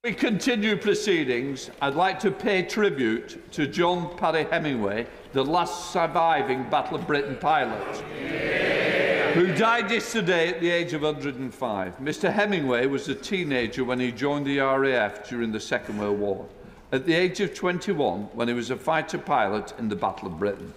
We continue proceedings. I'd like to pay tribute to John Parry Hemingway, the last surviving Battle of Britain pilot, who died yesterday at the age of 105. Mr. Hemingway was a teenager when he joined the RAF during the Second World War. At the age of 21, when he was a fighter pilot in the Battle of Britain.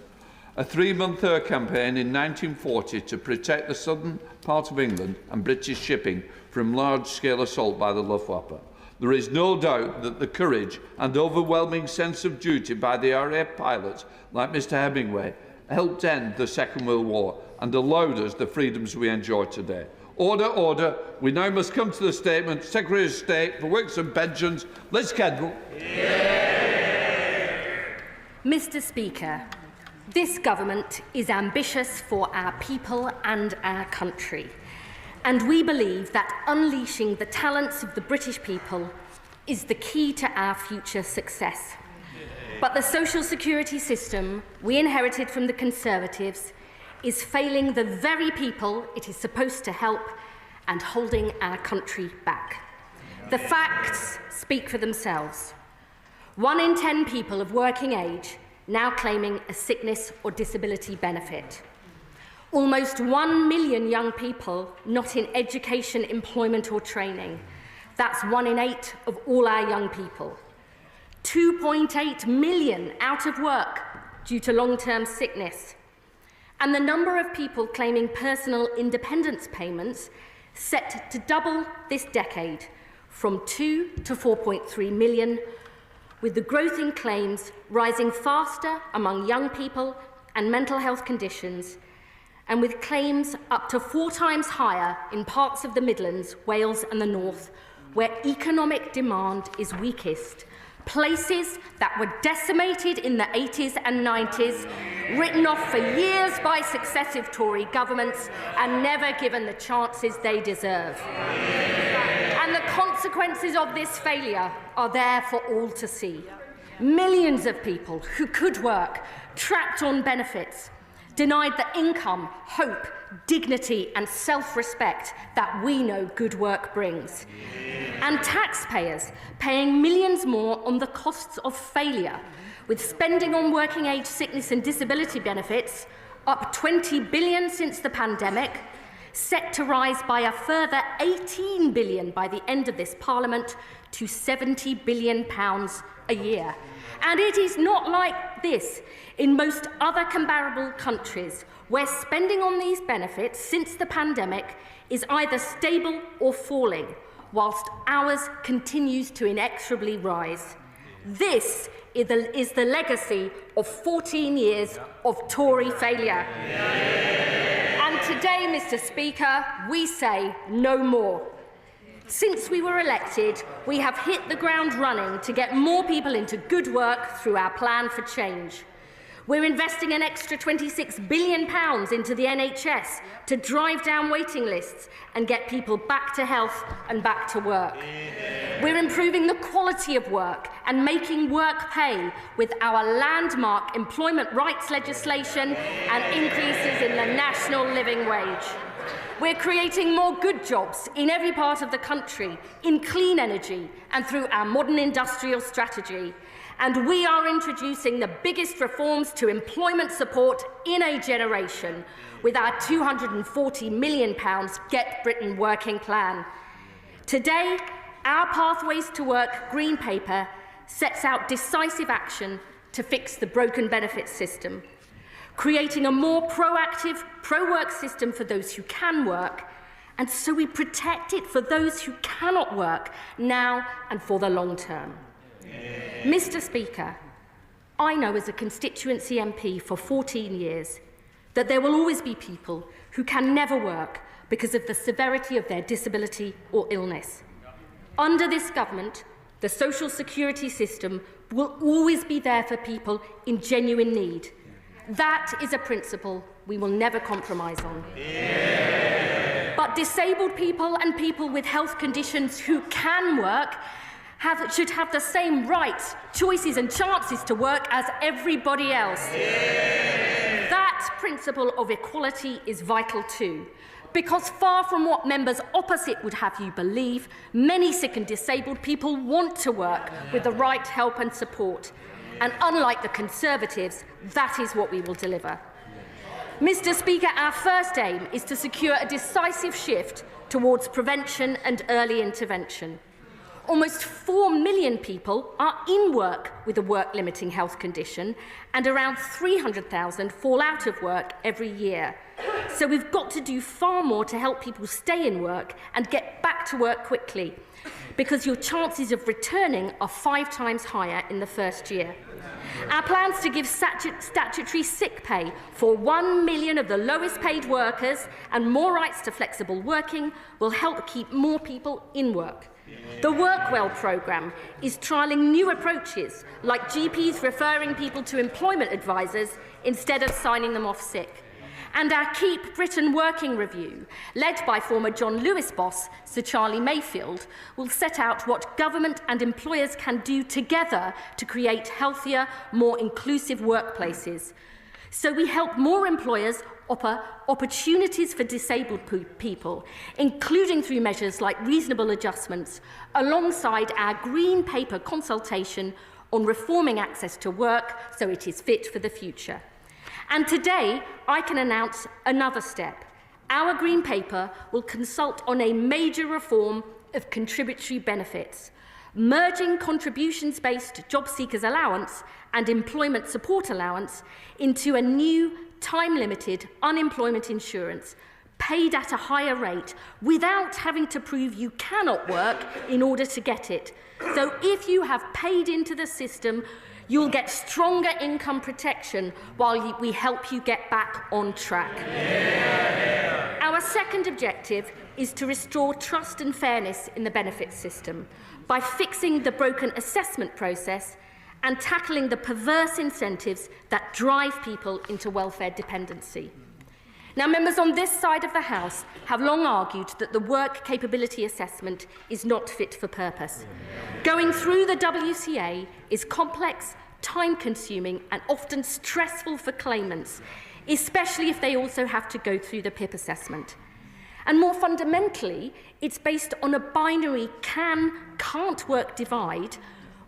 A 3-month air campaign in 1940 to protect the southern part of England and British shipping from large-scale assault by the Luftwaffe. There is no doubt that the courage and overwhelming sense of duty by the RAF pilots, like Mr. Hemingway, helped end the Second World War and allowed us the freedoms we enjoy today. Order, order. We now must come to the statement. Secretary of State for Works and Pensions, Liz Kendall. Mr. Speaker, this government is ambitious for our people and our country. And we believe that unleashing the talents of the British people is the key to our future success. But the social security system we inherited from the Conservatives is failing the very people it is supposed to help and holding our country back. The facts speak for themselves. 1 in 10 people of working age now claiming a sickness or disability benefit. Almost 1 million young people not in education, employment or training. That's 1 in 8 of all our young people. 2.8 million out of work due to long-term sickness. And the number of people claiming personal independence payments set to double this decade from 2 to 4.3 million, with the growth in claims rising faster among young people and mental health conditions, and with claims up to 4 times higher in parts of the Midlands, Wales and the North, where economic demand is weakest. Places that were decimated in the 80s and 90s, written off for years by successive Tory governments and never given the chances they deserve. And the consequences of this failure are there for all to see. Millions of people who could work, trapped on benefits, denied the income, hope, dignity and self-respect that we know good work brings. And taxpayers paying millions more on the costs of failure, with spending on working age sickness and disability benefits up 20 billion since the pandemic, set to rise by a further 18 billion by the end of this Parliament to £70 billion a year. And it is not like this in most other comparable countries, where spending on these benefits since the pandemic is either stable or falling, whilst ours continues to inexorably rise. This is the legacy of 14 years of Tory failure. And today, Mr. Speaker, we say no more. Since we were elected, we have hit the ground running to get more people into good work through our plan for change. We're investing an extra £26 billion into the NHS to drive down waiting lists and get people back to health and back to work. We're improving the quality of work and making work pay with our landmark employment rights legislation and increases in the national living wage. We're creating more good jobs in every part of the country, in clean energy and through our modern industrial strategy. And we are introducing the biggest reforms to employment support in a generation with our £240 million Get Britain Working plan. Today, our Pathways to Work Green Paper sets out decisive action to fix the broken benefits system, creating a more proactive, pro-work system for those who can work, and so we protect it for those who cannot work now and for the long term. Mr. Speaker, I know as a constituency MP for 14 years that there will always be people who can never work because of the severity of their disability or illness. Under this government, the social security system will always be there for people in genuine need. That is a principle we will never compromise on. But disabled people and people with health conditions who can work should have the same rights, choices and chances to work as everybody else. That principle of equality is vital too, Because far from what members opposite would have you believe, many sick and disabled people want to work with the right help and support. And unlike the Conservatives, that is what we will deliver. Mr. Speaker, our first aim is to secure a decisive shift towards prevention and early intervention. Almost 4 million people are in work with a work-limiting health condition, and around 300,000 fall out of work every year. So we've got to do far more to help people stay in work and get back to work quickly, because your chances of returning are 5 times higher in the first year. Our plans to give statutory sick pay for 1 million of the lowest paid workers and more rights to flexible working will help keep more people in work. The Work Well programme is trialling new approaches, like GPs referring people to employment advisors instead of signing them off sick. And our Keep Britain Working review, led by former John Lewis boss Sir Charlie Mayfield, will set out what government and employers can do together to create healthier, more inclusive workplaces. So we help more employers offer opportunities for disabled people, including through measures like reasonable adjustments, alongside our Green Paper consultation on reforming access to work so it is fit for the future. And today, I can announce another step. Our Green Paper will consult on a major reform of contributory benefits, merging contributions-based job seekers allowance and employment support allowance into a new time-limited unemployment insurance paid at a higher rate without having to prove you cannot work in order to get it. So if you have paid into the system, you'll get stronger income protection while we help you get back on track. Yeah. Our second objective is to restore trust and fairness in the benefits system by fixing the broken assessment process and tackling the perverse incentives that drive people into welfare dependency. Now, members on this side of the House have long argued that the work capability assessment is not fit for purpose. Going through the WCA is complex, time-consuming and often stressful for claimants, especially if they also have to go through the PIP assessment. And more fundamentally, it's based on a binary can-can't work divide,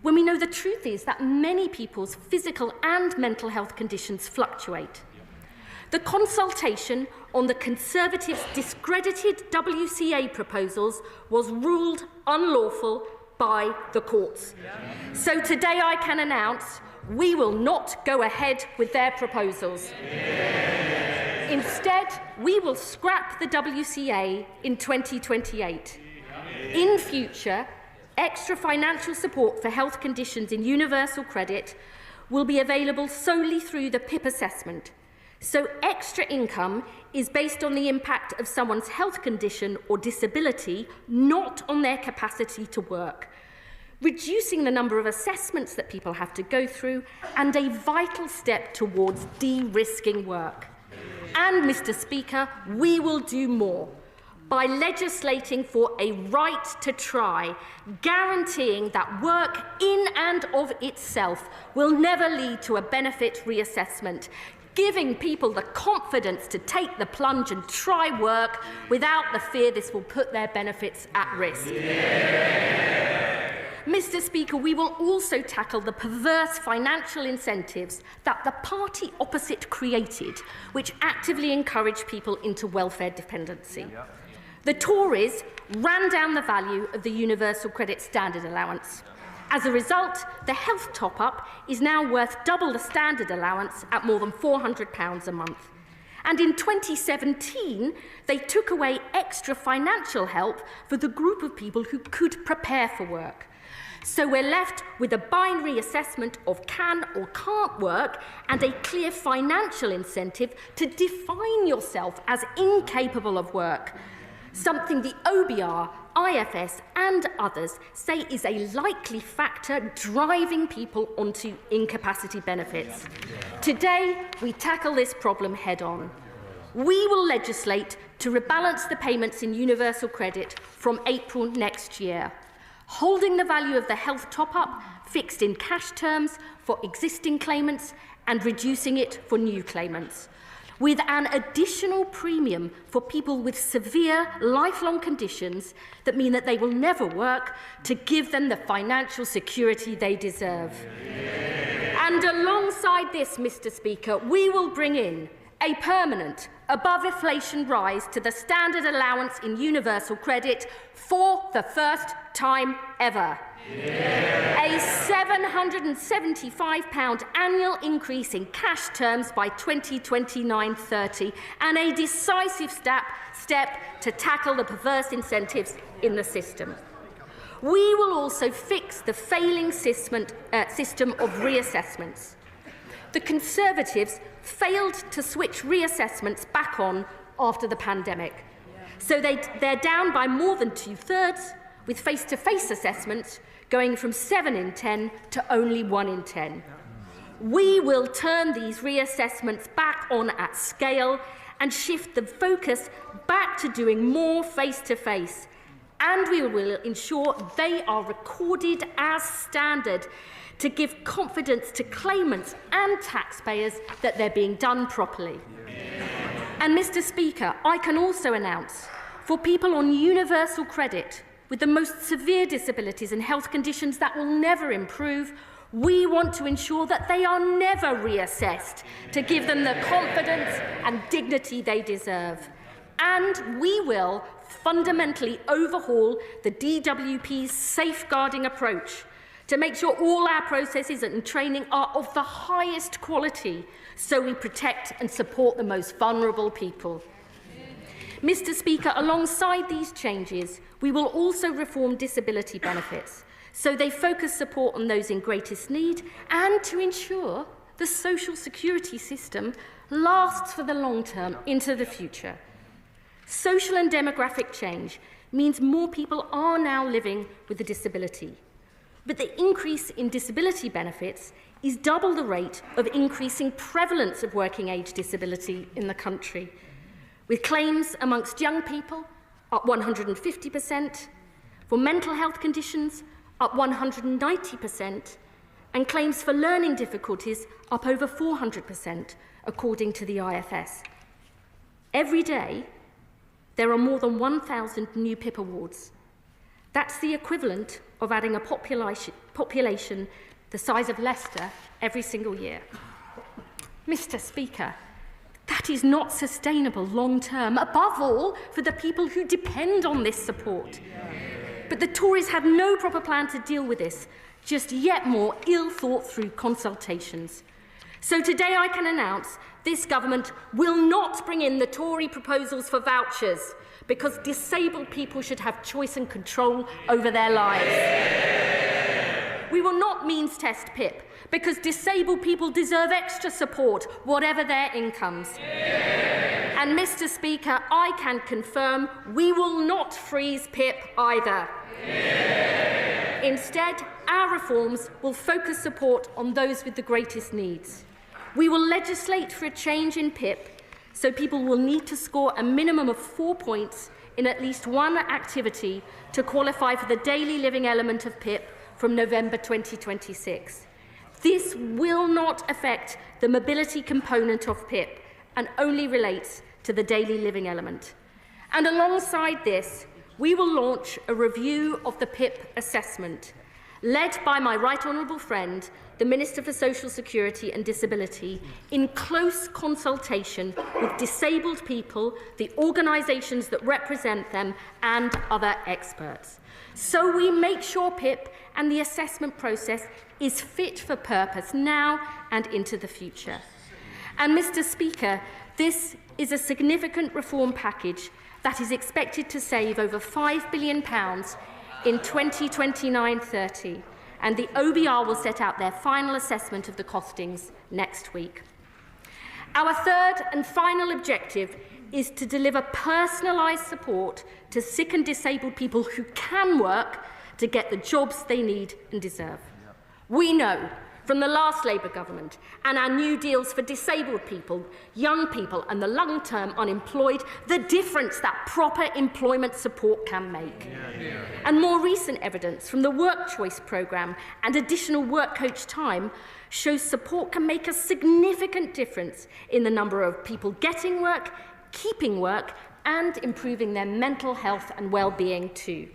when we know the truth is that many people's physical and mental health conditions fluctuate. The consultation on the Conservatives' discredited WCA proposals was ruled unlawful by the courts. So today I can announce we will not go ahead with their proposals. Instead, we will scrap the WCA in 2028. In future, extra financial support for health conditions in universal credit will be available solely through the PIP assessment. So extra income is based on the impact of someone's health condition or disability, not on their capacity to work, reducing the number of assessments that people have to go through, and a vital step towards de-risking work. And, Mr. Speaker, we will do more by legislating for a right to try, guaranteeing that work in and of itself will never lead to a benefit reassessment, giving people the confidence to take the plunge and try work without the fear this will put their benefits at risk. Yeah. Mr. Speaker, we will also tackle the perverse financial incentives that the party opposite created, which actively encourage people into welfare dependency. Yeah. The Tories ran down the value of the Universal Credit Standard Allowance. As a result, the health top-up is now worth double the standard allowance at more than £400 a month. And in 2017, they took away extra financial help for the group of people who could prepare for work. So we're left with a binary assessment of can or can't work and a clear financial incentive to define yourself as incapable of work, something the OBR, IFS and others say is a likely factor driving people onto incapacity benefits. Today, we tackle this problem head-on. We will legislate to rebalance the payments in universal credit from April next year, holding the value of the health top-up fixed in cash terms for existing claimants and reducing it for new claimants. with an additional premium for people with severe lifelong conditions that mean that they will never work, to give them the financial security they deserve. And alongside this, Mr. Speaker, we will bring in a permanent, above-inflation rise to the standard allowance in universal credit for the first time ever. A £775 annual increase in cash terms by 2029-30, and a decisive step to tackle the perverse incentives in the system. We will also fix the failing system of reassessments. The Conservatives failed to switch reassessments back on after the pandemic, so they're down by more than 2/3, with face-to-face assessments going from 7 in 10 to only 1 in 10. We will turn these reassessments back on at scale and shift the focus back to doing more face-to-face, and we will ensure they are recorded as standard to give confidence to claimants and taxpayers that they're being done properly. And, Mr. Speaker, I can also announce for people on universal credit with the most severe disabilities and health conditions that will never improve, we want to ensure that they are never reassessed to give them the confidence and dignity they deserve. And we will fundamentally overhaul the DWP's safeguarding approach to make sure all our processes and training are of the highest quality, so we protect and support the most vulnerable people. Mr. Speaker, alongside these changes, we will also reform disability benefits, so they focus support on those in greatest need, and to ensure the social security system lasts for the long term into the future. Social and demographic change means more people are now living with a disability. But the increase in disability benefits is double the rate of increasing prevalence of working-age disability in the country, with claims amongst young people up 150%, for mental health conditions up 190%, and claims for learning difficulties up over 400%, according to the IFS. Every day, there are more than 1,000 new PIP awards. That's the equivalent of adding a population the size of Leicester every single year. Mr. Speaker, that is not sustainable long-term, above all for the people who depend on this support. But the Tories have no proper plan to deal with this, just yet more ill-thought-through consultations. So today I can announce this government will not bring in the Tory proposals for vouchers, because disabled people should have choice and control over their lives. We will not means test PIP, because disabled people deserve extra support, whatever their incomes. And, Mr. Speaker, I can confirm we will not freeze PIP either. Instead, our reforms will focus support on those with the greatest needs. We will legislate for a change in PIP, so people will need to score a minimum of 4 points in at least one activity to qualify for the daily living element of PIP from November 2026. This will not affect the mobility component of PIP and only relates to the daily living element. And alongside this, we will launch a review of the PIP assessment, led by my right honourable friend, the Minister for Social Security and Disability, in close consultation with disabled people, the organisations that represent them, and other experts. So we make sure PIP and the assessment process is fit for purpose now and into the future. And, Mr. Speaker, this is a significant reform package that is expected to save over £5 billion in 2029-30. And the OBR will set out their final assessment of the costings next week. Our third and final objective is to deliver personalised support to sick and disabled people who can work to get the jobs they need and deserve. We know from the last Labour government, and our new deals for disabled people, young people and the long-term unemployed, the difference that proper employment support can make. And more recent evidence from the Work Choice programme and additional work coach time shows support can make a significant difference in the number of people getting work, keeping work and improving their mental health and well-being too.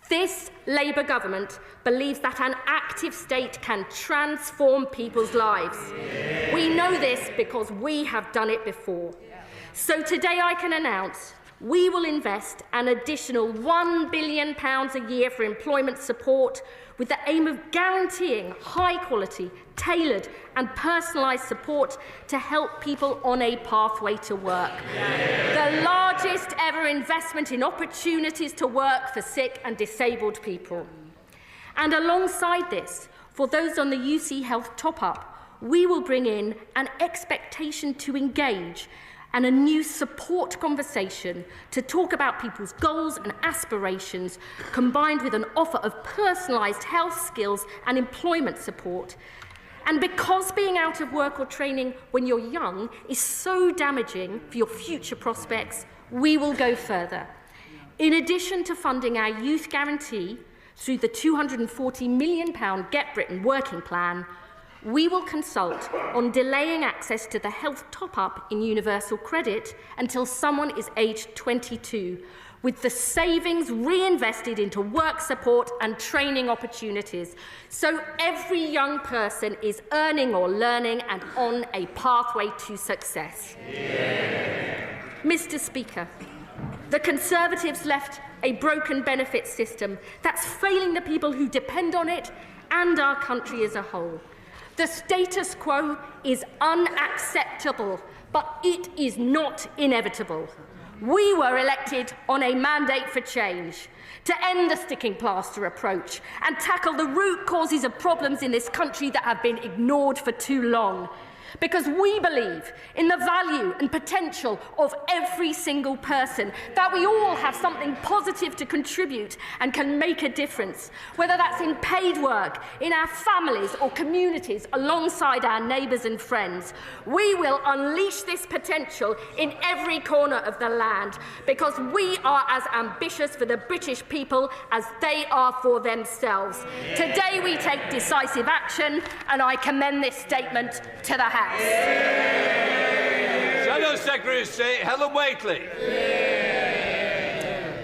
This Labour government believes that an active state can transform people's lives. We know this because we have done it before. So today I can announce we will invest an additional £1 billion a year for employment support with the aim of guaranteeing high-quality, tailored and personalised support to help people on a pathway to work. The largest ever investment in opportunities to work for sick and disabled people. And alongside this, for those on the UC Health top-up, we will bring in an expectation to engage and a new support conversation to talk about people's goals and aspirations, combined with an offer of personalised health skills and employment support. And because being out of work or training when you're young is so damaging for your future prospects, we will go further. In addition to funding our youth guarantee through the £240 million Get Britain working plan, we will consult on delaying access to the health top-up in universal credit until someone is aged 22, with the savings reinvested into work support and training opportunities, so every young person is earning or learning and on a pathway to success. Mr. Speaker, the Conservatives left a broken benefits system that's failing the people who depend on it and our country as a whole. The status quo is unacceptable, but it is not inevitable. We were elected on a mandate for change, to end the sticking plaster approach and tackle the root causes of problems in this country that have been ignored for too long. Because we believe in the value and potential of every single person, that we all have something positive to contribute and can make a difference, whether that's in paid work, in our families or communities alongside our neighbours and friends. We will unleash this potential in every corner of the land, because we are as ambitious for the British people as they are for themselves. Today we take decisive action, and I commend this statement to the House. Shadow Secretary of State Helen Whately.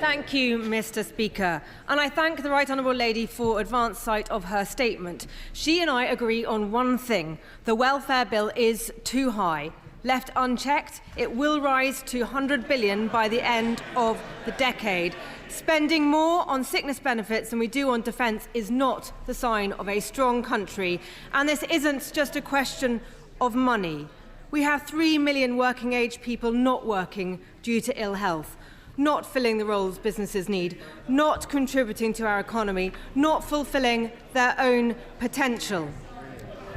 Thank you, Mr. Speaker. And I thank the Right Honourable Lady for advance sight of her statement. She and I agree on one thing. The welfare bill is too high. Left unchecked, it will rise to 100 billion by the end of the decade. Spending more on sickness benefits than we do on defence is not the sign of a strong country. And this isn't just a question of money. We have 3 million working-age people not working due to ill health, not filling the roles businesses need, not contributing to our economy, not fulfilling their own potential.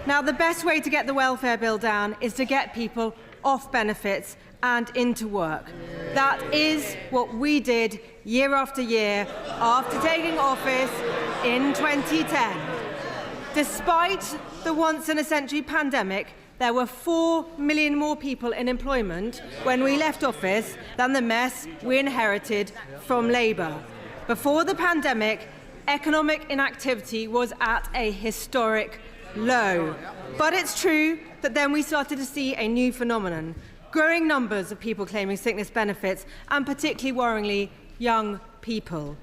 Now, the best way to get the welfare bill down is to get people off benefits and into work. That is what we did year after year after taking office in 2010. Despite the once-in-a-century pandemic, there were 4 million more people in employment when we left office than the mess we inherited from Labour. Before the pandemic, economic inactivity was at a historic low. But it's true that then we started to see a new phenomenon: growing numbers of people claiming sickness benefits, and particularly worryingly, young people.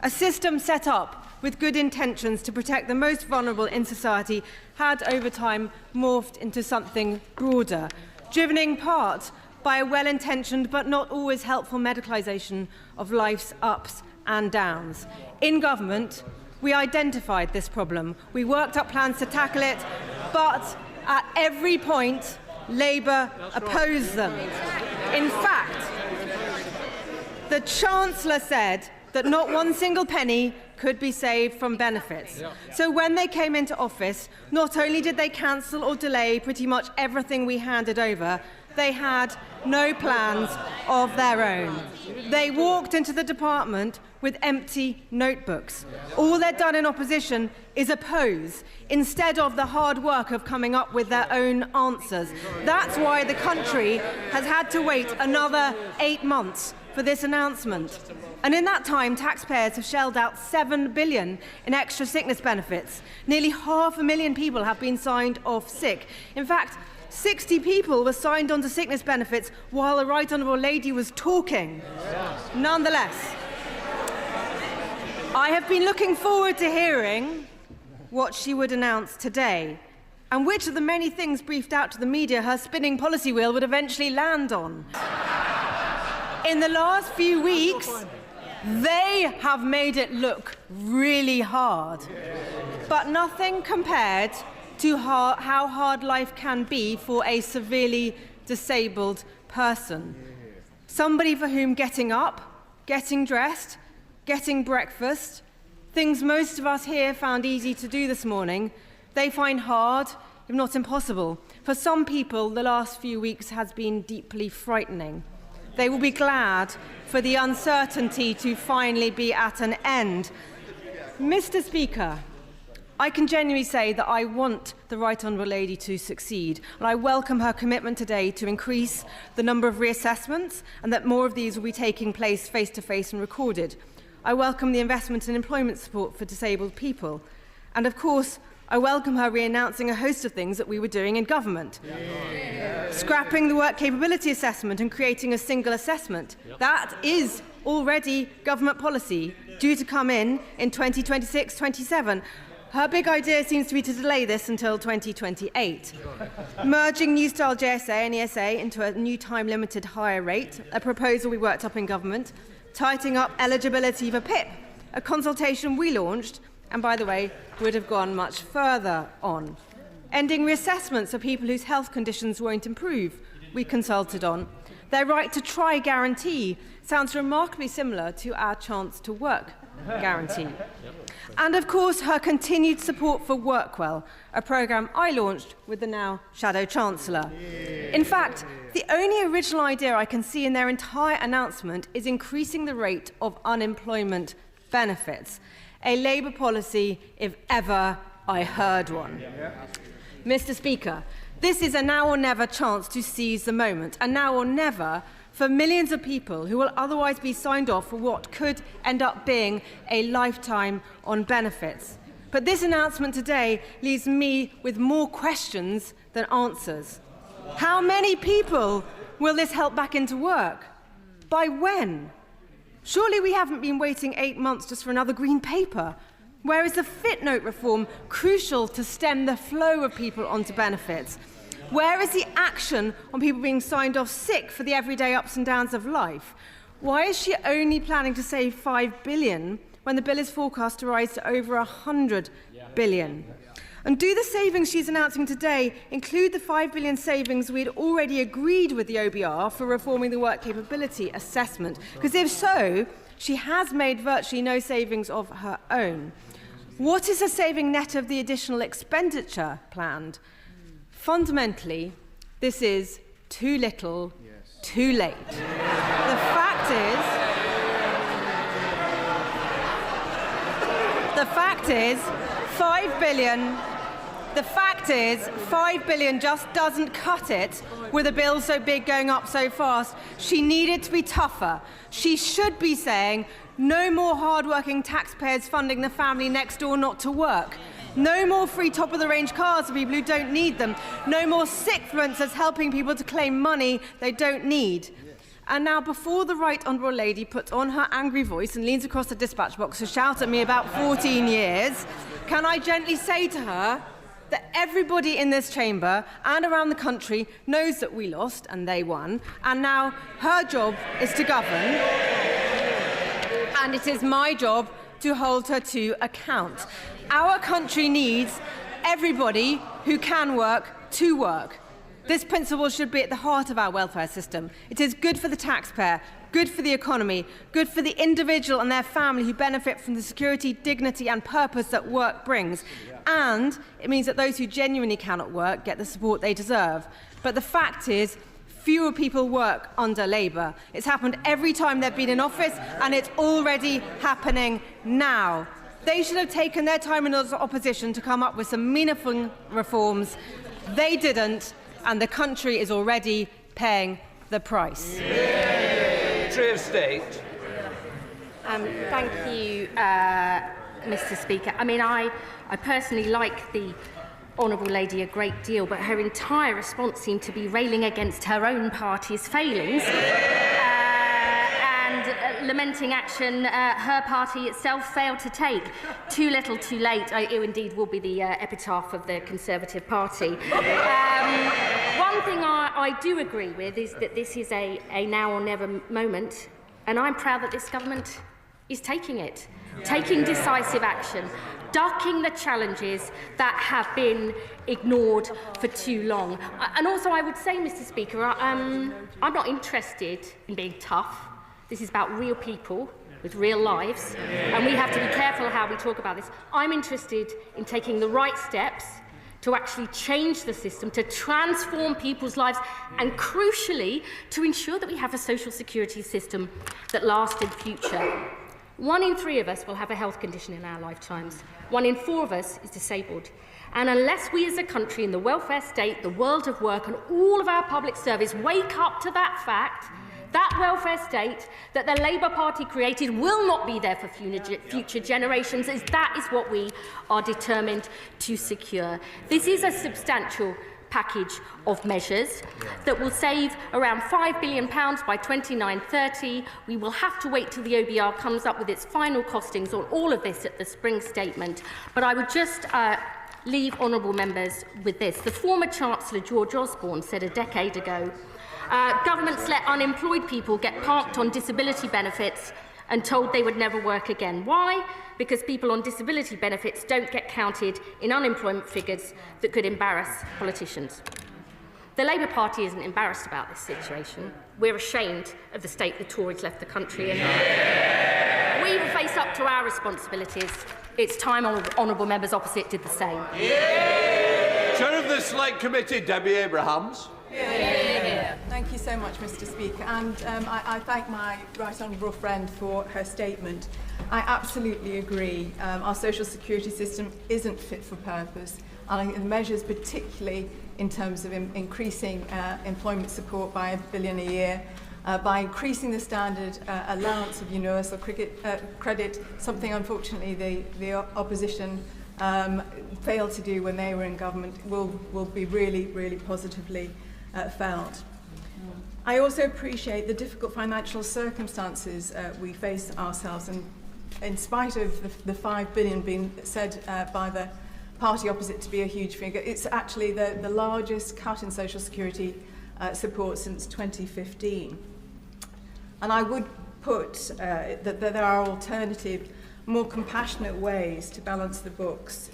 A system set up with good intentions to protect the most vulnerable in society had over time morphed into something broader, driven in part by a well-intentioned but not always helpful medicalisation of life's ups and downs. In government, we identified this problem. We worked up plans to tackle it, but at every point, Labour opposed them. In fact, the Chancellor said that not one single penny could be saved from benefits. So when they came into office, not only did they cancel or delay pretty much everything we handed over, they had no plans of their own. They walked into the department with empty notebooks. All they'd done in opposition is oppose, instead of the hard work of coming up with their own answers. That's why the country has had to wait another 8 months for this announcement. And in that time, taxpayers have shelled out $7 billion in extra sickness benefits. Nearly 500,000 people have been signed off sick. In fact, 60 people were signed onto sickness benefits while the Right Honourable Lady was talking. Nonetheless, I have been looking forward to hearing what she would announce today, and which of the many things briefed out to the media her spinning policy wheel would eventually land on. In the last few weeks, they have made it look really hard, but nothing compared to how hard life can be for a severely disabled person. Somebody for whom getting up, getting dressed, getting breakfast, things most of us here found easy to do this morning, they find hard, if not impossible. For some people, the last few weeks has been deeply frightening. They will be glad for the uncertainty to finally be at an end. Mr. Speaker, I can genuinely say that I want the Right Honourable Lady to succeed, and I welcome her commitment today to increase the number of reassessments and that more of these will be taking place face-to-face and recorded. I welcome the investment in employment support for disabled people. And of course, I welcome her re-announcing a host of things that we were doing in government. Scrapping the work capability assessment and creating a single assessment. That is already government policy, due to come in 2026-27. Her big idea seems to be to delay this until 2028. Merging New Style JSA and ESA into a new time-limited higher rate, a proposal we worked up in government. Tightening up eligibility for PIP, a consultation we launched, and by the way, would have gone much further on. Ending reassessments for people whose health conditions won't improve, we consulted on. Their right to try guarantee sounds remarkably similar to our chance to work guarantee. And of course, her continued support for Workwell, a programme I launched with the now Shadow Chancellor. In fact, the only original idea I can see in their entire announcement is increasing the rate of unemployment benefits, a Labour policy if ever I heard one. Mr. Speaker, this is a now or never chance to seize the moment, a now or never for millions of people who will otherwise be signed off for what could end up being a lifetime on benefits. But this announcement today leaves me with more questions than answers. How many people will this help back into work? By when? Surely we haven't been waiting 8 months just for another green paper. Where is the Fit-Note reform crucial to stem the flow of people onto benefits? Where is the action on people being signed off sick for the everyday ups and downs of life? Why is she only planning to save $5 billion when the bill is forecast to rise to over $100 billion? And do the savings she's announcing today include the $5 billion savings we had already agreed with the OBR for reforming the work capability assessment? Because if so, she has made virtually no savings of her own. What is the saving net of the additional expenditure planned? Fundamentally, this is too little, too late. The fact is, $5 billion. The fact is, $5 billion just doesn't cut it with a bill so big going up so fast. She needed to be tougher. She should be saying, no more hard-working taxpayers funding the family next door not to work. No more free top-of-the-range cars for people who don't need them. No more sickfluencers helping people to claim money they don't need. And now, before the Right Honourable Lady puts on her angry voice and leans across the dispatch box to shout at me about 14 years, can I gently say to her that everybody in this chamber and around the country knows that we lost and they won, and now her job is to govern, and it is my job to hold her to account. Our country needs everybody who can work to work. This principle should be at the heart of our welfare system. It is good for the taxpayer, good for the economy, good for the individual and their family who benefit from the security, dignity and purpose that work brings. And it means that those who genuinely cannot work get the support they deserve. But the fact is, fewer people work under Labour. It's happened every time they've been in office, and it's already happening now. They should have taken their time in opposition to come up with some meaningful reforms. They didn't, and the country is already paying the price. Secretary of State. Thank you, Mr. Speaker. I mean, I personally like the Honourable Lady a great deal, but her entire response seemed to be railing against her own party's failings and lamenting action her party itself failed to take. Too little, too late, it indeed will be the epitaph of the Conservative Party. One thing I do agree with is that this is a now or never moment, and I'm proud that this government is taking it, taking decisive action, ducking the challenges that have been ignored for too long. And also, I would say, Mr. Speaker, I'm not interested in being tough. This is about real people with real lives, and we have to be careful how we talk about this. I'm interested in taking the right steps to actually change the system, to transform people's lives, and crucially, to ensure that we have a social security system that lasts in future. 1 in 3 of us will have a health condition in our lifetimes. 1 in 4 of us is disabled. And unless we as a country in the welfare state, the world of work and all of our public service wake up to that fact, that welfare state that the Labour Party created will not be there for future generations. That is what we are determined to secure. This is a substantial package of measures that will save around £5 billion by 29-30. We will have to wait till the OBR comes up with its final costings on all of this at the spring statement. But I would just leave honourable members with this. The former Chancellor George Osborne said a decade ago, governments let unemployed people get parked on disability benefits and told they would never work again. Why? Because people on disability benefits don't get counted in unemployment figures that could embarrass politicians. The Labour Party isn't embarrassed about this situation. We're ashamed of the state the Tories left the country in. We will face up to our responsibilities. It's time honourable members opposite did the same. Chair of the Select Committee, Debbie Abrahams. Thank you so much, Mr. Speaker, and I thank my right honourable friend for her statement. I absolutely agree. Our social security system isn't fit for purpose, and I think the measures, particularly in terms of increasing employment support by £1 billion a year, by increasing the standard allowance of universal credit, something unfortunately the opposition failed to do when they were in government, will be really, really positively felt. I also appreciate the difficult financial circumstances we face ourselves, and in spite of the £5 billion being said by the party opposite to be a huge figure, it's actually the largest cut in social security support since 2015. And I would put that there are alternative, more compassionate ways to balance the books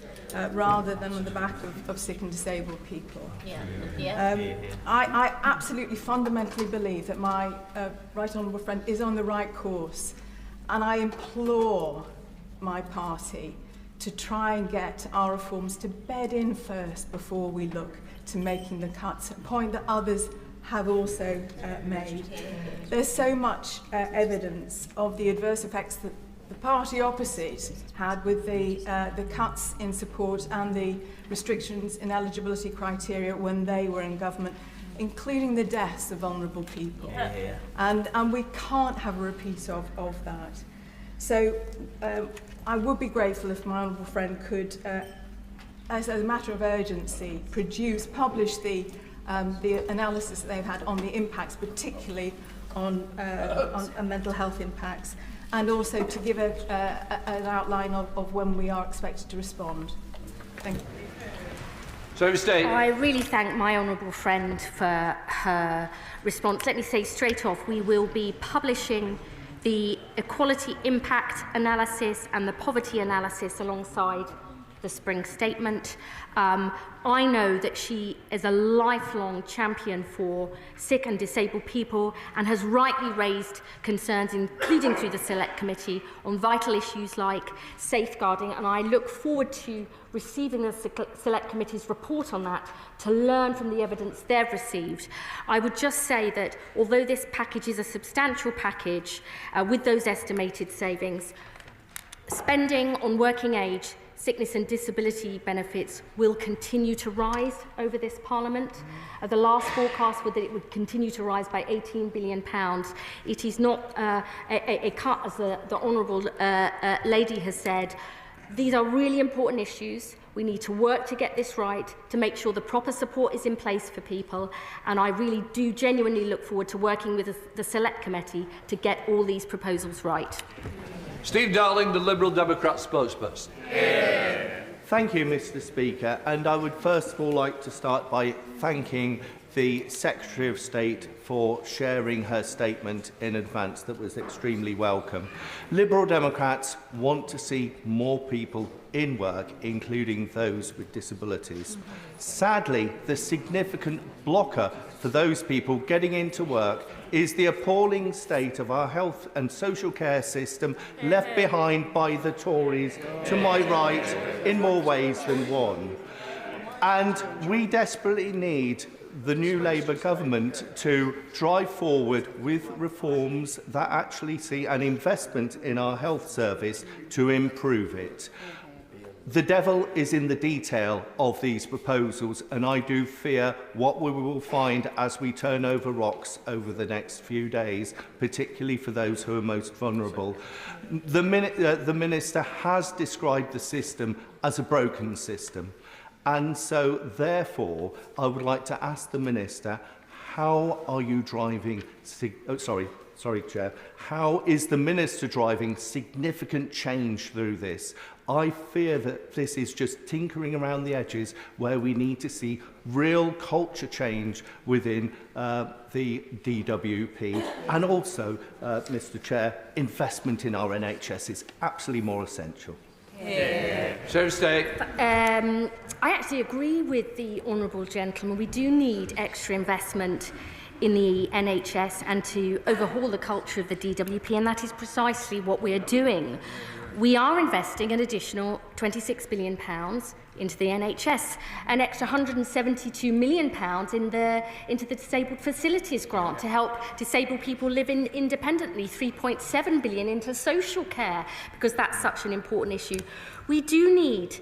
rather than on the back of sick and disabled people. I absolutely fundamentally believe that my right honourable friend is on the right course, and I implore my party to try and get our reforms to bed in first before we look to making the cuts, a point that others have also made. There's so much evidence of the adverse effects that the party opposite had with the cuts in support and the restrictions in eligibility criteria when they were in government, including the deaths of vulnerable people. And we can't have a repeat of that. So I would be grateful if my honourable friend could, as a matter of urgency, publish the analysis that they've had on the impacts, particularly on mental health impacts, and also to give an outline of when we are expected to respond. Thank you. Secretary of State. I really thank my honourable friend for her response. Let me say straight off, we will be publishing the equality impact analysis and the poverty analysis alongside the spring statement. I know that she is a lifelong champion for sick and disabled people and has rightly raised concerns, including through the Select Committee, on vital issues like safeguarding, and I look forward to receiving the Select Committee's report on that to learn from the evidence they've received. I would just say that although this package is a substantial package with those estimated savings, spending on working age, sickness and disability benefits will continue to rise over this Parliament. The last forecast was that it would continue to rise by £18 billion. It is not a cut, as the Honourable Lady has said. These are really important issues. We need to work to get this right, to make sure the proper support is in place for people, and I really do genuinely look forward to working with the Select Committee to get all these proposals right. Steve Darling, the Liberal Democrat spokesperson. Thank you, Mr. Speaker, and I would first of all like to start by thanking the Secretary of State for sharing her statement in advance. That was extremely welcome. Liberal Democrats want to see more people in work, including those with disabilities. Sadly, the significant blocker for those people getting into work is the appalling state of our health and social care system left behind by the Tories to my right in more ways than one. And we desperately need the new Labour government to drive forward with reforms that actually see an investment in our health service to improve it. The devil is in the detail of these proposals, and I do fear what we will find as we turn over rocks over the next few days, particularly for those who are most vulnerable. The Minister has described the system as a broken system, and so therefore I would like to ask the Minister, how are you driving... Chair. How is the Minister driving significant change through this? I fear that this is just tinkering around the edges where we need to see real culture change within the DWP. And also, Mr. Chair, investment in our NHS is absolutely more essential. Secretary of State. I actually agree with the Honourable Gentleman. We do need extra investment in the NHS and to overhaul the culture of the DWP, and that is precisely what we are doing. We are investing an additional £26 billion into the NHS, an extra £172 million into the Disabled Facilities Grant to help disabled people live independently, £3.7 billion into social care, because that's such an important issue. We do need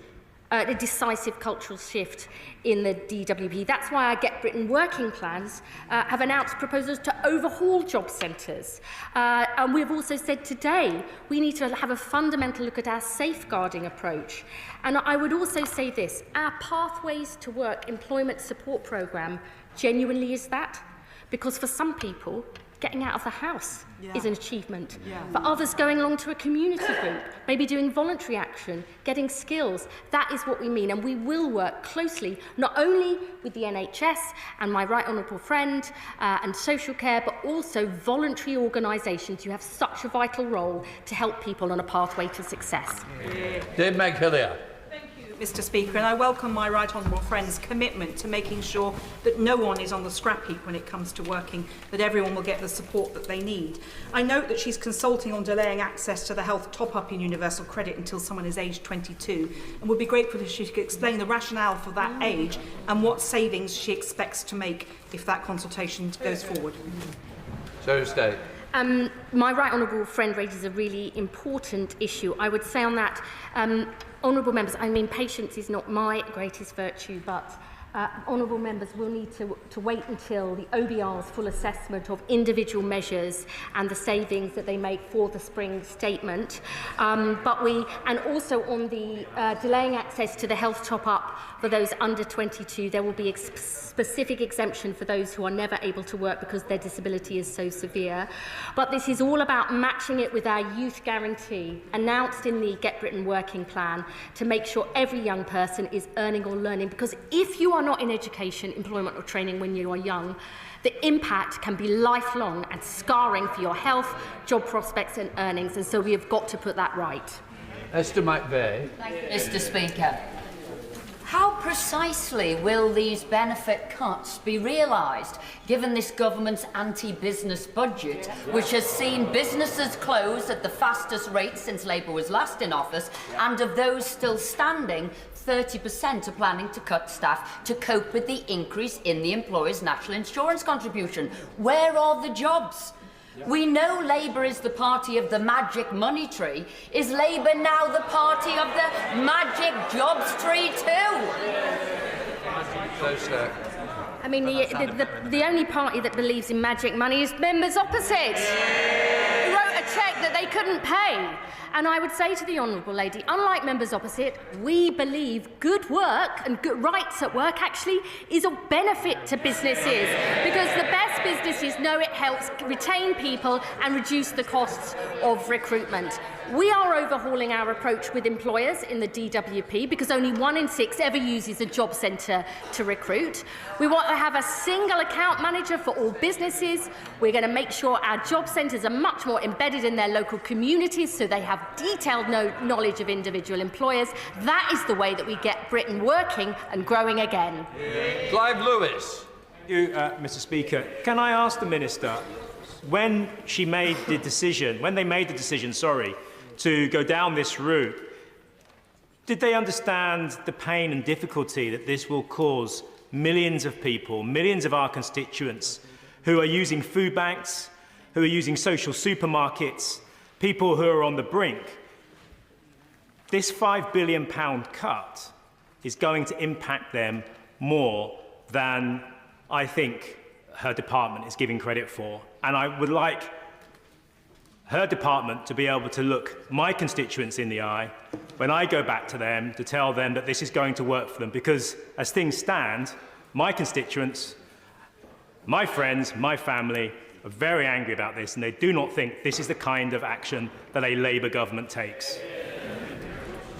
a decisive cultural shift in the DWP. That's why our Get Britain working plans have announced proposals to overhaul job centres. And we've also said today we need to have a fundamental look at our safeguarding approach. And I would also say this, our Pathways to Work employment support programme genuinely is that, because for some people, getting out of the house is an achievement. For others, going along to a community group, maybe doing voluntary action, getting skills, that is what we mean. And we will work closely, not only with the NHS and my right honourable friend and social care, but also voluntary organisations who have such a vital role to help people on a pathway to success. Dave McHillier. Mr. Speaker, and I welcome my right honourable friend's commitment to making sure that no one is on the scrap heap when it comes to working, that everyone will get the support that they need. I note that she's consulting on delaying access to the health top-up in universal credit until someone is aged 22, and would be grateful if she could explain the rationale for that age and what savings she expects to make if that consultation goes forward. Secretary of State. My right honourable friend raises a really important issue. I would say on that, honourable members, I mean, patience is not my greatest virtue, but honourable members will need to wait until the OBR's full assessment of individual measures and the savings that they make for the spring statement. And also on the delaying access to the health top-up for those under 22, there will be a specific exemption for those who are never able to work because their disability is so severe. But this is all about matching it with our youth guarantee, announced in the Get Britain working plan, to make sure every young person is earning or learning. Because if you are not in education, employment or training when you are young, the impact can be lifelong and scarring for your health, job prospects and earnings. And so we have got to put that right. Esther McVeigh. Thank you, Mr. Speaker. How precisely will these benefit cuts be realised, given this government's anti-business budget, which has seen businesses close at the fastest rate since Labour was last in office, and of those still standing, 30% are planning to cut staff to cope with the increase in the employer's national insurance contribution? Where are the jobs? We know Labour is the party of the magic money tree. Is Labour now the party of the magic jobs tree too? I mean, the only party that believes in magic money is members opposite, who wrote a cheque that they couldn't pay. And I would say to the Honourable Lady, unlike members opposite, we believe good work and good rights at work actually is of benefit to businesses, because the best businesses know it helps retain people and reduce the costs of recruitment. We are overhauling our approach with employers in the DWP, because only 1 in 6 ever uses a job centre to recruit. We want to have a single account manager for all businesses. We're going to make sure our job centres are much more embedded in their local communities, so they have detailed knowledge of individual employers. That is the way that we get Britain working and growing again. Clive Lewis. Thank you, Mr. Speaker. Can I ask the Minister, when they made the decision, to go down this route, did they understand the pain and difficulty that this will cause millions of people, millions of our constituents who are using food banks, who are using social supermarkets, people who are on the brink? This £5 billion cut is going to impact them more than I think her department is giving credit for. And I would like her department to be able to look my constituents in the eye when I go back to them to tell them that this is going to work for them, because as things stand, my constituents, my friends, my family are very angry about this, and they do not think this is the kind of action that a Labour government takes.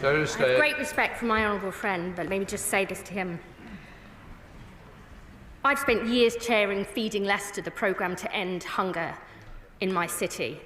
I have great respect for my honourable friend, but let me just say this to him. I've spent years chairing Feeding Leicester, the programme to end hunger in my city.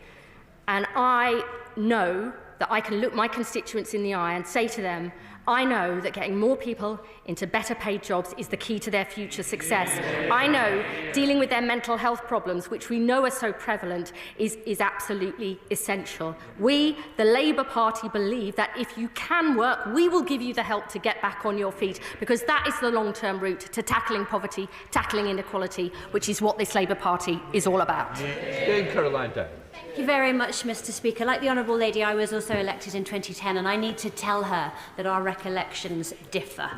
And I know that I can look my constituents in the eye and say to them, I know that getting more people into better paid jobs is the key to their future success. I know dealing with their mental health problems, which we know are so prevalent, is absolutely essential. We, the Labour Party, believe that if you can work, we will give you the help to get back on your feet, because that is the long-term route to tackling poverty, tackling inequality, which is what this Labour Party is all about. Caroline Down. Thank you very much, Mr. Speaker. Like the Honourable Lady, I was also elected in 2010, and I need to tell her that our recollections differ.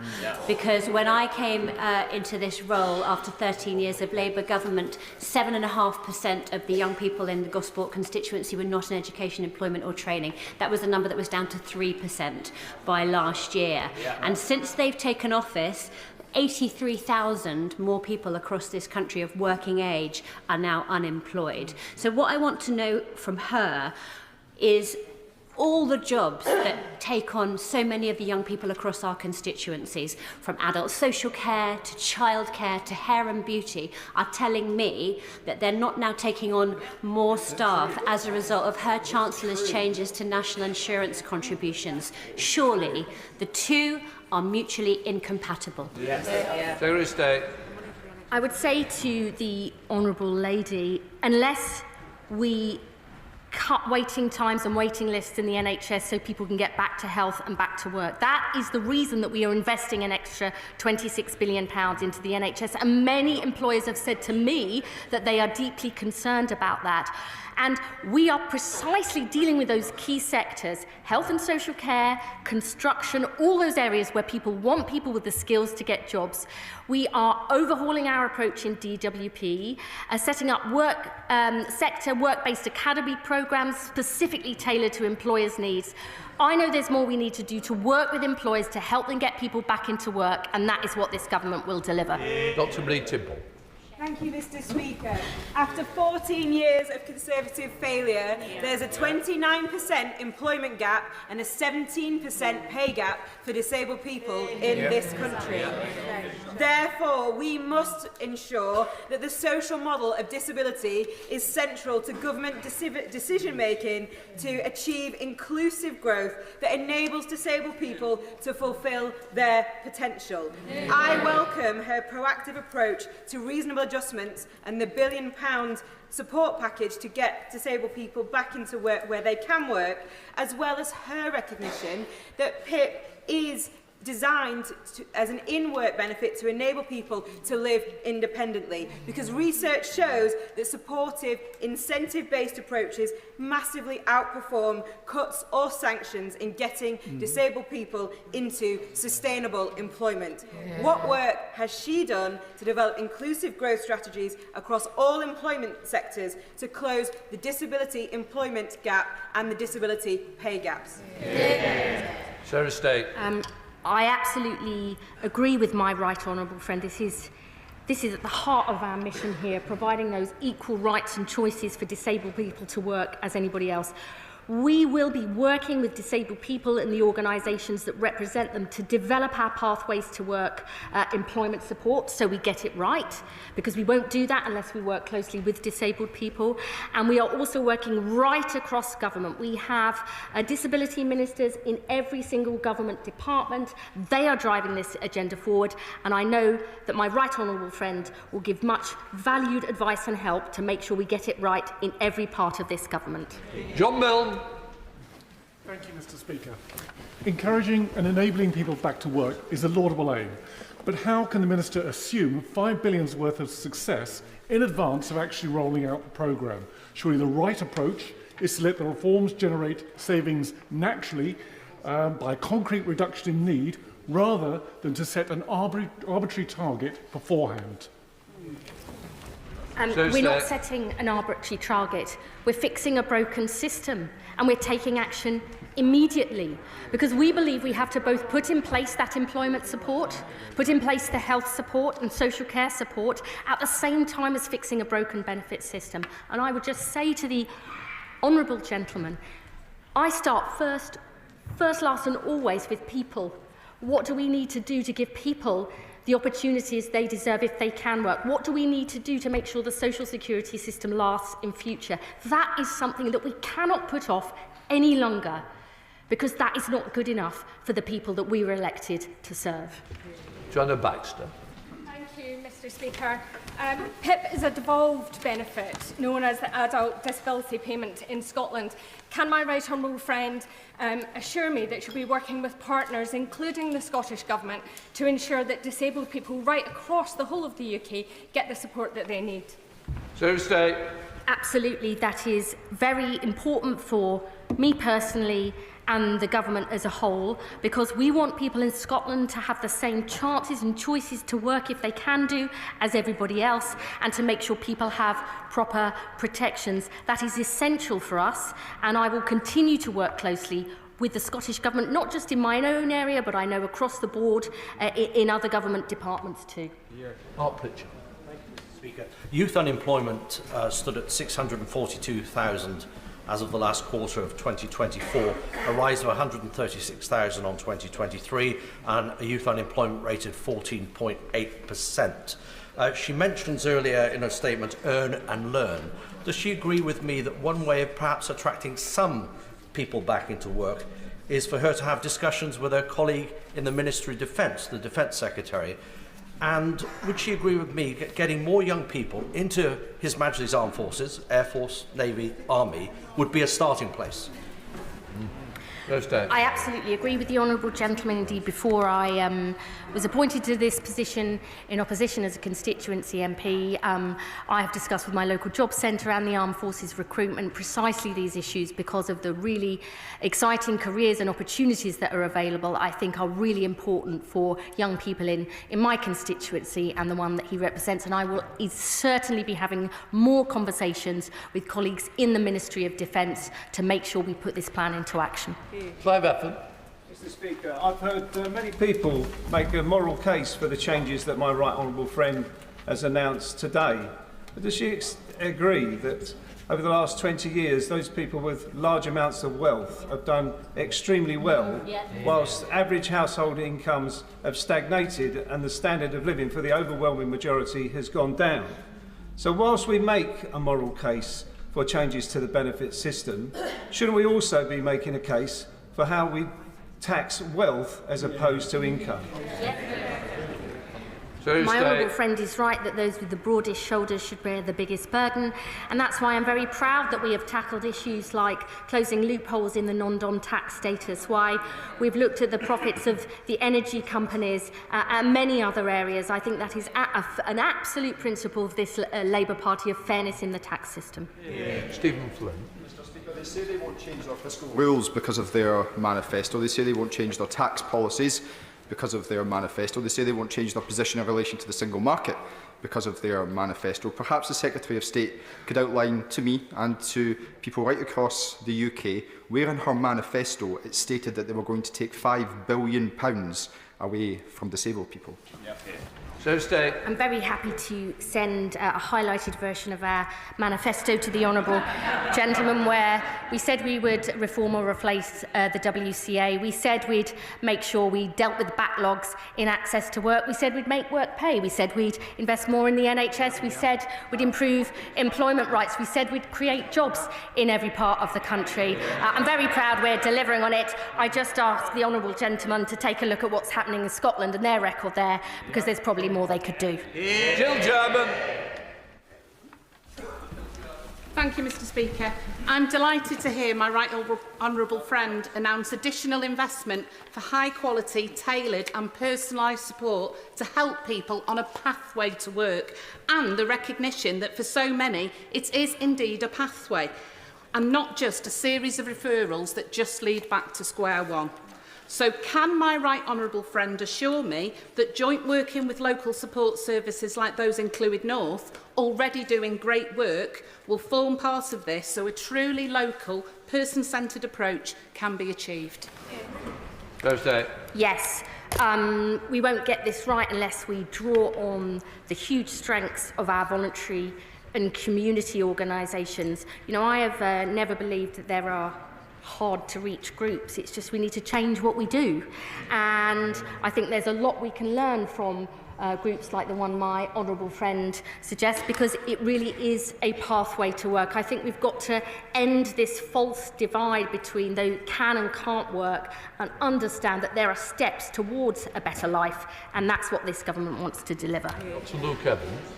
Because when I came into this role after 13 years of Labour government, 7.5% of the young people in the Gosport constituency were not in education, employment or training. That was a number that was down to 3% by last year. And since they've taken office, 83,000 more people across this country of working age are now unemployed. So what I want to know from her is all the jobs that take on so many of the young people across our constituencies, from adult social care to childcare to hair and beauty, are telling me that they're not now taking on more staff as a result of her Chancellor's changes to national insurance contributions. Surely the two are mutually incompatible. Secretary of State. I would say to the Honourable Lady, unless we cut waiting times and waiting lists in the NHS so people can get back to health and back to work. That is the reason that we are investing an extra £26 billion into the NHS, and many employers have said to me that they are deeply concerned about that. And we are precisely dealing with those key sectors, health and social care, construction, all those areas where people want people with the skills to get jobs. We are overhauling our approach in DWP, setting up sector work-based academy programs specifically tailored to employers' needs. I know there's more we need to do to work with employers to help them get people back into work, and that is what this government will deliver. Dr. Marie Timble. Thank you, Mr. Speaker. After 14 years of Conservative failure, there's a 29% employment gap and a 17% pay gap for disabled people in this country. Therefore, we must ensure that the social model of disability is central to government decision-making to achieve inclusive growth that enables disabled people to fulfil their potential. I welcome her proactive approach to reasonable adjustments and the £1 billion support package to get disabled people back into work where they can work, as well as her recognition that PIP is designed as an in-work benefit to enable people to live independently, because research shows that supportive, incentive-based approaches massively outperform cuts or sanctions in getting disabled people into sustainable employment. What work has she done to develop inclusive growth strategies across all employment sectors to close the disability employment gap and the disability pay gaps? Sarah State. I absolutely agree with my right honourable friend. This is at the heart of our mission here, providing those equal rights and choices for disabled people to work as anybody else. We will be working with disabled people and the organisations that represent them to develop our pathways to work employment support so we get it right, because we won't do that unless we work closely with disabled people. And we are also working right across government. We have disability ministers in every single government department. They are driving this agenda forward, and I know that my right honourable friend will give much valued advice and help to make sure we get it right in every part of this government. John Milne. Thank you, Mr. Speaker. Encouraging and enabling people back to work is a laudable aim, but how can the Minister assume £5 billion worth of success in advance of actually rolling out the programme? Surely the right approach is to let the reforms generate savings naturally by a concrete reduction in need, rather than to set an arbitrary target beforehand. We're not setting an arbitrary target. We're fixing a broken system, and we're taking action immediately, because we believe we have to both put in place that employment support, put in place the health support and social care support at the same time as fixing a broken benefit system. And I would just say to the honourable gentleman, I start first, last and always with people. What do we need to do to give people the opportunities they deserve if they can work? What do we need to do to make sure the social security system lasts in future? That is something that we cannot put off any longer, because that is not good enough for the people that we were elected to serve. Joanna Baxter. Thank you, Mr. Speaker. PIP is a devolved benefit known as the Adult Disability Payment in Scotland. Can my right honourable friend assure me that she'll be working with partners, including the Scottish Government, to ensure that disabled people right across the whole of the UK get the support that they need? Sarah State. Absolutely, that is very important for me personally and the government as a whole, because we want people in Scotland to have the same chances and choices to work if they can do as everybody else, and to make sure people have proper protections. That is essential for us, and I will continue to work closely with the Scottish Government, not just in my own area, but I know across the board in other government departments too. Art Pritchard. Thank you, Mr. Speaker. Youth unemployment stood at 642,000 as of the last quarter of 2024, a rise of 136,000 on 2023, and a youth unemployment rate of 14.8%. She mentions earlier in her statement, earn and learn. Does she agree with me that one way of perhaps attracting some people back into work is for her to have discussions with her colleague in the Ministry of Defence, the Defence Secretary? And would she agree with me that getting more young people into His Majesty's Armed Forces, Air Force, Navy, Army, would be a starting place? I absolutely agree with the honourable gentleman. Indeed, before I was appointed to this position in opposition as a constituency MP, I have discussed with my local job centre and the Armed Forces recruitment precisely these issues, because of the really exciting careers and opportunities that are available, I think are really important for young people in my constituency and the one that he represents. And I will certainly be having more conversations with colleagues in the Ministry of Defence to make sure we put this plan into action. Clive Efford. Mr. Speaker, I've heard many people make a moral case for the changes that my right honourable friend as announced today. But does she agree that over the last 20 years, those people with large amounts of wealth have done extremely well, whilst average household incomes have stagnated and the standard of living for the overwhelming majority has gone down? So whilst we make a moral case for changes to the benefit system, shouldn't we also be making a case for how we tax wealth as opposed to income? My honourable friend is right that those with the broadest shoulders should bear the biggest burden, and that's why I'm very proud that we have tackled issues like closing loopholes in the non-dom tax status, why we've looked at the profits of the energy companies and many other areas. I think that is an absolute principle of this Labour Party of fairness in the tax system. Stephen Flynn. They say they won't change their fiscal rules because of their manifesto. They say they won't change their tax policies because of their manifesto. They say they won't change their position in relation to the single market because of their manifesto. Perhaps the Secretary of State could outline to me and to people right across the UK where in her manifesto it stated that they were going to take £5 billion away from disabled people. I'm very happy to send a highlighted version of our manifesto to the honourable gentleman, where we said we would reform or replace the WCA. We said we'd make sure we dealt with backlogs in access to work. We said we'd make work pay. We said we'd invest more in the NHS. We said we'd improve employment rights. We said we'd create jobs in every part of the country. I'm very proud we're delivering on it. I just ask the honourable gentleman to take a look at what's happening in Scotland and their record there, because there's probably more they could do. Jill German. Thank you, Mr. Speaker. I'm delighted to hear my right honourable friend announce additional investment for high-quality, tailored and personalised support to help people on a pathway to work, and the recognition that for so many it is indeed a pathway and not just a series of referrals that just lead back to square one. So can my right honourable friend assure me that joint working with local support services like those in Clwyd North, already doing great work, will form part of this so a truly local, person-centred approach can be achieved? Thursday. Yes. We won't get this right unless we draw on the huge strengths of our voluntary and community organisations. You know, I have never believed that there are hard-to-reach groups. It's just we need to change what we do. And I think there's a lot we can learn from groups like the one my honourable friend suggests, because it really is a pathway to work. I think we've got to end this false divide between those who can and can't work and understand that there are steps towards a better life, and that's what this government wants to deliver. Dr. Luke Evans.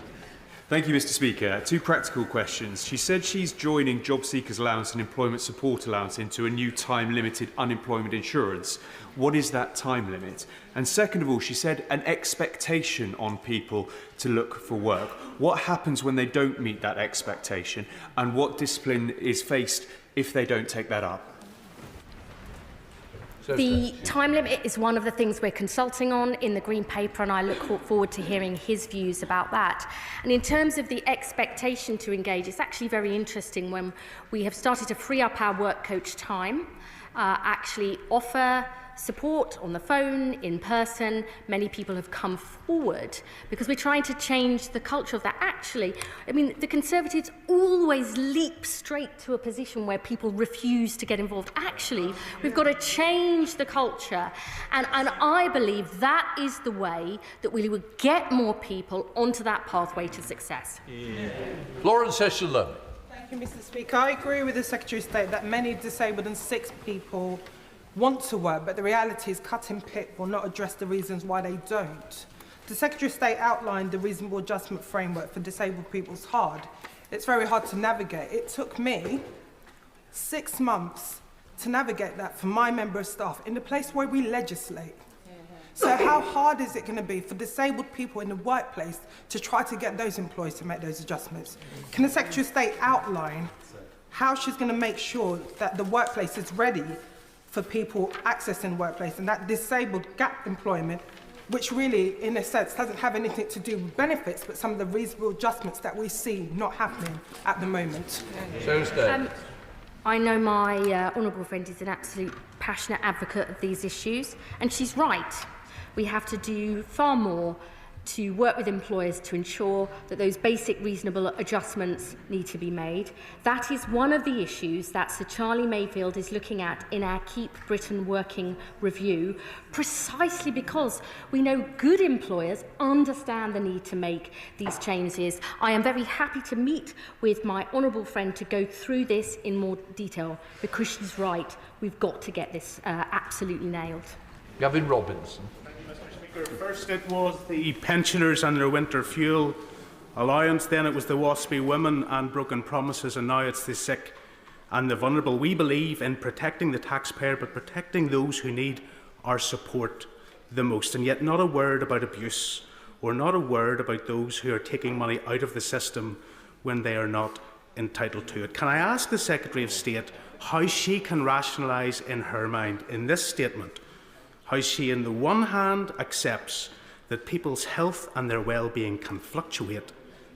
Thank you, Mr. Speaker. Two practical questions. She said she's joining Job Seekers Allowance and Employment Support Allowance into a new time-limited unemployment insurance. What is that time limit? And second of all, she said an expectation on people to look for work. What happens when they don't meet that expectation, and what discipline is faced if they don't take that up? The time limit is one of the things we're consulting on in the Green Paper, and I look forward to hearing his views about that. And in terms of the expectation to engage, it's actually very interesting when we have started to free up our work coach time, actually offer support on the phone, in person. Many people have come forward because we're trying to change the culture of that. Actually, I mean, the Conservatives always leap straight to a position where people refuse to get involved. Actually, we've got to change the culture. And I believe that is the way that we would get more people onto that pathway to success. Florence Eshelin. Thank you, Mr. Speaker. I agree with the Secretary of State that many disabled and sick people want to work, but the reality is cutting PIP will not address the reasons why they don't. The Secretary of State outlined the reasonable adjustment framework for disabled people is hard. It's very hard to navigate. It took me 6 months to navigate that for my member of staff in the place where we legislate. So how hard is it going to be for disabled people in the workplace to try to get those employees to make those adjustments? Can the Secretary of State outline how she's going to make sure that the workplace is ready for people accessing workplace and that disabled gap employment, which really, in a sense, doesn't have anything to do with benefits, but some of the reasonable adjustments that we see not happening at the moment? I know my honourable friend is an absolute passionate advocate of these issues, and she's right. We have to do far more to work with employers to ensure that those basic reasonable adjustments need to be made. That is one of the issues that Sir Charlie Mayfield is looking at in our Keep Britain Working review, precisely because we know good employers understand the need to make these changes. I am very happy to meet with my honourable friend to go through this in more detail, because she's right, we've got to get this absolutely nailed. Gavin Robinson. First it was the pensioners and their winter fuel allowance, then it was the WASPy women and broken promises, and now it's the sick and the vulnerable. We believe in protecting the taxpayer, but protecting those who need our support the most, and yet not a word about abuse or not a word about those who are taking money out of the system when they are not entitled to it. Can I ask the Secretary of State how she can rationalise in her mind in this statement how she, on the one hand, accepts that people's health and their well-being can fluctuate,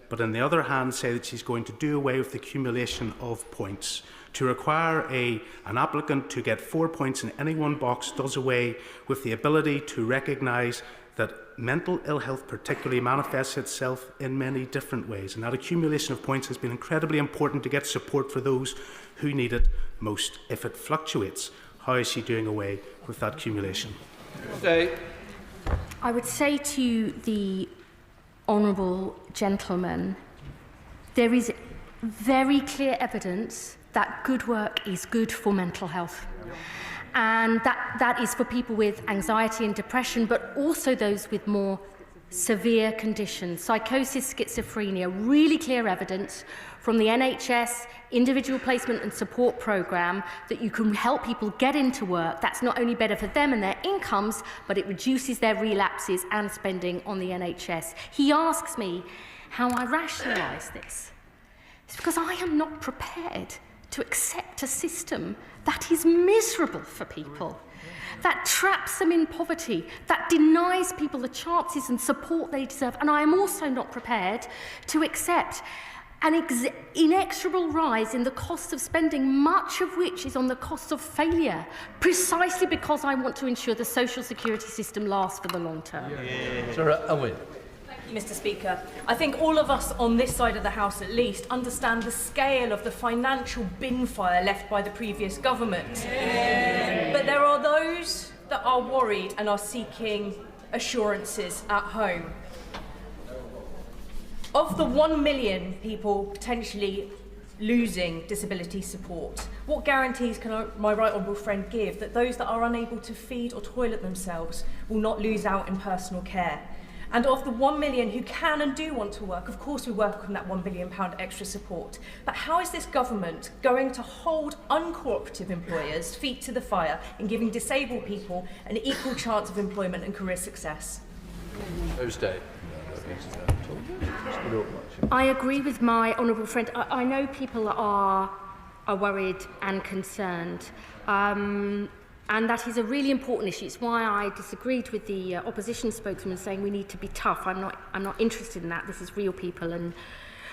but on the other hand say that she's going to do away with the accumulation of points. To require an applicant to get 4 points in any one box does away with the ability to recognise that mental ill health particularly manifests itself in many different ways, and that accumulation of points has been incredibly important to get support for those who need it most. If it fluctuates, how is she doing away with that accumulation? I would say to the honourable gentleman, there is very clear evidence that good work is good for mental health. And that is for people with anxiety and depression, but also those with more severe conditions. Psychosis, schizophrenia, really clear evidence from the NHS individual placement and support programme that you can help people get into work. That's not only better for them and their incomes, but it reduces their relapses and spending on the NHS. He asks me how I rationalise this. It's because I am not prepared to accept a system that is miserable for people, that traps them in poverty, that denies people the chances and support they deserve. And I am also not prepared to accept an inexorable rise in the cost of spending, much of which is on the cost of failure, precisely because I want to ensure the social security system lasts for the long term. Sarah Owen. Mr. Speaker, I think all of us on this side of the House at least understand the scale of the financial bin fire left by the previous government. But there are those that are worried and are seeking assurances at home. Of the 1 million people potentially losing disability support, what guarantees can my right honourable friend give that those that are unable to feed or toilet themselves will not lose out in personal care? And of the 1 million who can and do want to work, of course we welcome that £1 billion extra support. But how is this government going to hold uncooperative employers' feet to the fire in giving disabled people an equal chance of employment and career success? Thursday. I agree with my honourable friend. I know people are worried and concerned. And that is a really important issue. It's why I disagreed with the opposition spokesman saying we need to be tough. I'm not interested in that. This is real people and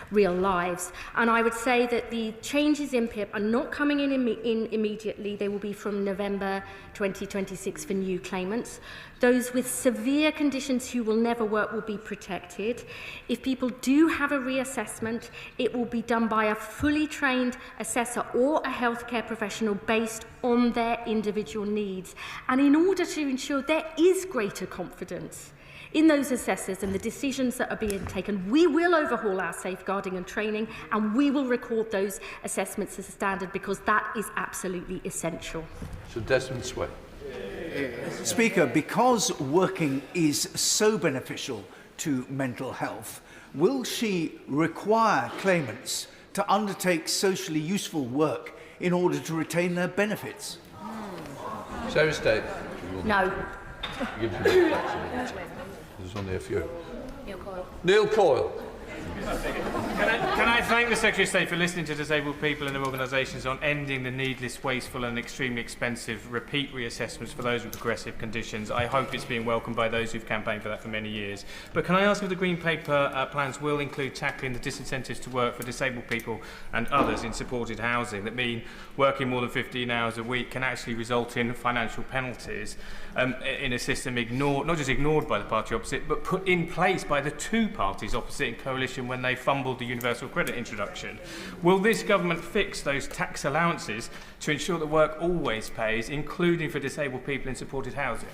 real lives. And I would say that the changes in PIP are not coming in immediately. They will be from November 2026 for new claimants. Those with severe conditions who will never work will be protected. If people do have a reassessment, it will be done by a fully trained assessor or a healthcare professional based on their individual needs. And in order to ensure there is greater confidence in those assessors and the decisions that are being taken, we will overhaul our safeguarding and training, and we will record those assessments as a standard, because that is absolutely essential. So Desmond Sway. Speaker, because working is so beneficial to mental health, will she require claimants to undertake socially useful work in order to retain their benefits? Sarah State. No. Gives you more flexibility. There's only a few. Neil Coyle. Neil Coyle. Can I thank the Secretary of State for listening to disabled people and their organisations on ending the needless, wasteful and extremely expensive repeat reassessments for those with progressive conditions. I hope it's being welcomed by those who've campaigned for that for many years. But can I ask if the Green Paper plans will include tackling the disincentives to work for disabled people and others in supported housing that mean working more than 15 hours a week can actually result in financial penalties in a system not just ignored by the party opposite, but put in place by the two parties opposite in coalition when they fumbled the universal credit introduction. Will this government fix those tax allowances to ensure that work always pays, including for disabled people in supported housing?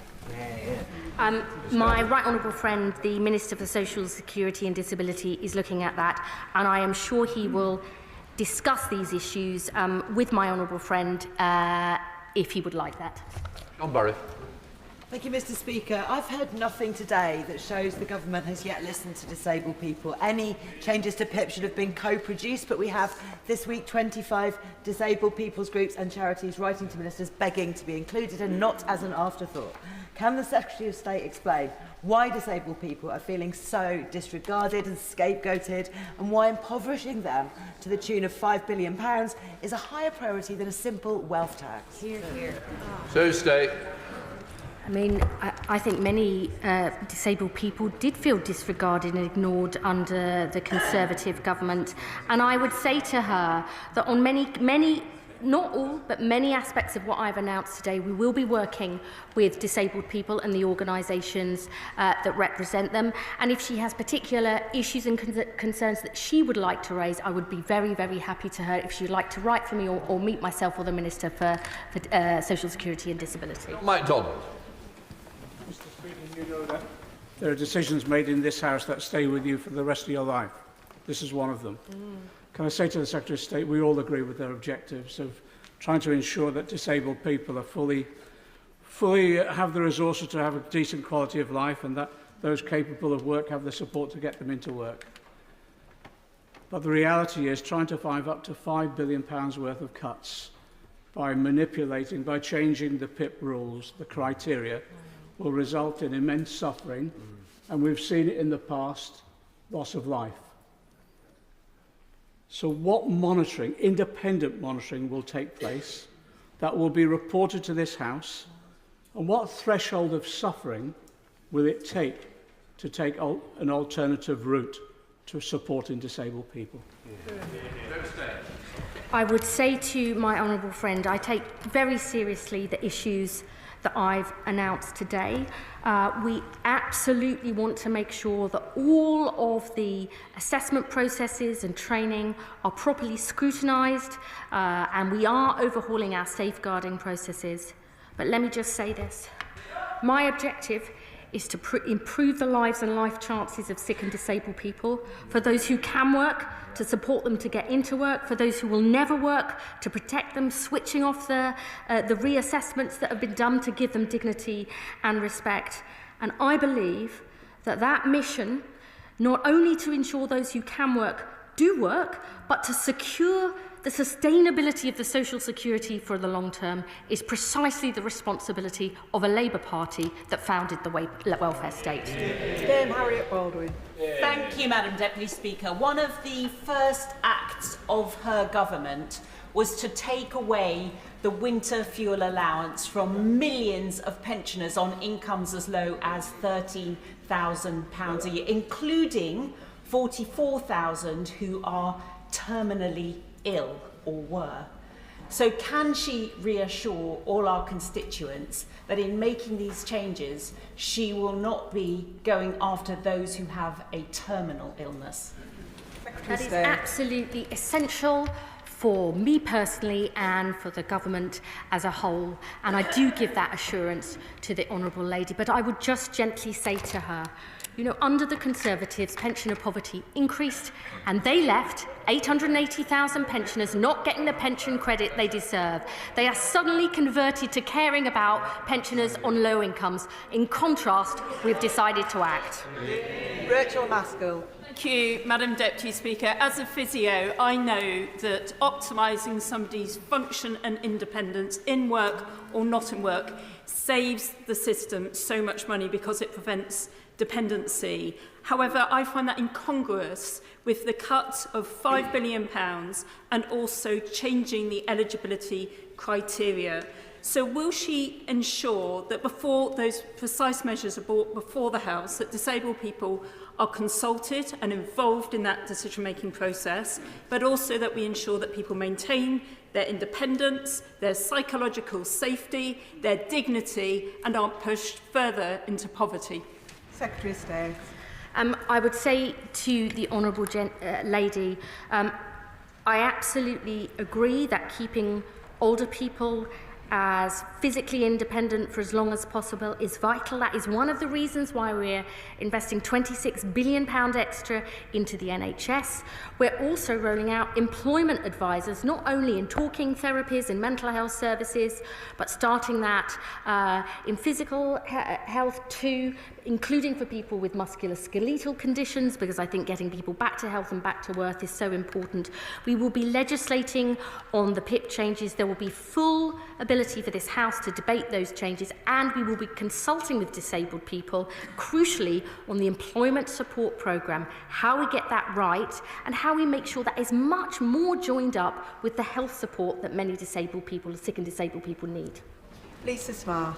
My right honourable friend, the Minister for Social Security and Disability, is looking at that, and I am sure he will discuss these issues with my honourable friend if he would like that. John Barry. Thank you, Mr. Speaker. I've heard nothing today that shows the government has yet listened to disabled people. Any changes to PIP should have been co-produced, but we have this week 25 disabled people's groups and charities writing to ministers begging to be included and not as an afterthought. Can the Secretary of State explain why disabled people are feeling so disregarded and scapegoated, and why impoverishing them to the tune of £5 billion is a higher priority than a simple wealth tax? Hear, hear. So State. I mean, I think many disabled people did feel disregarded and ignored under the Conservative government. And I would say to her that on many, not all, but many aspects of what I've announced today, we will be working with disabled people and the organisations that represent them. And if she has particular issues and concerns that she would like to raise, I would be very, very happy to her if she would like to write for me or meet myself or the Minister for Social Security and Disability. Mike Donald. You know that there are decisions made in this House that stay with you for the rest of your life. This is one of them. Can I say to the Secretary of State, we all agree with their objectives of trying to ensure that disabled people are fully have the resources to have a decent quality of life, and that those capable of work have the support to get them into work. But the reality is trying to find up to £5 billion worth of cuts by manipulating, by changing the PIP rules, the criteria, will result in immense suffering, and we've seen it in the past, loss of life. So what monitoring, independent monitoring, will take place that will be reported to this House, and what threshold of suffering will it take to take an alternative route to supporting disabled people? I would say to my honourable friend, I take very seriously the issues that I've announced today. We absolutely want to make sure that all of the assessment processes and training are properly scrutinised, and we are overhauling our safeguarding processes. But let me just say this. My objective is to improve the lives and life chances of sick and disabled people, for those who can work, to support them to get into work, for those who will never work, to protect them, switching off the reassessments that have been done to give them dignity and respect. And I believe that that mission, not only to ensure those who can work do work, but to secure the sustainability of the social security for the long term, is precisely the responsibility of a Labour Party that founded the welfare state. Dame Harriet Baldwin. Thank you, Madam Deputy Speaker. One of the first acts of her government was to take away the winter fuel allowance from millions of pensioners on incomes as low as £13,000 a year, including 44,000 who are terminally ill or were. So can she reassure all our constituents that in making these changes, she will not be going after those who have a terminal illness? That is absolutely essential for me personally and for the government as a whole, and I do give that assurance to the honourable lady. But I would just gently say to her, you know, under the Conservatives, pensioner poverty increased, and they left 880,000 pensioners not getting the pension credit they deserve. They are suddenly converted to caring about pensioners on low incomes. In contrast, we've decided to act. Rachel Maskell. Thank you, Madam Deputy Speaker. As a physio, I know that optimising somebody's function and independence in work or not in work saves the system so much money because it prevents dependency. However, I find that incongruous with the cut of £5 billion and also changing the eligibility criteria. So will she ensure that before those precise measures are brought before the House, that disabled people are consulted and involved in that decision-making process, but also that we ensure that people maintain their independence, their psychological safety, their dignity, and aren't pushed further into poverty? Secretary of State. I would say to the Honourable Lady, I absolutely agree that keeping older people as physically independent for as long as possible is vital. That is one of the reasons why we're investing £26 billion extra into the NHS. We're also rolling out employment advisors, not only in talking therapies and mental health services, but starting that in physical health too, including for people with musculoskeletal conditions, because I think getting people back to health and back to work is so important. We will be legislating on the PIP changes. There will be full ability for this House to debate those changes, and we will be consulting with disabled people, crucially, on the employment support programme, how we get that right, and how we make sure that is much more joined up with the health support that many disabled people, sick and disabled people need. Lisa Smart.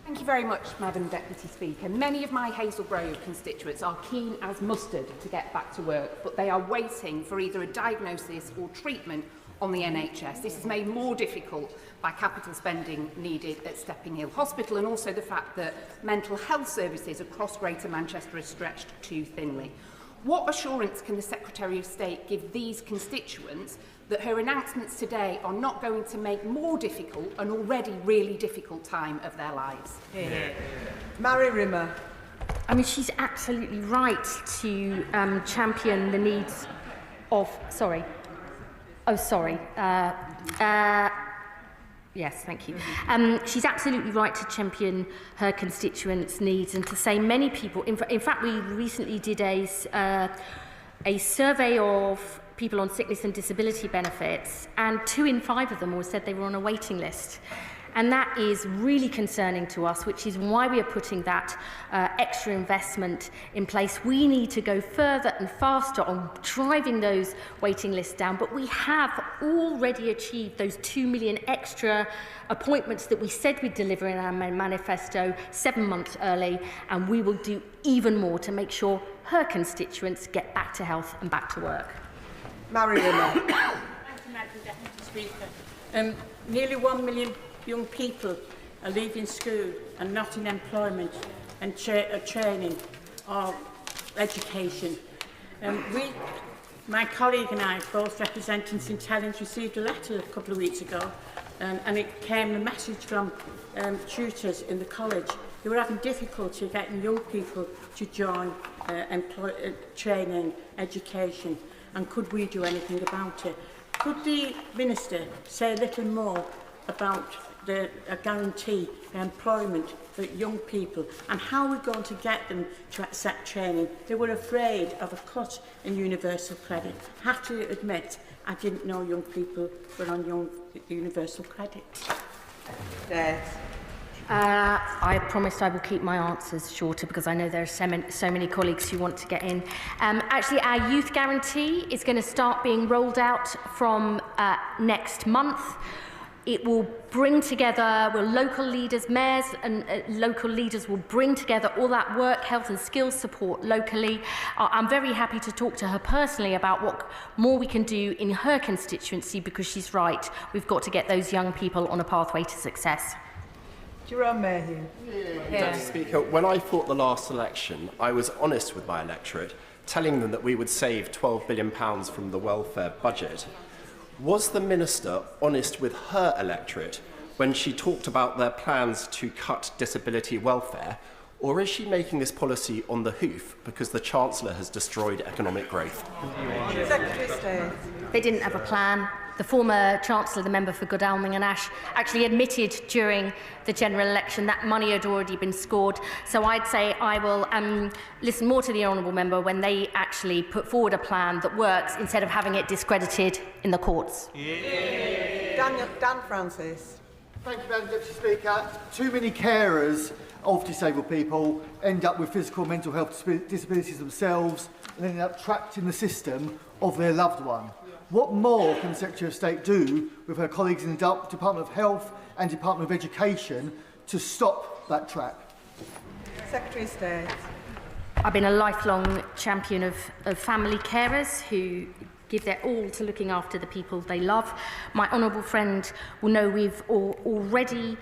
Thank you very much, Madam Deputy Speaker. Many of my Hazel Grove constituents are keen as mustard to get back to work, but they are waiting for either a diagnosis or treatment on the NHS. This is made more difficult by capital spending needed at Stepping Hill Hospital, and also the fact that mental health services across Greater Manchester are stretched too thinly. What assurance can the Secretary of State give these constituents that her announcements today are not going to make more difficult an already really difficult time of their lives? Mary Rimmer. I mean, she's absolutely right to champion the needs of... Sorry. Oh, sorry. Yes, thank you. She's absolutely right to champion her constituents' needs and to say many people... In fact, we recently did a survey of people on sickness and disability benefits, and 2 in 5 of them all said they were on a waiting list. And that is really concerning to us, which is why we are putting that extra investment in place. We need to go further and faster on driving those waiting lists down, but we have already achieved those 2 million extra appointments that we said we'd deliver in our manifesto 7 months early, and we will do even more to make sure her constituents get back to health and back to work. Mary Rimmer. Thank you, Madam Deputy Speaker. Nearly 1 million young people are leaving school and not in employment and training or education. My colleague and I, both representing St Helens, received a letter a couple of weeks ago, and it came a message from tutors in the college who were having difficulty getting young people to join training, education, and could we do anything about it? Could the Minister say a little more about a guarantee for employment for young people, and how we're going to get them to accept training? They were afraid of a cut in universal credit. I have to admit, I didn't know young people were on universal credit. I promised I will keep my answers shorter because I know there are so many colleagues who want to get in. Actually, our youth guarantee is going to start being rolled out from next month. It will bring together, local leaders, mayors and local leaders will bring together all that work, health and skills support locally. I'm very happy to talk to her personally about what more we can do in her constituency, because she's right, we've got to get those young people on a pathway to success. Jerome Mayhew. Mr. Speaker, when I fought the last election, I was honest with my electorate, telling them that we would save £12 billion from the welfare budget. Was the Minister honest with her electorate when she talked about their plans to cut disability welfare, or is she making this policy on the hoof because the Chancellor has destroyed economic growth? Secretary of State. They didn't have a plan. The former Chancellor, the member for Godalming and Ash, actually admitted during the general election that money had already been scored. So I'd say I will listen more to the honourable member when they actually put forward a plan that works instead of having it discredited in the courts. Dan Francis. Thank you, Madam Deputy Speaker. Too many carers of disabled people end up with physical and mental health disabilities themselves and end up trapped in the system of their loved one. What more can the Secretary of State do with her colleagues in the Department of Health and Department of Education to stop that trap? Secretary of State. I've been a lifelong champion of family carers who give their all to looking after the people they love. My honourable friend will know we've already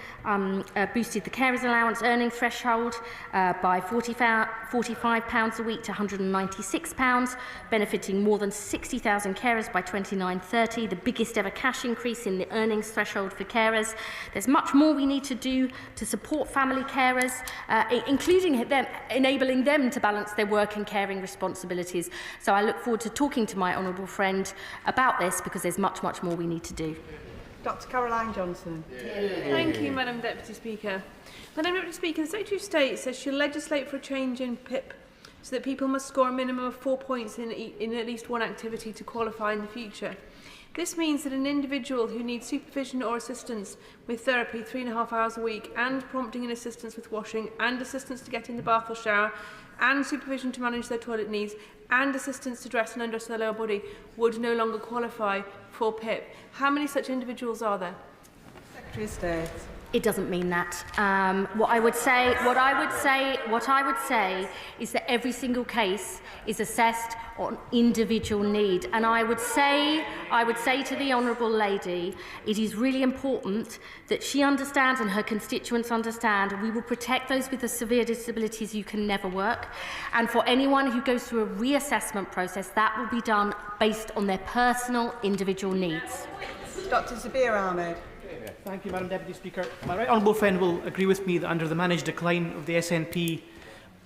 boosted the carers allowance earning threshold by £45 a week to £196, benefiting more than 60,000 carers by 29/30, the biggest ever cash increase in the earnings threshold for carers. There's much more we need to do to support family carers, including them, enabling them to balance their work and caring responsibilities. So I look forward to talking to my honourable friend about this, because there's much more we need to do. Dr Caroline Johnson. Thank you, Madam Deputy Speaker. Madam Deputy Speaker, the Secretary of State says she'll legislate for a change in PIP so that people must score a minimum of 4 points in at least one activity to qualify in the future. This means that an individual who needs supervision or assistance with therapy 3.5 hours a week, and prompting and assistance with washing, and assistance to get in the bath or shower, and supervision to manage their toilet needs, and assistance to dress and undress their lower body would no longer qualify for PIP. How many such individuals are there? Secretary of State. It doesn't mean that. What I would say is that every single case is assessed on individual need. And I would say to the honourable lady, it is really important that she understands and her constituents understand we will protect those with the severe disabilities who can never work. And for anyone who goes through a reassessment process, that will be done based on their personal individual needs. Dr Zabir Ahmed. Thank you, Madam Deputy Speaker. My right honourable friend will agree with me that under the managed decline of the SNP,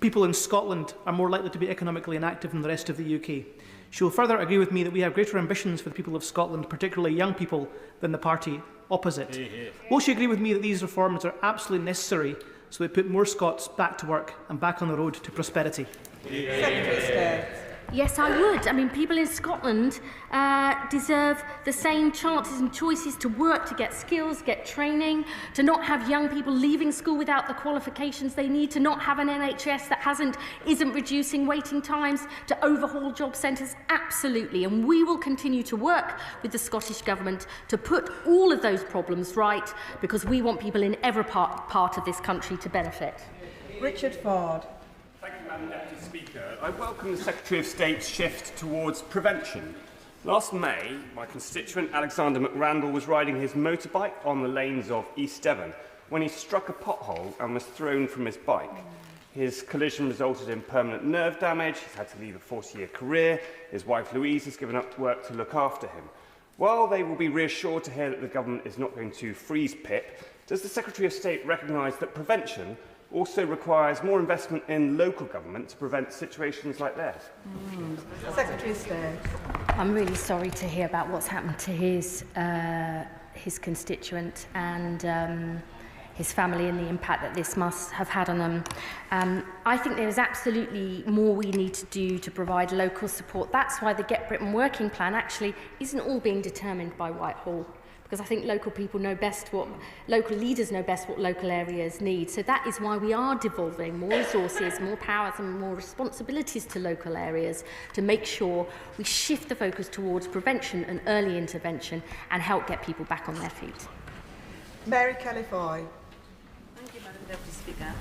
people in Scotland are more likely to be economically inactive than the rest of the UK. She will further agree with me that we have greater ambitions for the people of Scotland, particularly young people, than the party opposite. Will she agree with me that these reforms are absolutely necessary so they put more Scots back to work and back on the road to prosperity? Secretary of State. Yes, I would. I mean, people in Scotland deserve the same chances and choices to work, to get skills, get training, to not have young people leaving school without the qualifications they need, to not have an NHS that isn't reducing waiting times, to overhaul job centres. Absolutely. And we will continue to work with the Scottish Government to put all of those problems right, because we want people in every part of this country to benefit. Richard Ford. Thank you, Madam Deputy Speaker. I welcome the Secretary of State's shift towards prevention. Last May, my constituent Alexander McRandall was riding his motorbike on the lanes of East Devon when he struck a pothole and was thrown from his bike. His collision resulted in permanent nerve damage. He's had to leave a 40-year career. His wife Louise has given up work to look after him. While they will be reassured to hear that the government is not going to freeze PIP, does the Secretary of State recognise that prevention also requires more investment in local government to prevent situations like this? Secretary of State. I'm really sorry to hear about what's happened to his constituent and his family and the impact that this must have had on them. I think there is absolutely more we need to do to provide local support. That's why the Get Britain Working Plan actually isn't all being determined by Whitehall, because I think local leaders know best what local areas need. So that is why we are devolving more resources, more powers and more responsibilities to local areas to make sure we shift the focus towards prevention and early intervention and help get people back on their feet. Mary Kelly-Foy. Thank you, Madam Deputy Speaker.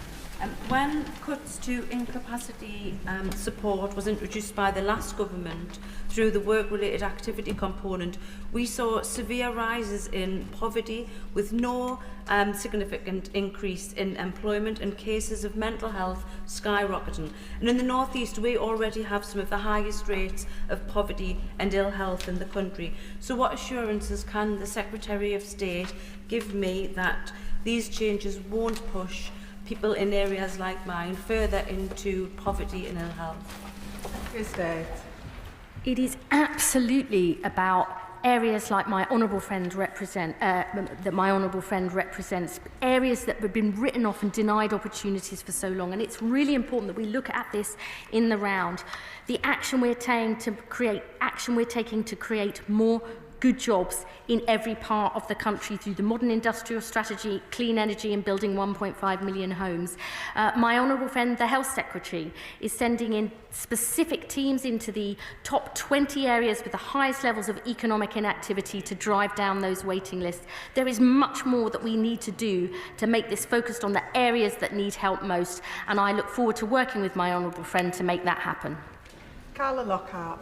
When cuts to incapacity support was introduced by the last government through the work-related activity component, we saw severe rises in poverty with no significant increase in employment, and cases of mental health skyrocketing. And in the North East, we already have some of the highest rates of poverty and ill health in the country. So what assurances can the Secretary of State give me that these changes won't push people in areas like mine further into poverty and ill health? It is absolutely about areas like my honourable friend represents, areas that have been written off and denied opportunities for so long. And it's really important that we look at this in the round. The action we're taking to create more good jobs in every part of the country through the modern industrial strategy, clean energy and building 1.5 million homes. My honourable friend, the Health Secretary, is sending in specific teams into the top 20 areas with the highest levels of economic inactivity to drive down those waiting lists. There is much more that we need to do to make this focused on the areas that need help most, and I look forward to working with my honourable friend to make that happen. Carla Lockhart.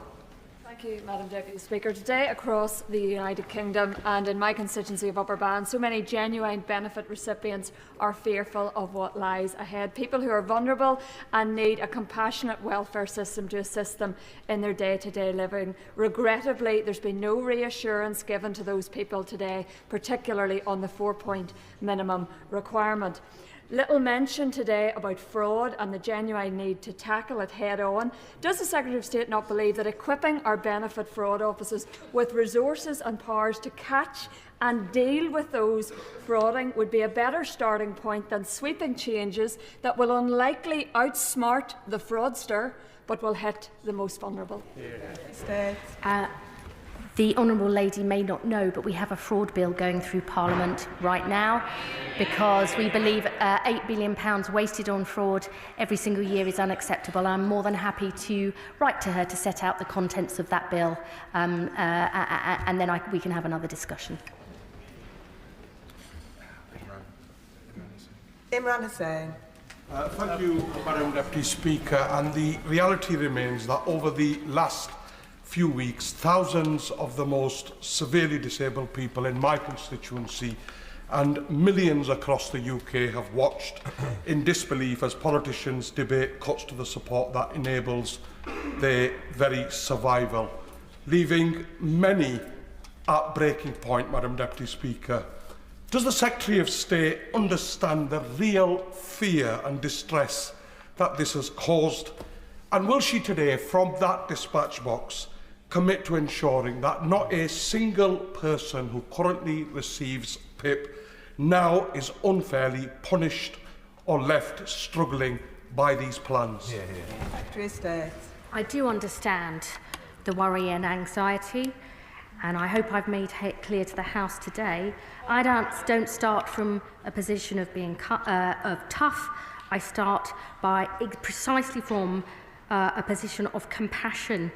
Thank you, Madam Deputy Speaker. Today, across the United Kingdom and in my constituency of Upper Bann, so many genuine benefit recipients are fearful of what lies ahead. People who are vulnerable and need a compassionate welfare system to assist them in their day-to-day living. Regrettably, there's been no reassurance given to those people today, particularly on the 4-point minimum requirement. Little mention today about fraud and the genuine need to tackle it head-on. Does the Secretary of State not believe that equipping our benefit fraud officers with resources and powers to catch and deal with those frauding would be a better starting point than sweeping changes that will unlikely outsmart the fraudster but will hit the most vulnerable? The Honourable Lady may not know, but we have a fraud bill going through Parliament right now because we believe £8 billion wasted on fraud every single year is unacceptable. I'm more than happy to write to her to set out the contents of that bill and then we can have another discussion. Imran Hussain. Thank you, Madam Deputy Speaker. And the reality remains that over the last few weeks, thousands of the most severely disabled people in my constituency and millions across the UK have watched in disbelief as politicians debate cuts to the support that enables their very survival, leaving many at breaking point, Madam Deputy Speaker. Does the Secretary of State understand the real fear and distress that this has caused? And will she today, from that dispatch box, commit to ensuring that not a single person who currently receives PIP now is unfairly punished or left struggling by these plans? Secretary of State. I do understand the worry and anxiety, and I hope I've made it clear to the House today. I don't start from a position of being tough. I start by precisely from a position of compassion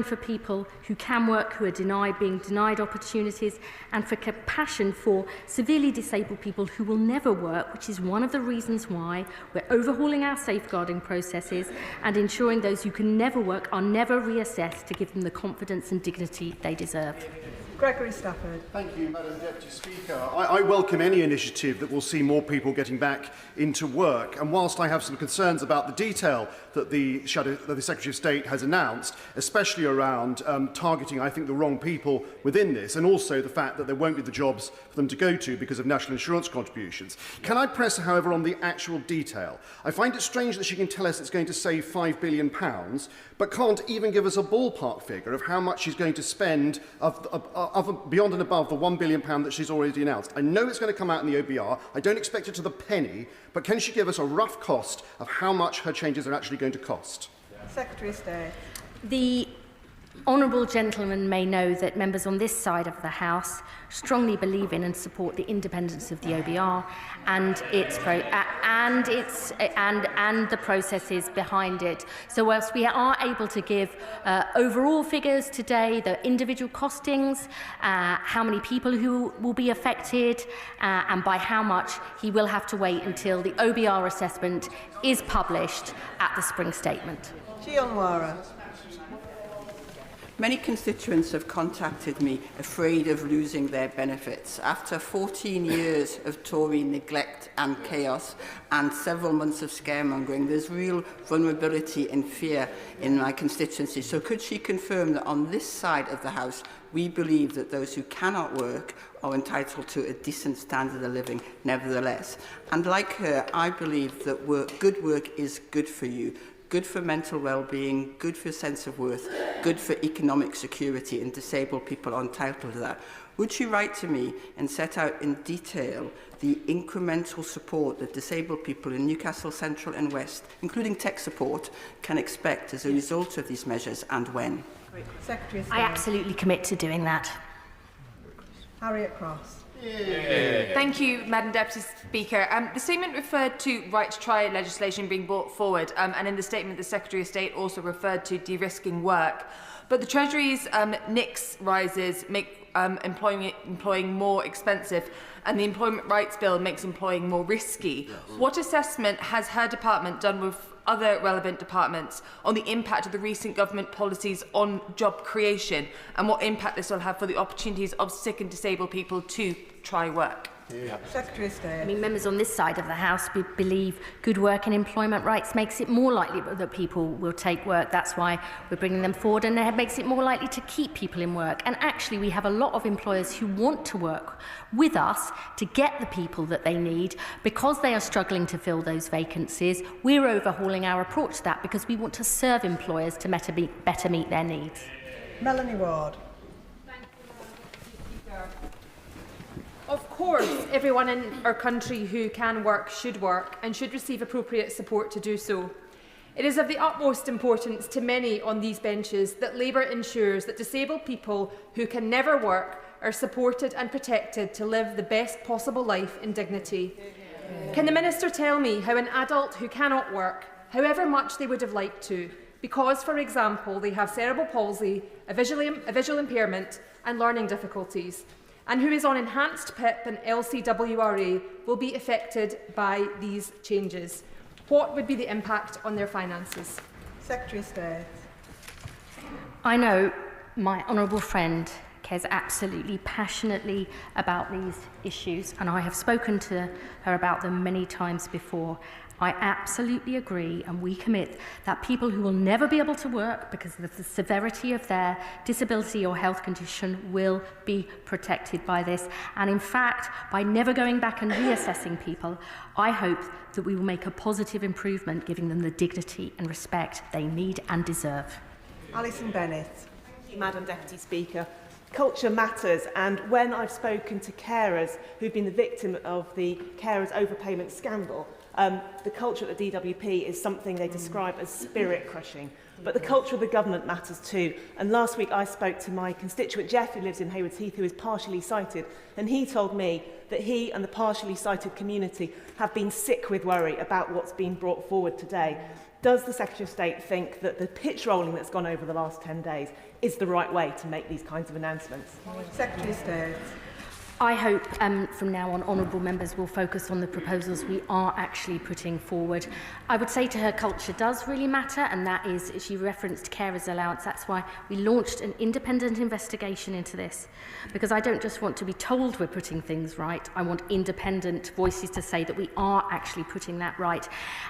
for people who can work, who are being denied opportunities, and for compassion for severely disabled people who will never work, which is one of the reasons why we're overhauling our safeguarding processes and ensuring those who can never work are never reassessed to give them the confidence and dignity they deserve. Gregory Stafford. Thank you, Madam Deputy Speaker. I welcome any initiative that will see more people getting back into work. And whilst I have some concerns about the detail that the Secretary of State has announced, especially around targeting, I think, the wrong people within this, and also the fact that there won't be the jobs for them to go to because of national insurance contributions, can I press, however, on the actual detail? I find it strange that she can tell us it's going to save £5 billion, but can't even give us a ballpark figure of how much she's going to spend beyond and above the £1 billion that she's already announced. I know it's going to come out in the OBR. I don't expect it to the penny, but can she give us a rough cost of how much her changes are actually going to cost? Secretary of State. The honourable gentleman may know that members on this side of the House strongly believe in and support the independence of the OBR and the processes behind it. So whilst we are able to give overall figures today, the individual costings, how many people who will be affected, and by how much, he will have to wait until the OBR assessment is published at the spring statement. Gianwara. Many constituents have contacted me afraid of losing their benefits. After 14 years of Tory neglect and chaos and several months of scaremongering, there's real vulnerability and fear in my constituency. So could she confirm that on this side of the House, we believe that those who cannot work are entitled to a decent standard of living nevertheless? And like her, I believe that good work is good for you. Good for mental well-being, good for sense of worth, good for economic security, and disabled people are entitled to that. Would she write to me and set out in detail the incremental support that disabled people in Newcastle Central and West, including tech support, can expect as a result of these measures, and when? I absolutely commit to doing that. Harriet Cross. Thank you, Madam Deputy Speaker. The statement referred to right to try legislation being brought forward, and in the statement the Secretary of State also referred to de-risking work. But the Treasury's NICS rises make employing more expensive, and the Employment Rights Bill makes employing more risky. What assessment has her department done with other relevant departments on the impact of the recent government policies on job creation, and what impact this will have for the opportunities of sick and disabled people to try work? Secretary of State. I mean, members on this side of the House believe good work and employment rights makes it more likely that people will take work. That's why we're bringing them forward, and it makes it more likely to keep people in work. And actually, we have a lot of employers who want to work with us to get the people that they need. Because they are struggling to fill those vacancies, we're overhauling our approach to that because we want to serve employers to better meet their needs. Melanie Ward. Of course, everyone in our country who can work and should receive appropriate support to do so. It is of the utmost importance to many on these benches that Labour ensures that disabled people who can never work are supported and protected to live the best possible life in dignity. Can the Minister tell me how an adult who cannot work, however much they would have liked to, because, for example, they have cerebral palsy, a visual impairment and learning difficulties, and who is on enhanced PIP and LCWRA, will be affected by these changes? What would be the impact on their finances? Secretary of State. I know my honourable friend cares absolutely passionately about these issues, and I have spoken to her about them many times before. I absolutely agree, and we commit that people who will never be able to work because of the severity of their disability or health condition will be protected by this. And in fact, by never going back and reassessing people, I hope that we will make a positive improvement, giving them the dignity and respect they need and deserve. Alison Bennett. Thank you, Madam Deputy Speaker. Culture matters, and when I've spoken to carers who've been the victim of the carers overpayment scandal, the culture at the DWP is something they describe as spirit-crushing. But the culture of the government matters too. And last week I spoke to my constituent Jeff, who lives in Haywards Heath, who is partially sighted, and he told me that he and the partially sighted community have been sick with worry about what's been brought forward today. Does the Secretary of State think that the pitch rolling that's gone over the last 10 days is the right way to make these kinds of announcements? Secretary of State. I hope from now on honourable members will focus on the proposals we are actually putting forward. I would say to her culture does really matter, and that is, she referenced carers allowance. That's why we launched an independent investigation into this, because I don't just want to be told we're putting things right. I want independent voices to say that we are actually putting that right.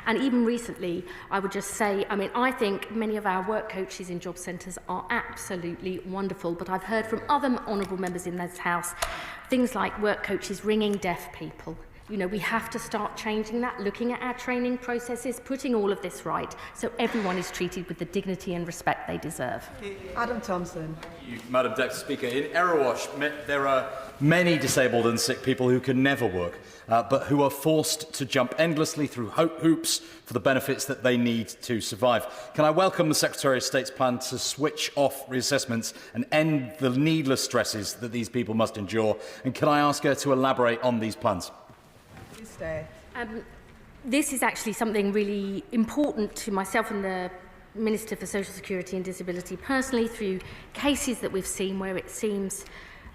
And even recently, I would just say, I mean, I think many of our work coaches in job centres are absolutely wonderful, but I've heard from other honourable members in this House things like work coaches ringing deaf people. You know, we have to start changing that, looking at our training processes, putting all of this right, so everyone is treated with the dignity and respect they deserve. Adam Thompson. Thank you, Madam Deputy Speaker. In Erewash, there are many disabled and sick people who can never work, but who are forced to jump endlessly through hoops for the benefits that they need to survive. Can I welcome the Secretary of State's plan to switch off reassessments and end the needless stresses that these people must endure? And can I ask her to elaborate on these plans? This is actually something really important to myself and the Minister for Social Security and Disability personally, through cases that we've seen where it seems,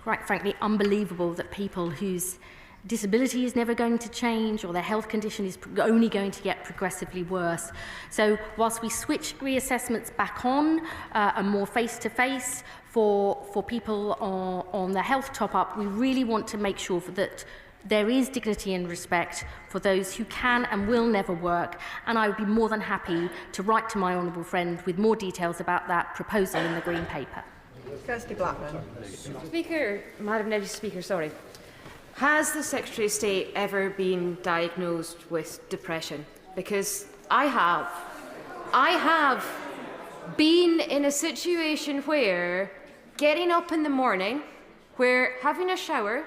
quite frankly, unbelievable that people whose disability is never going to change or their health condition is only going to get progressively worse. So whilst we switch reassessments back on and more face-to-face for people on the health top-up, we really want to make sure that there is dignity and respect for those who can and will never work, and I would be more than happy to write to my honourable friend with more details about that proposal in the Green Paper. Kirsty Blackman. Madam Deputy Speaker, has the Secretary of State ever been diagnosed with depression? Because I have. I have been in a situation where getting up in the morning, where having a shower,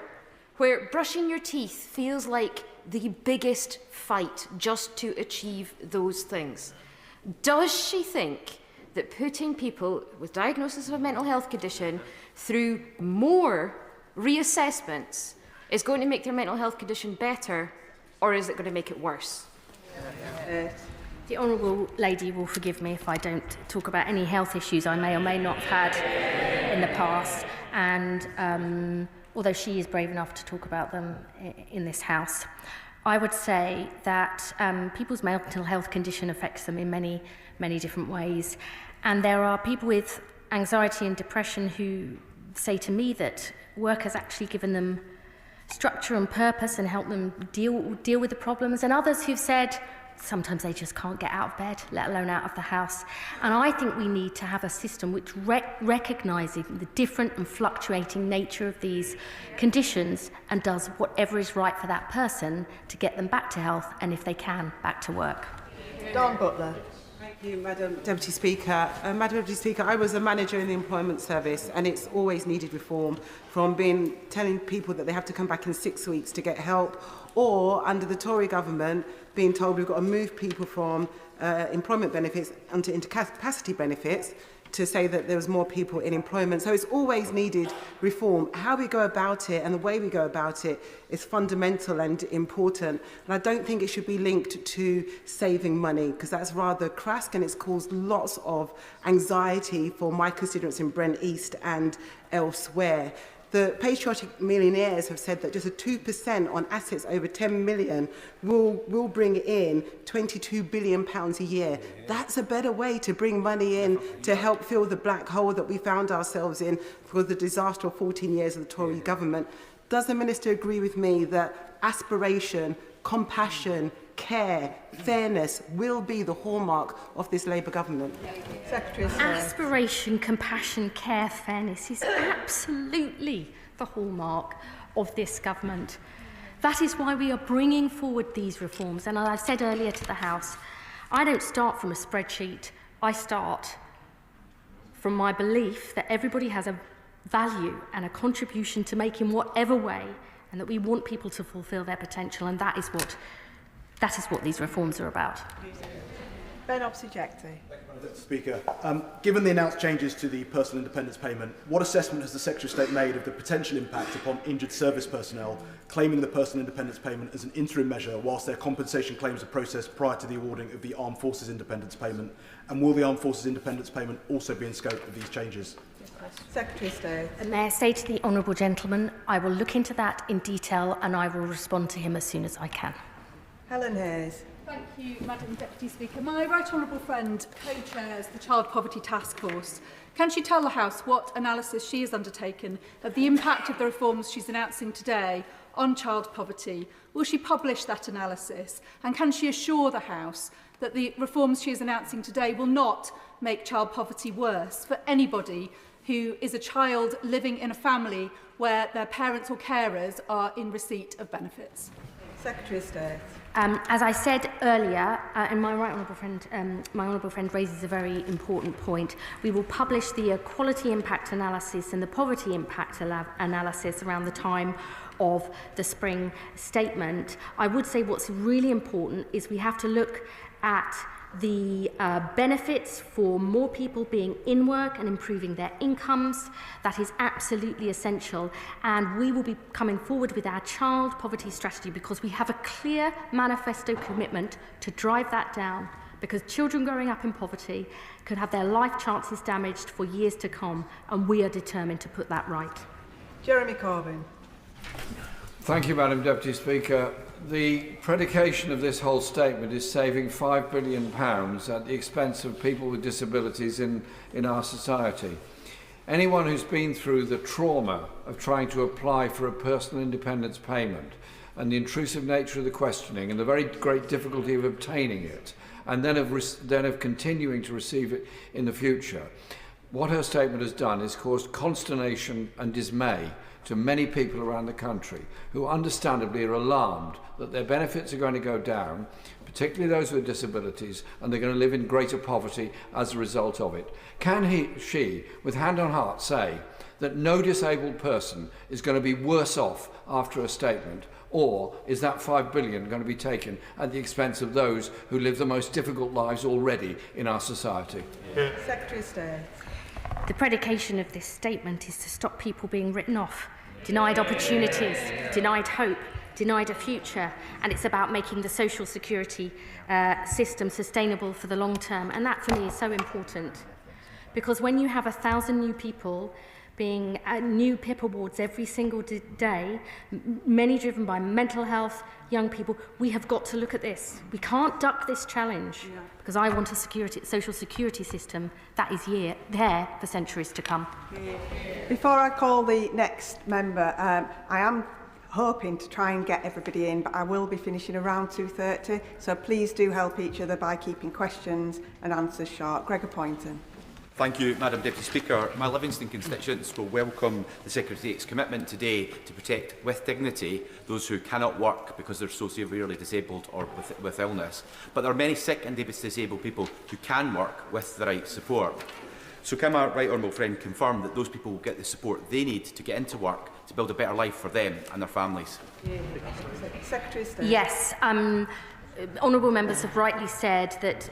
where brushing your teeth feels like the biggest fight just to achieve those things. Does she think that putting people with diagnosis of a mental health condition through more reassessments is going to make their mental health condition better, or is it going to make it worse? The Honourable Lady will forgive me if I don't talk about any health issues I may or may not have had in the past, and although she is brave enough to talk about them in this House, I would say that people's mental health condition affects them in many, many different ways. And there are people with anxiety and depression who say to me that work has actually given them structure and purpose and helped them deal with the problems, and others who've said sometimes they just can't get out of bed, let alone out of the house. And I think we need to have a system which recognises the different and fluctuating nature of these conditions and does whatever is right for that person to get them back to health and, if they can, back to work. Dawn Butler. Thank you, Madam Deputy Speaker. Madam Deputy Speaker, I was a manager in the Employment Service, and it's always needed reform, from telling people that they have to come back in 6 weeks to get help, or under the Tory government being told we've got to move people from employment benefits onto incapacity benefits to say that there was more people in employment. So it's always needed reform. How we go about it and the way we go about it is fundamental and important. And I don't think it should be linked to saving money, because that's rather crass and it's caused lots of anxiety for my constituents in Brent East and elsewhere. The patriotic millionaires have said that just a 2% on assets over 10 million will bring in £22 billion a year. That's a better way to bring money in to help fill the black hole that we found ourselves in for the disaster of 14 years of the Tory government. Does the Minister agree with me that aspiration, compassion, care, fairness will be the hallmark of this Labour government? Secretary of State. Aspiration, compassion, care, fairness is absolutely the hallmark of this government. That is why we are bringing forward these reforms. And as I said earlier to the House, I don't start from a spreadsheet. I start from my belief that everybody has a value and a contribution to make in whatever way, and that we want people to fulfil their potential, and that is what these reforms are about. Ben Opsy-Jecty. Speaker, given the announced changes to the personal independence payment, what assessment has the Secretary of State made of the potential impact upon injured service personnel claiming the personal independence payment as an interim measure whilst their compensation claims are processed prior to the awarding of the Armed Forces independence payment? And will the Armed Forces independence payment also be in scope of these changes? Secretary of State. May I say to the honourable gentleman, I will look into that in detail and I will respond to him as soon as I can. Helen Hayes. Thank you, Madam Deputy Speaker. My right honourable friend co-chairs the Child Poverty Task Force. Can she tell the House what analysis she has undertaken of the impact of the reforms she's announcing today on child poverty? Will she publish that analysis? And can she assure the House that the reforms she is announcing today will not make child poverty worse for anybody who is a child living in a family where their parents or carers are in receipt of benefits? Secretary of State. As I said earlier, and my honourable friend raises a very important point, we will publish the equality impact analysis and the poverty impact analysis around the time of the spring statement. I would say what's really important is we have to look at the benefits for more people being in work and improving their incomes. That is absolutely essential, and we will be coming forward with our child poverty strategy because we have a clear manifesto commitment to drive that down, because children growing up in poverty could have their life chances damaged for years to come, and we are determined to put that right. Jeremy Corbyn. Thank you, Madam Deputy Speaker. The predication of this whole statement is saving £5 billion at the expense of people with disabilities in our society. Anyone who's been through the trauma of trying to apply for a personal independence payment and the intrusive nature of the questioning and the very great difficulty of obtaining it and then of continuing to receive it in the future, what her statement has done is caused consternation and dismay to many people around the country who understandably are alarmed that their benefits are going to go down, particularly those with disabilities, and they're going to live in greater poverty as a result of it. Can she, with hand on heart, say that no disabled person is going to be worse off after a statement, or is that £5 billion going to be taken at the expense of those who live the most difficult lives already in our society? Secretary of State. The predication of this statement is to stop people being written off denied opportunities, denied hope, denied a future, and it's about making the social security system sustainable for the long term. And that, for me, is so important, because when you have 1,000 new people being new PIP awards every single day, many driven by mental health, young people, we have got to look at this. We can't duck this challenge, because I want a social security system that is there for centuries to come. Before I call the next member, I am hoping to try and get everybody in, but I will be finishing around 2:30, so please do help each other by keeping questions and answers short. Gregor Poynton. Thank you, Madam Deputy Speaker. My Livingston constituents will welcome the Secretary's commitment today to protect with dignity those who cannot work because they're so severely disabled or with illness. But there are many sick and disabled people who can work with the right support. So can my right honourable friend confirm that those people will get the support they need to get into work to build a better life for them and their families? Secretary of State. Yes. Honourable members have rightly said that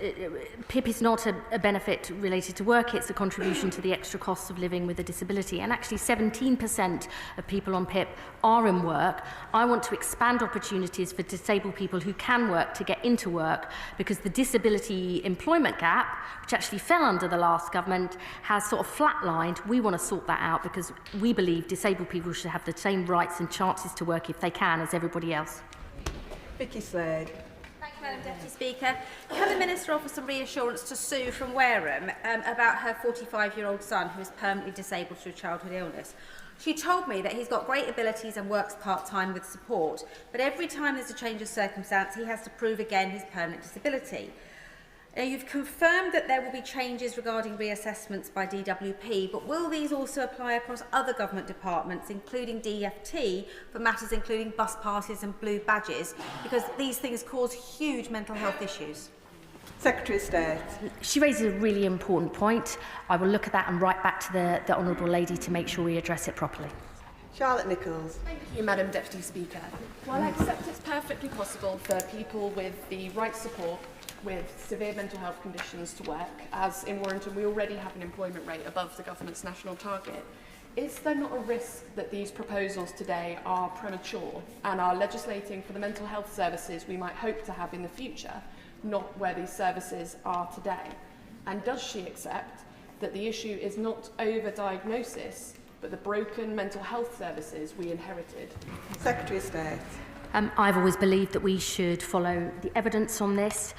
PIP is not a benefit related to work, it's a contribution to the extra costs of living with a disability. And actually 17% of people on PIP are in work. I want to expand opportunities for disabled people who can work to get into work, because the disability employment gap, which actually fell under the last government, has sort of flatlined. We want to sort that out, because we believe disabled people should have the same rights and chances to work if they can as everybody else. Vicky Slade. Madam Deputy Speaker, can the Minister offer some reassurance to Sue from Wareham about her 45-year-old son who is permanently disabled through childhood illness? She told me that he's got great abilities and works part-time with support, but every time there's a change of circumstance, he has to prove again his permanent disability. Now, you've confirmed that there will be changes regarding reassessments by DWP, but will these also apply across other government departments, including DFT, for matters including bus passes and blue badges, because these things cause huge mental health issues? Secretary of State. She raises a really important point. I will look at that and write back to the Honourable Lady to make sure we address it properly. Charlotte Nichols. Thank you, Madam Deputy Speaker. While I accept it's perfectly possible for people with the right support with severe mental health conditions to work, as in Warrington we already have an employment rate above the government's national target, is there not a risk that these proposals today are premature and are legislating for the mental health services we might hope to have in the future, not where these services are today? And does she accept that the issue is not over-diagnosis, but the broken mental health services we inherited? Secretary of State. I've always believed that we should follow the evidence on this.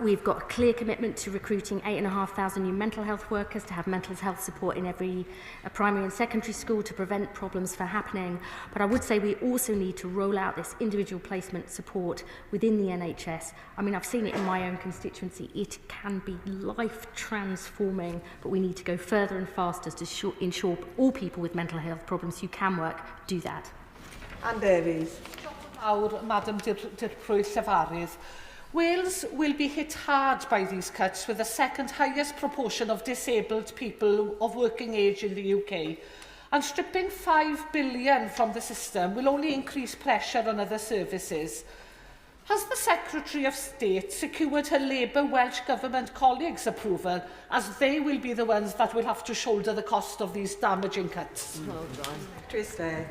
We've got a clear commitment to recruiting 8,500 new mental health workers to have mental health support in every primary and secondary school to prevent problems from happening. But I would say we also need to roll out this individual placement support within the NHS. I mean, I've seen it in my own constituency. It can be life transforming, but we need to go further and faster to ensure all people with mental health problems who can work do that. Anne Davies. Madam Deputy Speaker. Wales will be hit hard by these cuts, with the second highest proportion of disabled people of working age in the UK. And stripping £5 billion from the system will only increase pressure on other services. Has the Secretary of State secured her Labour Welsh Government colleagues' approval, as they will be the ones that will have to shoulder the cost of these damaging cuts? Secretary of State.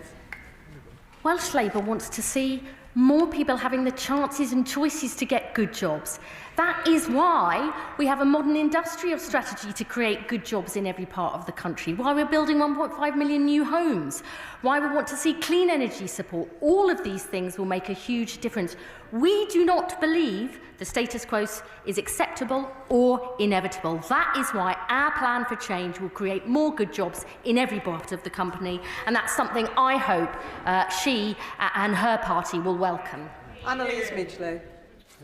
Welsh Labour wants to see more people having the chances and choices to get good jobs. That is why we have a modern industrial strategy to create good jobs in every part of the country, why we're building 1.5 million new homes, why we want to see clean energy support. All of these things will make a huge difference. We do not believe the status quo is acceptable or inevitable. That is why our plan for change will create more good jobs in every part of the company, and that's something I hope she and her party will welcome. Annalise Midgley.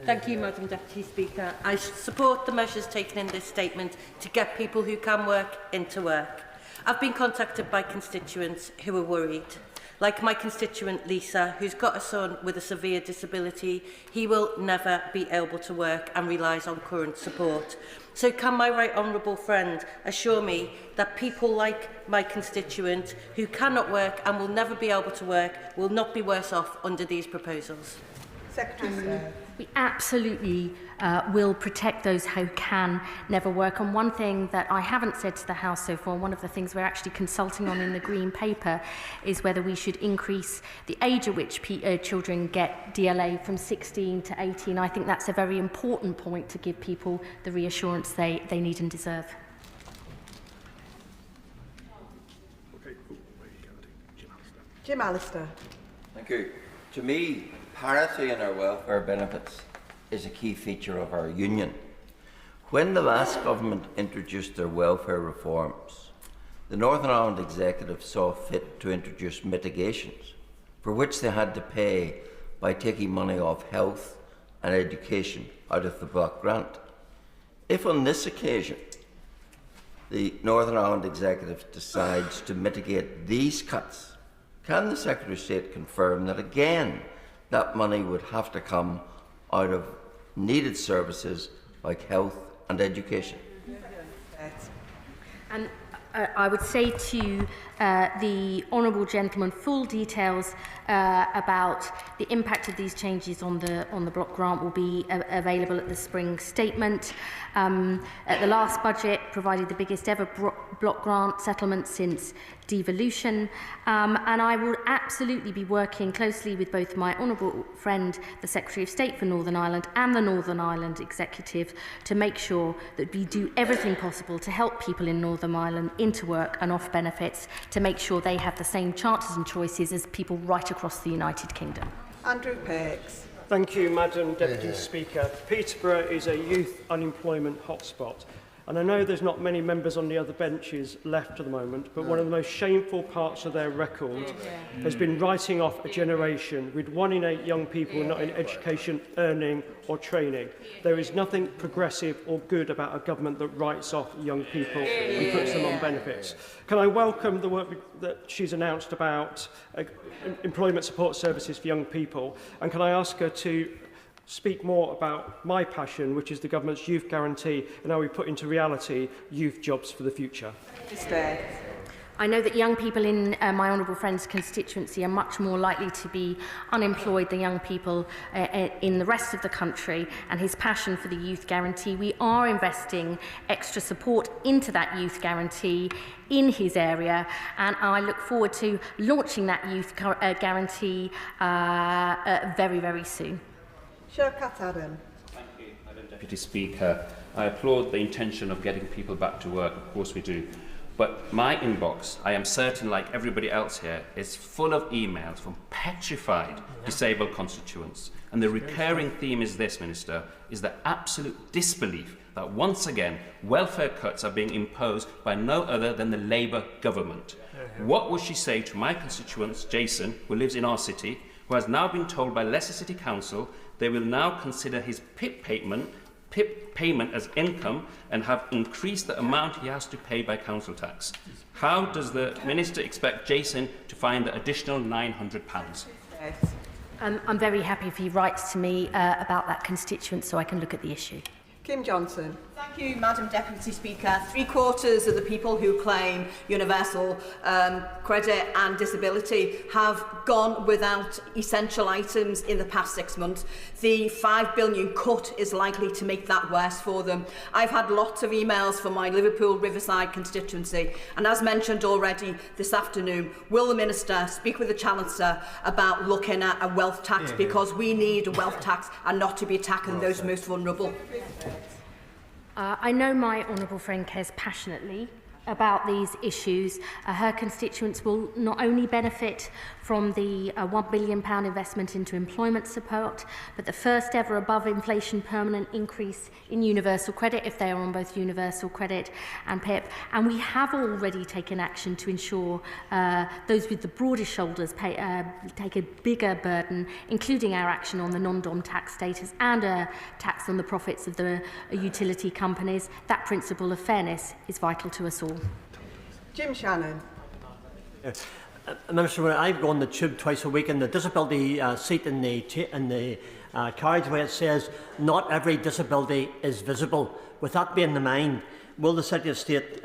Thank you, Madam Deputy Speaker. I support the measures taken in this statement to get people who can work into work. I've been contacted by constituents who are worried. Like my constituent Lisa, who's got a son with a severe disability, he will never be able to work and relies on current support. So can my right honourable friend assure me that people like my constituent who cannot work and will never be able to work will not be worse off under these proposals? Secretary of State. We absolutely will protect those who can never work. And one thing that I haven't said to the House so far, one of the things we're actually consulting on in the Green Paper, is whether we should increase the age at which children get DLA from 16 to 18. I think that's a very important point to give people the reassurance they need and deserve. Jim Allister. Thank you. To me, parity in our welfare benefits is a key feature of our union. When the last government introduced their welfare reforms, the Northern Ireland Executive saw fit to introduce mitigations, for which they had to pay by taking money off health and education out of the block grant. If on this occasion the Northern Ireland Executive decides to mitigate these cuts, can the Secretary of State confirm that again that money would have to come out of needed services like health and education? And I would say to the honourable gentleman full details about the impact of these changes on the block grant will be available at the spring statement. At the last budget, provided the biggest ever block grant settlement since devolution, and I will absolutely be working closely with both my honourable friend, the Secretary of State for Northern Ireland, and the Northern Ireland Executive to make sure that we do everything possible to help people in Northern Ireland into work and off benefits, to make sure they have the same chances and choices as people right across the United Kingdom. Andrew Pakes. Thank you, Madam Deputy Speaker. Peterborough is a youth unemployment hotspot. And I know there's not many members on the other benches left at the moment, but one of the most shameful parts of their record has been writing off a generation with 1 in 8 young people not in education, earning or training. There is nothing progressive or good about a government that writes off young people and puts them on benefits. Can I welcome the work that she's announced about employment support services for young people? And can I ask her to speak more about my passion, which is the government's youth guarantee, and how we put into reality youth jobs for the future? I know that young people in my honourable friend's constituency are much more likely to be unemployed than young people in the rest of the country, and his passion for the youth guarantee. We are investing extra support into that youth guarantee in his area, and I look forward to launching that youth guarantee very, very soon. Shirkat Adam. Thank you, Madam Deputy Speaker. I applaud the intention of getting people back to work, of course we do. But my inbox, I am certain, like everybody else here, is full of emails from petrified disabled constituents. And the recurring theme is this, Minister, is the absolute disbelief that once again welfare cuts are being imposed by no other than the Labour government. What would she say to my constituent, Jason, who lives in our city, who has now been told by Leicester City Council they will now consider his PIP payment as income and have increased the amount he has to pay by council tax? How does the Minister expect Jason to find the additional £900? I'm very happy if he writes to me about that constituent so I can look at the issue. Kim Johnson. Thank you, Madam Deputy Speaker. 3/4 of the people who claim universal credit and disability have gone without essential items in the past 6 months. The £5 billion cut is likely to make that worse for them. I've had lots of emails from my Liverpool Riverside constituency, and as mentioned already this afternoon, will the Minister speak with the Chancellor about looking at a wealth tax, because we need a wealth tax and not to be attacking those most vulnerable. I know my honourable friend cares passionately about these issues. Her constituents will not only benefit from the £1 billion investment into employment support, but the first ever above inflation permanent increase in universal credit if they are on both universal credit and PIP. And we have already taken action to ensure those with the broadest shoulders take a bigger burden, including our action on the non-dom tax status and a tax on the profits of the utility companies. That principle of fairness is vital to us all. Jim Shannon. Minister, when I go on the tube twice a week in the disability seat in the carriageway, it says not every disability is visible. With that being in mind, will the Secretary of State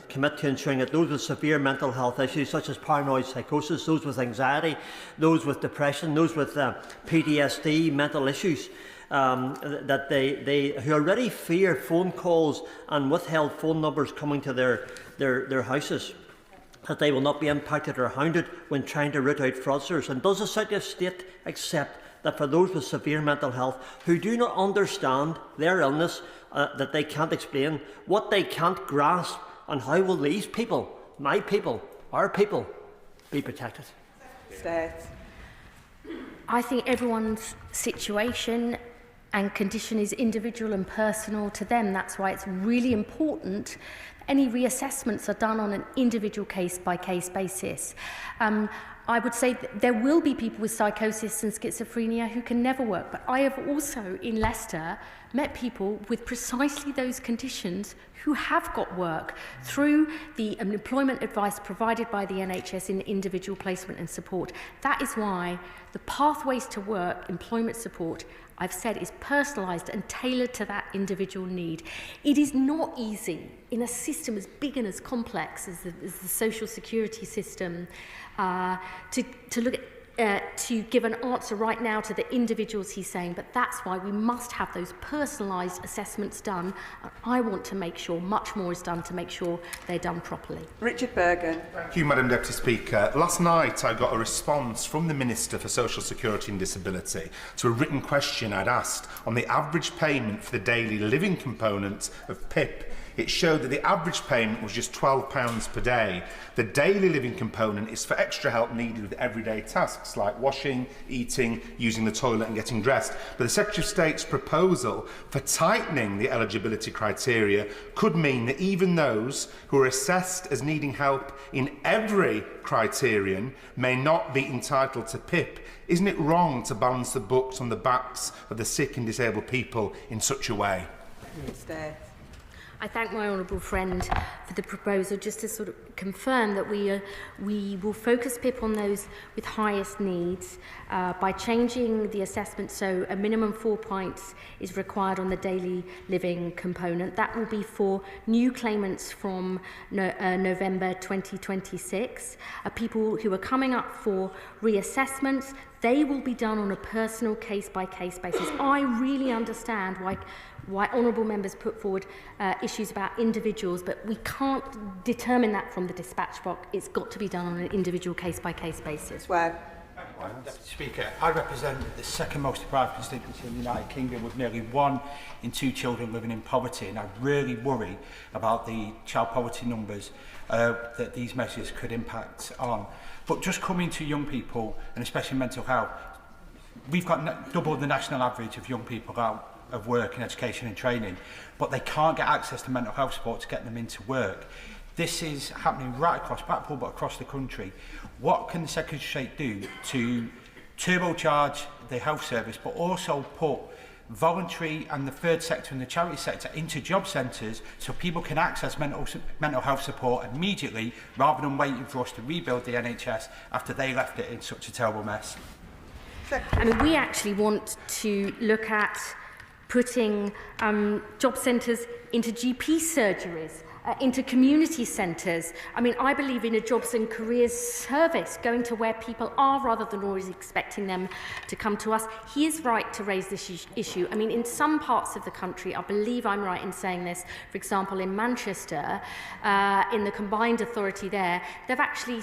commit to ensuring that those with severe mental health issues such as paranoid psychosis, those with anxiety, those with depression, those with PTSD, mental issues, that they who already fear phone calls and withheld phone numbers coming to their houses, that they will not be impacted or hounded when trying to root out fraudsters? And does the Secretary of State accept that for those with severe mental health who do not understand their illness, that they can't explain, what they can't grasp, and how will these people, my people, our people, be protected? I think everyone's situation and condition is individual and personal to them. That's why it's really important any reassessments are done on an individual case-by-case basis. I would say that there will be people with psychosis and schizophrenia who can never work, but I have also, in Leicester, met people with precisely those conditions who have got work through the employment advice provided by the NHS in individual placement and support. That is why the pathways to work, employment support, I've said, is personalised and tailored to that individual need. It is not easy in a system as big and as complex as the social security system to look at to give an answer right now to the individuals he's saying, but that's why we must have those personalised assessments done. I want to make sure much more is done to make sure they're done properly. Richard Bergen. Thank you, Madam Deputy Speaker. Last night I got a response from the Minister for Social Security and Disability to a written question I'd asked on the average payment for the daily living component of PIP. It showed that the average payment was just £12 per day. The daily living component is for extra help needed with everyday tasks like washing, eating, using the toilet and getting dressed. But the Secretary of State's proposal for tightening the eligibility criteria could mean that even those who are assessed as needing help in every criterion may not be entitled to PIP. Isn't it wrong to balance the books on the backs of the sick and disabled people in such a way? I thank my honourable friend for the proposal, just to sort of confirm that we will focus PIP on those with highest needs by changing the assessment so a minimum 4 points is required on the daily living component. That will be for new claimants from November 2026. People who are coming up for reassessments, they will be done on a personal case-by-case basis. I really understand why honourable members put forward issues about individuals, but we can't determine that from the dispatch box. It's got to be done on an individual case-by-case basis. Deputy Speaker, I represent the second most deprived constituency in the United Kingdom with nearly 1 in 2 children living in poverty, and I really worry about the child poverty numbers that these measures could impact on. But just coming to young people, and especially mental health, we've got double the national average of young people out of work and education and training, but they can't get access to mental health support to get them into work. This is happening right across Blackpool, but across the country. What can the Secretary of State do to turbocharge the health service, but also put voluntary and the third sector and the charity sector into job centres so people can access mental health support immediately rather than waiting for us to rebuild the NHS after they left it in such a terrible mess? I mean, we actually want to look at putting job centres into GP surgeries, into community centres. I mean, I believe in a jobs and careers service, going to where people are rather than always expecting them to come to us. He is right to raise this issue. I mean, in some parts of the country, I believe I'm right in saying this, for example, in Manchester, in the combined authority there, they've actually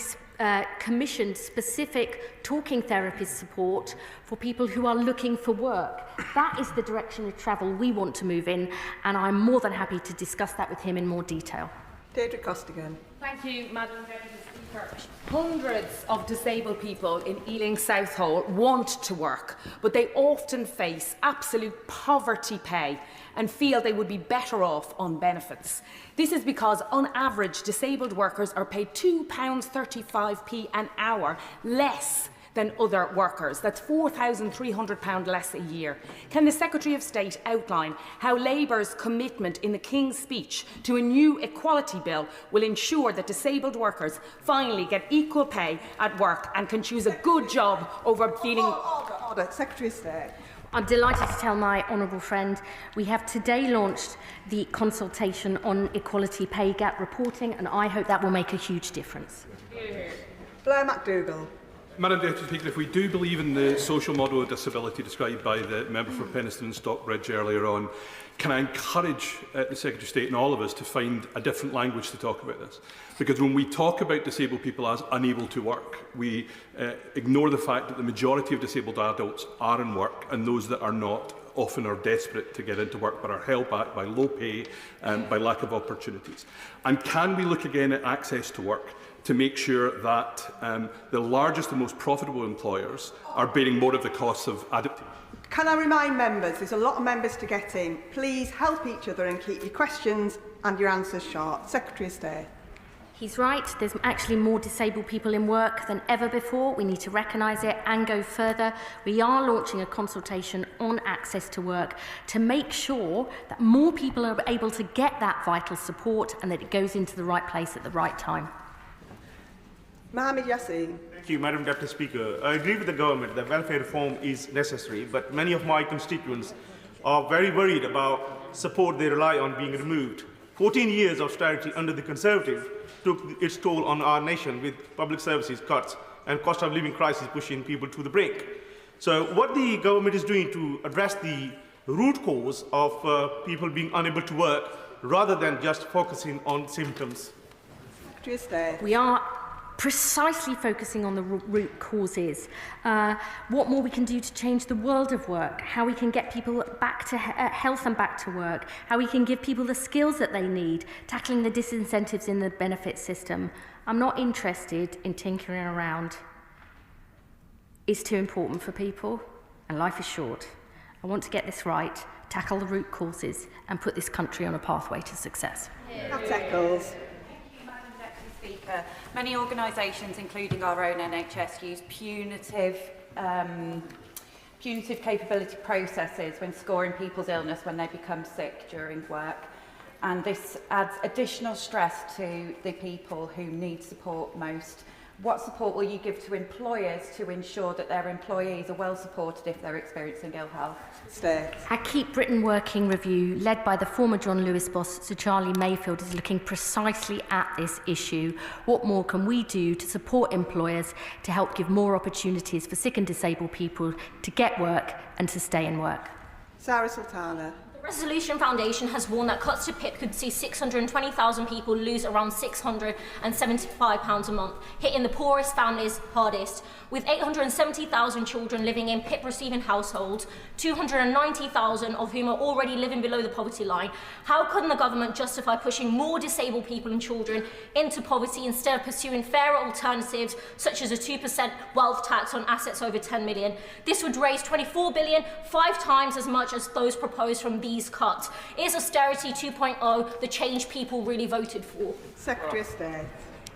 commissioned specific talking therapist support for people who are looking for work. That is the direction of travel we want to move in, and I'm more than happy to discuss that with him in more detail. Deirdre Costigan. Thank you, Madam Deputy Speaker. Hundreds of disabled people in Ealing Southall want to work, but they often face absolute poverty pay and feel they would be better off on benefits. This is because, on average, disabled workers are paid £2.35p an hour less than other workers. That's £4,300 less a year. Can the Secretary of State outline how Labour's commitment in the King's speech to a new equality bill will ensure that disabled workers finally get equal pay at work and can choose a good job over feeling... Order. Secretary of State. I'm delighted to tell my honourable friend we have today launched the consultation on equality pay gap reporting, and I hope that will make a huge difference. Blair McDougall. Madam Deputy Speaker, if we do believe in the social model of disability described by the member for Penistone and Stockbridge earlier on, can I encourage the Secretary of State and all of us to find a different language to talk about this? Because when we talk about disabled people as unable to work, we ignore the fact that the majority of disabled adults are in work, and those that are not often are desperate to get into work but are held back by low pay and by lack of opportunities. And can we look again at access to work to make sure that the largest and most profitable employers are bearing more of the costs of adaptation? Can I remind members, there's a lot of members to get in. Please help each other and keep your questions and your answers short. Secretary of State. He's right. There's actually more disabled people in work than ever before. We need to recognise it and go further. We are launching a consultation on access to work to make sure that more people are able to get that vital support and that it goes into the right place at the right time. Mohammed Yassin. Thank you, Madam Deputy Speaker. I agree with the government that welfare reform is necessary, but many of my constituents are very worried about support they rely on being removed. 14 years of austerity under the Conservative took its toll on our nation, with public services cuts and cost of living crisis pushing people to the brink. So what the government is doing to address the root cause of people being unable to work rather than just focusing on symptoms? Secretary of State. We are precisely focusing on the root causes, what more we can do to change the world of work, how we can get people back to health and back to work, how we can give people the skills that they need, tackling the disincentives in the benefit system. I'm not interested in tinkering around. It's too important for people, and life is short. I want to get this right, tackle the root causes, and put this country on a pathway to success. That's Eccles. Speaker, many organisations, including our own NHS, use punitive capability processes when scoring people's illness when they become sick during work. And this adds additional stress to the people who need support most. What support will you give to employers to ensure that their employees are well supported if they're experiencing ill health? Our Keep Britain Working review, led by the former John Lewis boss, Sir Charlie Mayfield, is looking precisely at this issue. What more can we do to support employers to help give more opportunities for sick and disabled people to get work and to stay in work? Sarah Sultana. The Resolution Foundation has warned that cuts to PIP could see 620,000 people lose around £675 a month, hitting the poorest families hardest. With 870,000 children living in PIP-receiving households, 290,000 of whom are already living below the poverty line, how can the government justify pushing more disabled people and children into poverty instead of pursuing fairer alternatives such as a 2% wealth tax on assets over 10 million? This would raise 24 billion, 5 times as much as those proposed from these cuts. Is austerity 2.0 the change people really voted for? Secretary of State.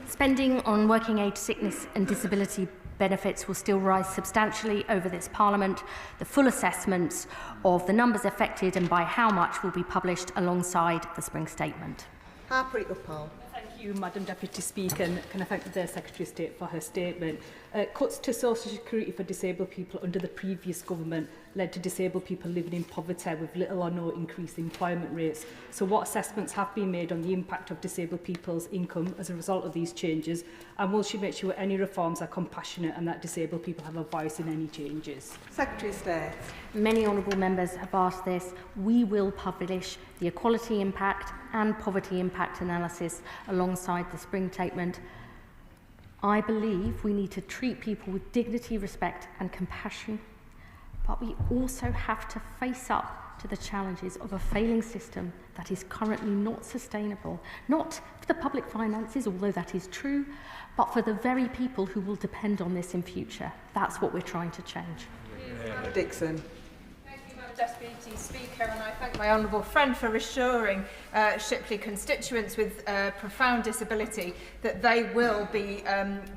Spending on working age sickness and disability benefits will still rise substantially over this Parliament. The full assessments of the numbers affected and by how much will be published alongside the Spring Statement. Harpreet Uppal. Thank you, Madam Deputy Speaker, and can I thank the Secretary of State for her statement. Cuts to social security for disabled people under the previous government led to disabled people living in poverty with little or no increase in employment rates. So what assessments have been made on the impact of disabled people's income as a result of these changes, and will she make sure any reforms are compassionate and that disabled people have a voice in any changes? Secretary of State. Many honourable members have asked this. We will publish the equality impact and poverty impact analysis alongside the Spring Statement. I believe we need to treat people with dignity, respect and compassion, but we also have to face up to the challenges of a failing system that is currently not sustainable, not for the public finances, although that is true, but for the very people who will depend on this in future. That's what we're trying to change. Dixon. Deputy Speaker, and I thank my honourable friend for reassuring Shipley constituents with profound disability that they will be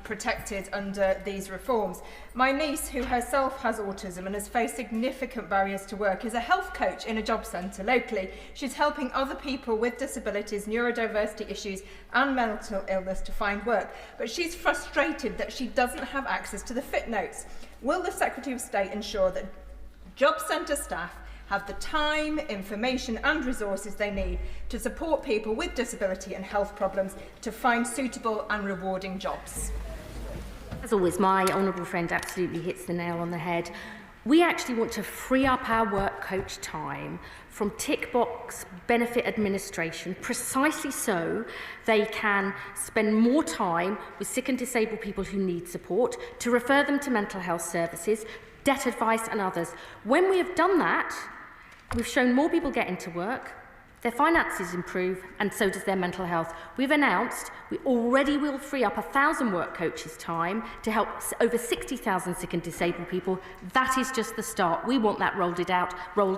protected under these reforms. My niece, who herself has autism and has faced significant barriers to work, is a health coach in a job centre locally. She's helping other people with disabilities, neurodiversity issues and mental illness to find work, but she's frustrated that she doesn't have access to the fit notes. Will the Secretary of State ensure that job centre staff have the time, information and resources they need to support people with disability and health problems to find suitable and rewarding jobs? As always, my honourable friend absolutely hits the nail on the head. We actually want to free up our work coach time from tick box benefit administration, precisely so they can spend more time with sick and disabled people who need support, to refer them to mental health services, debt advice and others. When we have done that, we've shown more people get into work, their finances improve, and so does their mental health. We've announced we already will free up 1,000 work coaches' time to help over 60,000 sick and disabled people. That is just the start. We want that rolled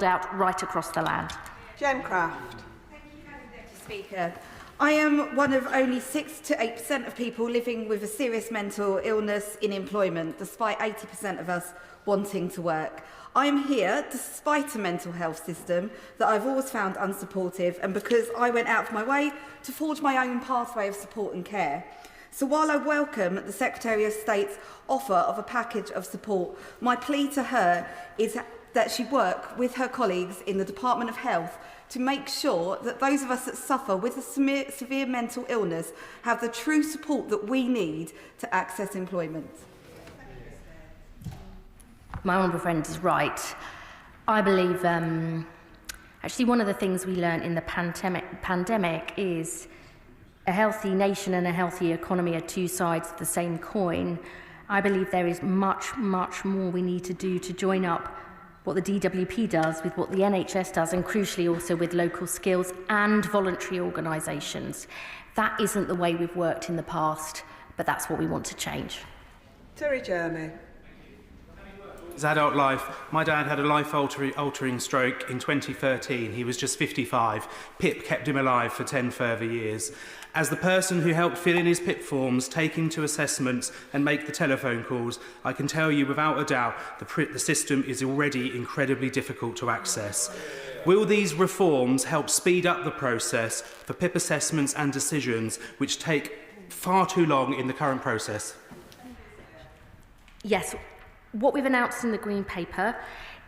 out right across the land. Jem Craft. Speaker, I am one of only 6 to 8% of people living with a serious mental illness in employment, despite 80% of us wanting to work. I am here despite a mental health system that I've always found unsupportive, and because I went out of my way to forge my own pathway of support and care. So while I welcome the Secretary of State's offer of a package of support, my plea to her is that she work with her colleagues in the Department of Health to make sure that those of us that suffer with a severe mental illness have the true support that we need to access employment. My honourable friend is right. I believe actually one of the things we learned in the pandemic is a healthy nation and a healthy economy are two sides of the same coin. I believe there is much, much more we need to do to join up what the DWP does with what the NHS does, and crucially also with local skills and voluntary organisations. That isn't the way we've worked in the past, but that's what we want to change. Terry Jeremy. His adult life, my dad had a life-altering stroke in 2013. He was just 55. PIP kept him alive for 10 further years. As the person who helped fill in his PIP forms, take him to assessments and make the telephone calls, I can tell you without a doubt the system is already incredibly difficult to access. Will these reforms help speed up the process for PIP assessments and decisions, which take far too long in the current process? Yes. What we've announced in the Green Paper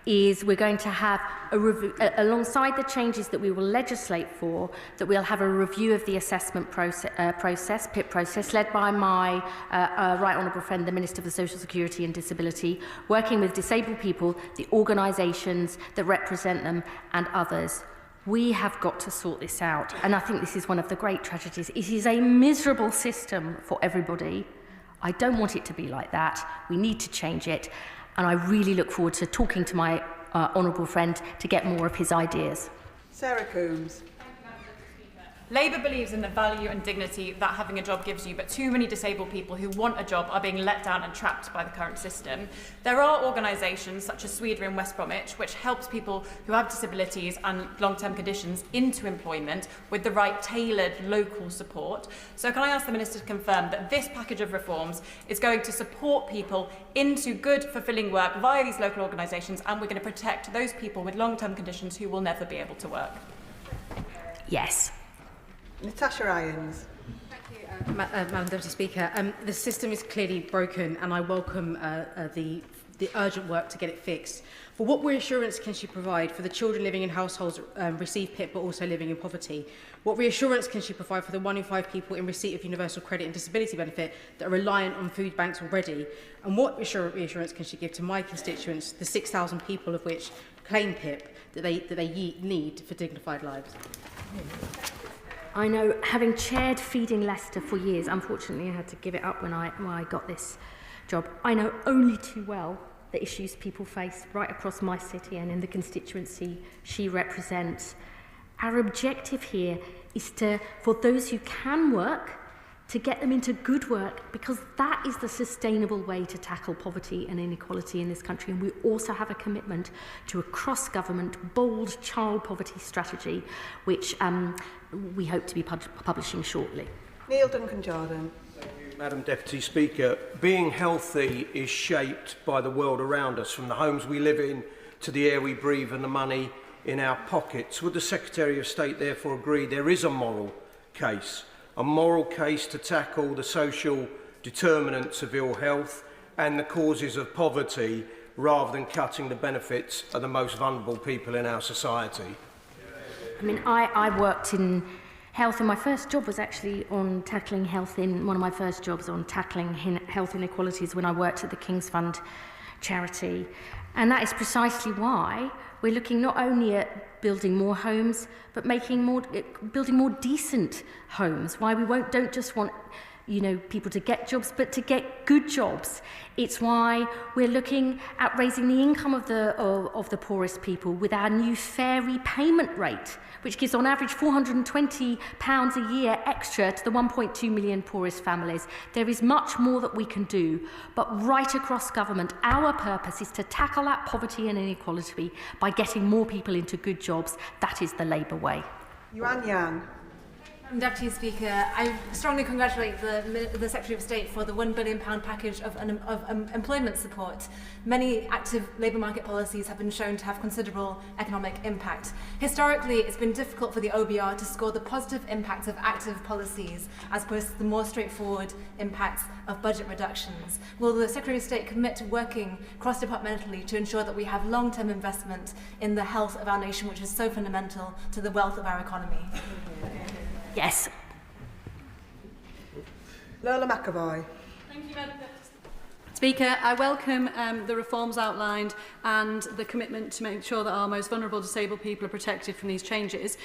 is we're going to have a review, alongside the changes that we will legislate for, that we'll have a review of the assessment process, PIP process, led by my right honourable friend, the Minister for Social Security and Disability, working with disabled people, the organisations that represent them and others. We have got to sort this out, and I think this is one of the great tragedies. It is a miserable system for everybody. I don't want it to be like that. We need to change it, and I really look forward to talking to my honourable friend to get more of his ideas. Sarah Coombs. Labour believes in the value and dignity that having a job gives you, but too many disabled people who want a job are being let down and trapped by the current system. There are organisations such as Sweden and West Bromwich which helps people who have disabilities and long-term conditions into employment with the right tailored local support. So can I ask the Minister to confirm that this package of reforms is going to support people into good, fulfilling work via these local organisations, and we're going to protect those people with long-term conditions who will never be able to work? Yes. Natasha Irons. Thank you, Madam Deputy Speaker. The system is clearly broken, and I welcome the urgent work to get it fixed. But what reassurance can she provide for the children living in households receive PIP but also living in poverty? What reassurance can she provide for the 1 in 5 people in receipt of universal credit and disability benefit that are reliant on food banks already? And what reassurance can she give to my constituents, the 6,000 people of which claim PIP, that they need for dignified lives? I know, having chaired Feeding Leicester for years, unfortunately I had to give it up when I got this job, I know only too well the issues people face right across my city and in the constituency she represents. Our objective here is for those who can work to get them into good work, because that is the sustainable way to tackle poverty and inequality in this country. And we also have a commitment to a cross-government, bold child poverty strategy, which we hope to be publishing shortly. Neil Duncan-Jordan. Madam Deputy Speaker, being healthy is shaped by the world around us, from the homes we live in to the air we breathe and the money in our pockets. Would the Secretary of State therefore agree there is a moral case to tackle the social determinants of ill health and the causes of poverty, rather than cutting the benefits of the most vulnerable people in our society? I mean, I worked in health, and my first job was actually on tackling health one of my first jobs on tackling health inequalities when I worked at the King's Fund charity. And that is precisely why we're looking not only at building more homes, but building more decent homes. Why we don't just want people to get jobs, but to get good jobs. It's why we're looking at raising the income of the poorest people with our new fair repayment rate, which gives on average £420 a year extra to the 1.2 million poorest families. There is much more that we can do, but right across government, our purpose is to tackle that poverty and inequality by getting more people into good jobs. That is the Labour way. Yuan Yang. Deputy Speaker, I strongly congratulate the Secretary of State for the £1 billion package of employment support. Many active labour market policies have been shown to have considerable economic impact. Historically, it's been difficult for the OBR to score the positive impacts of active policies as opposed to the more straightforward impacts of budget reductions. Will the Secretary of State commit to working cross-departmentally to ensure that we have long-term investment in the health of our nation, which is so fundamental to the wealth of our economy? Yes. Lola McAvoy. Thank you, Madam Speaker. I welcome the reforms outlined and the commitment to make sure that our most vulnerable disabled people are protected from these changes.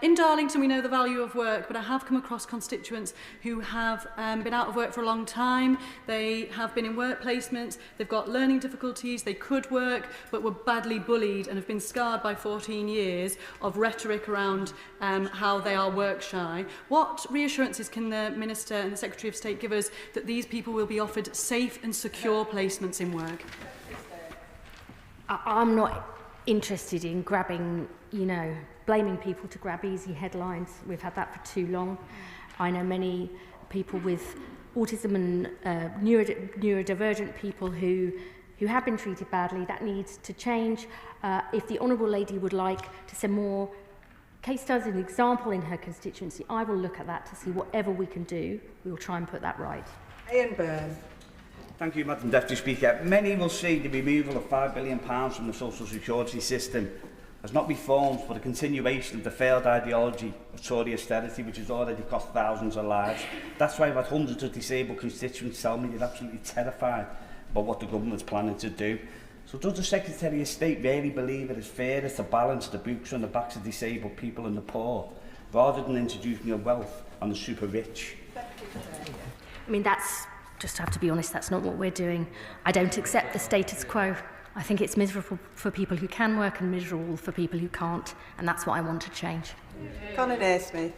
In Darlington, we know the value of work, but I have come across constituents who have been out of work for a long time. They have been in work placements, they've got learning difficulties, they could work, but were badly bullied and have been scarred by 14 years of rhetoric around how they are work shy. What reassurances can the Minister and the Secretary of State give us that these people will be offered safe and secure placements in work? I'm not interested in grabbing, blaming people to grab easy headlines. We've had that for too long. I know many people with autism and neurodivergent people who have been treated badly. That needs to change. If the Honourable Lady would like to send more case studies and example in her constituency, I will look at that to see whatever we can do. We will try and put that right. Ian Byrne. Thank you, Madam Deputy Speaker. Many will see the removal of £5 billion from the social security system as not reforms, but a continuation of the failed ideology of Tory austerity, which has already cost thousands of lives. That's why I've had hundreds of disabled constituents tell me they're absolutely terrified about what the government's planning to do. So does the Secretary of State really believe it is fair to balance the books on the backs of disabled people and the poor, rather than introducing a wealth on the super rich? I mean, just have to be honest, that's not what we're doing. I don't accept the status quo. I think it's miserable for people who can work and miserable for people who can't, and that's what I want to change. Conor Naismith.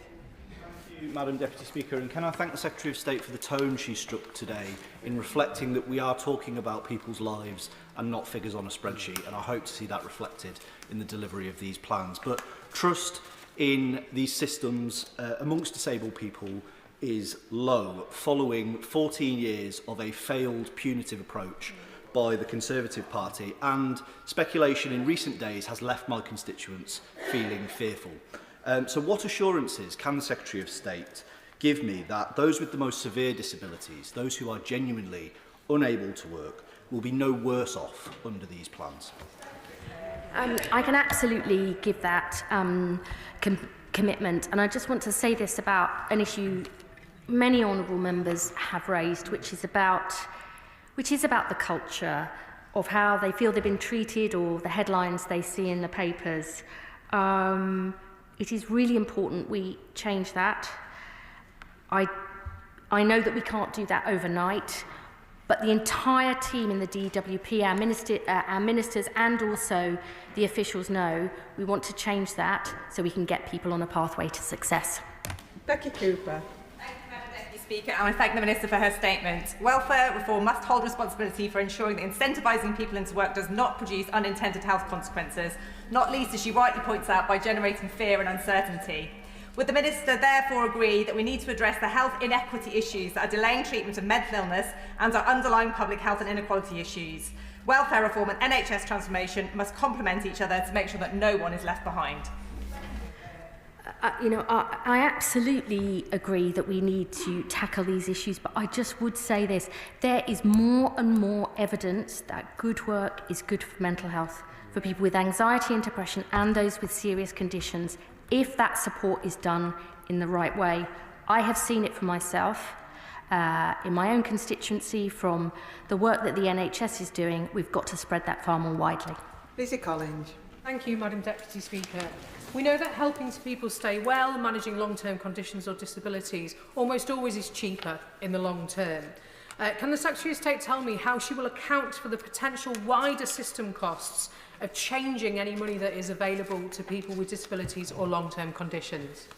Thank you, Madam Deputy Speaker, and can I thank the Secretary of State for the tone she struck today in reflecting that we are talking about people's lives and not figures on a spreadsheet, and I hope to see that reflected in the delivery of these plans. But trust in these systems amongst disabled people is low, following 14 years of a failed punitive approach by the Conservative Party, and speculation in recent days has left my constituents feeling fearful. So what assurances can the Secretary of State give me that those with the most severe disabilities, those who are genuinely unable to work, will be no worse off under these plans? I can absolutely give that commitment, and I just want to say this about an issue many honourable members have raised, which is about the culture of how they feel they've been treated or the headlines they see in the papers. It is really important we change that. I know that we can't do that overnight, but the entire team in the DWP, our ministers and also the officials know we want to change that so we can get people on a pathway to success. Becky Cooper. Speaker, and I thank the Minister for her statement. Welfare reform must hold responsibility for ensuring that incentivising people into work does not produce unintended health consequences, not least, as she rightly points out, by generating fear and uncertainty. Would the Minister therefore agree that we need to address the health inequity issues that are delaying treatment of mental illness and our underlying public health and inequality issues? Welfare reform and NHS transformation must complement each other to make sure that no one is left behind. I absolutely agree that we need to tackle these issues, but I just would say this. There is more and more evidence that good work is good for mental health, for people with anxiety and depression and those with serious conditions, if that support is done in the right way. I have seen it for myself. In my own constituency, from the work that the NHS is doing, we've got to spread that far more widely. Lizzie Collins. Thank you, Madam Deputy Speaker. We know that helping people stay well and managing long-term conditions or disabilities almost always is cheaper in the long term. Can the Secretary of State tell me how she will account for the potential wider system costs of changing any money that is available to people with disabilities or long-term conditions?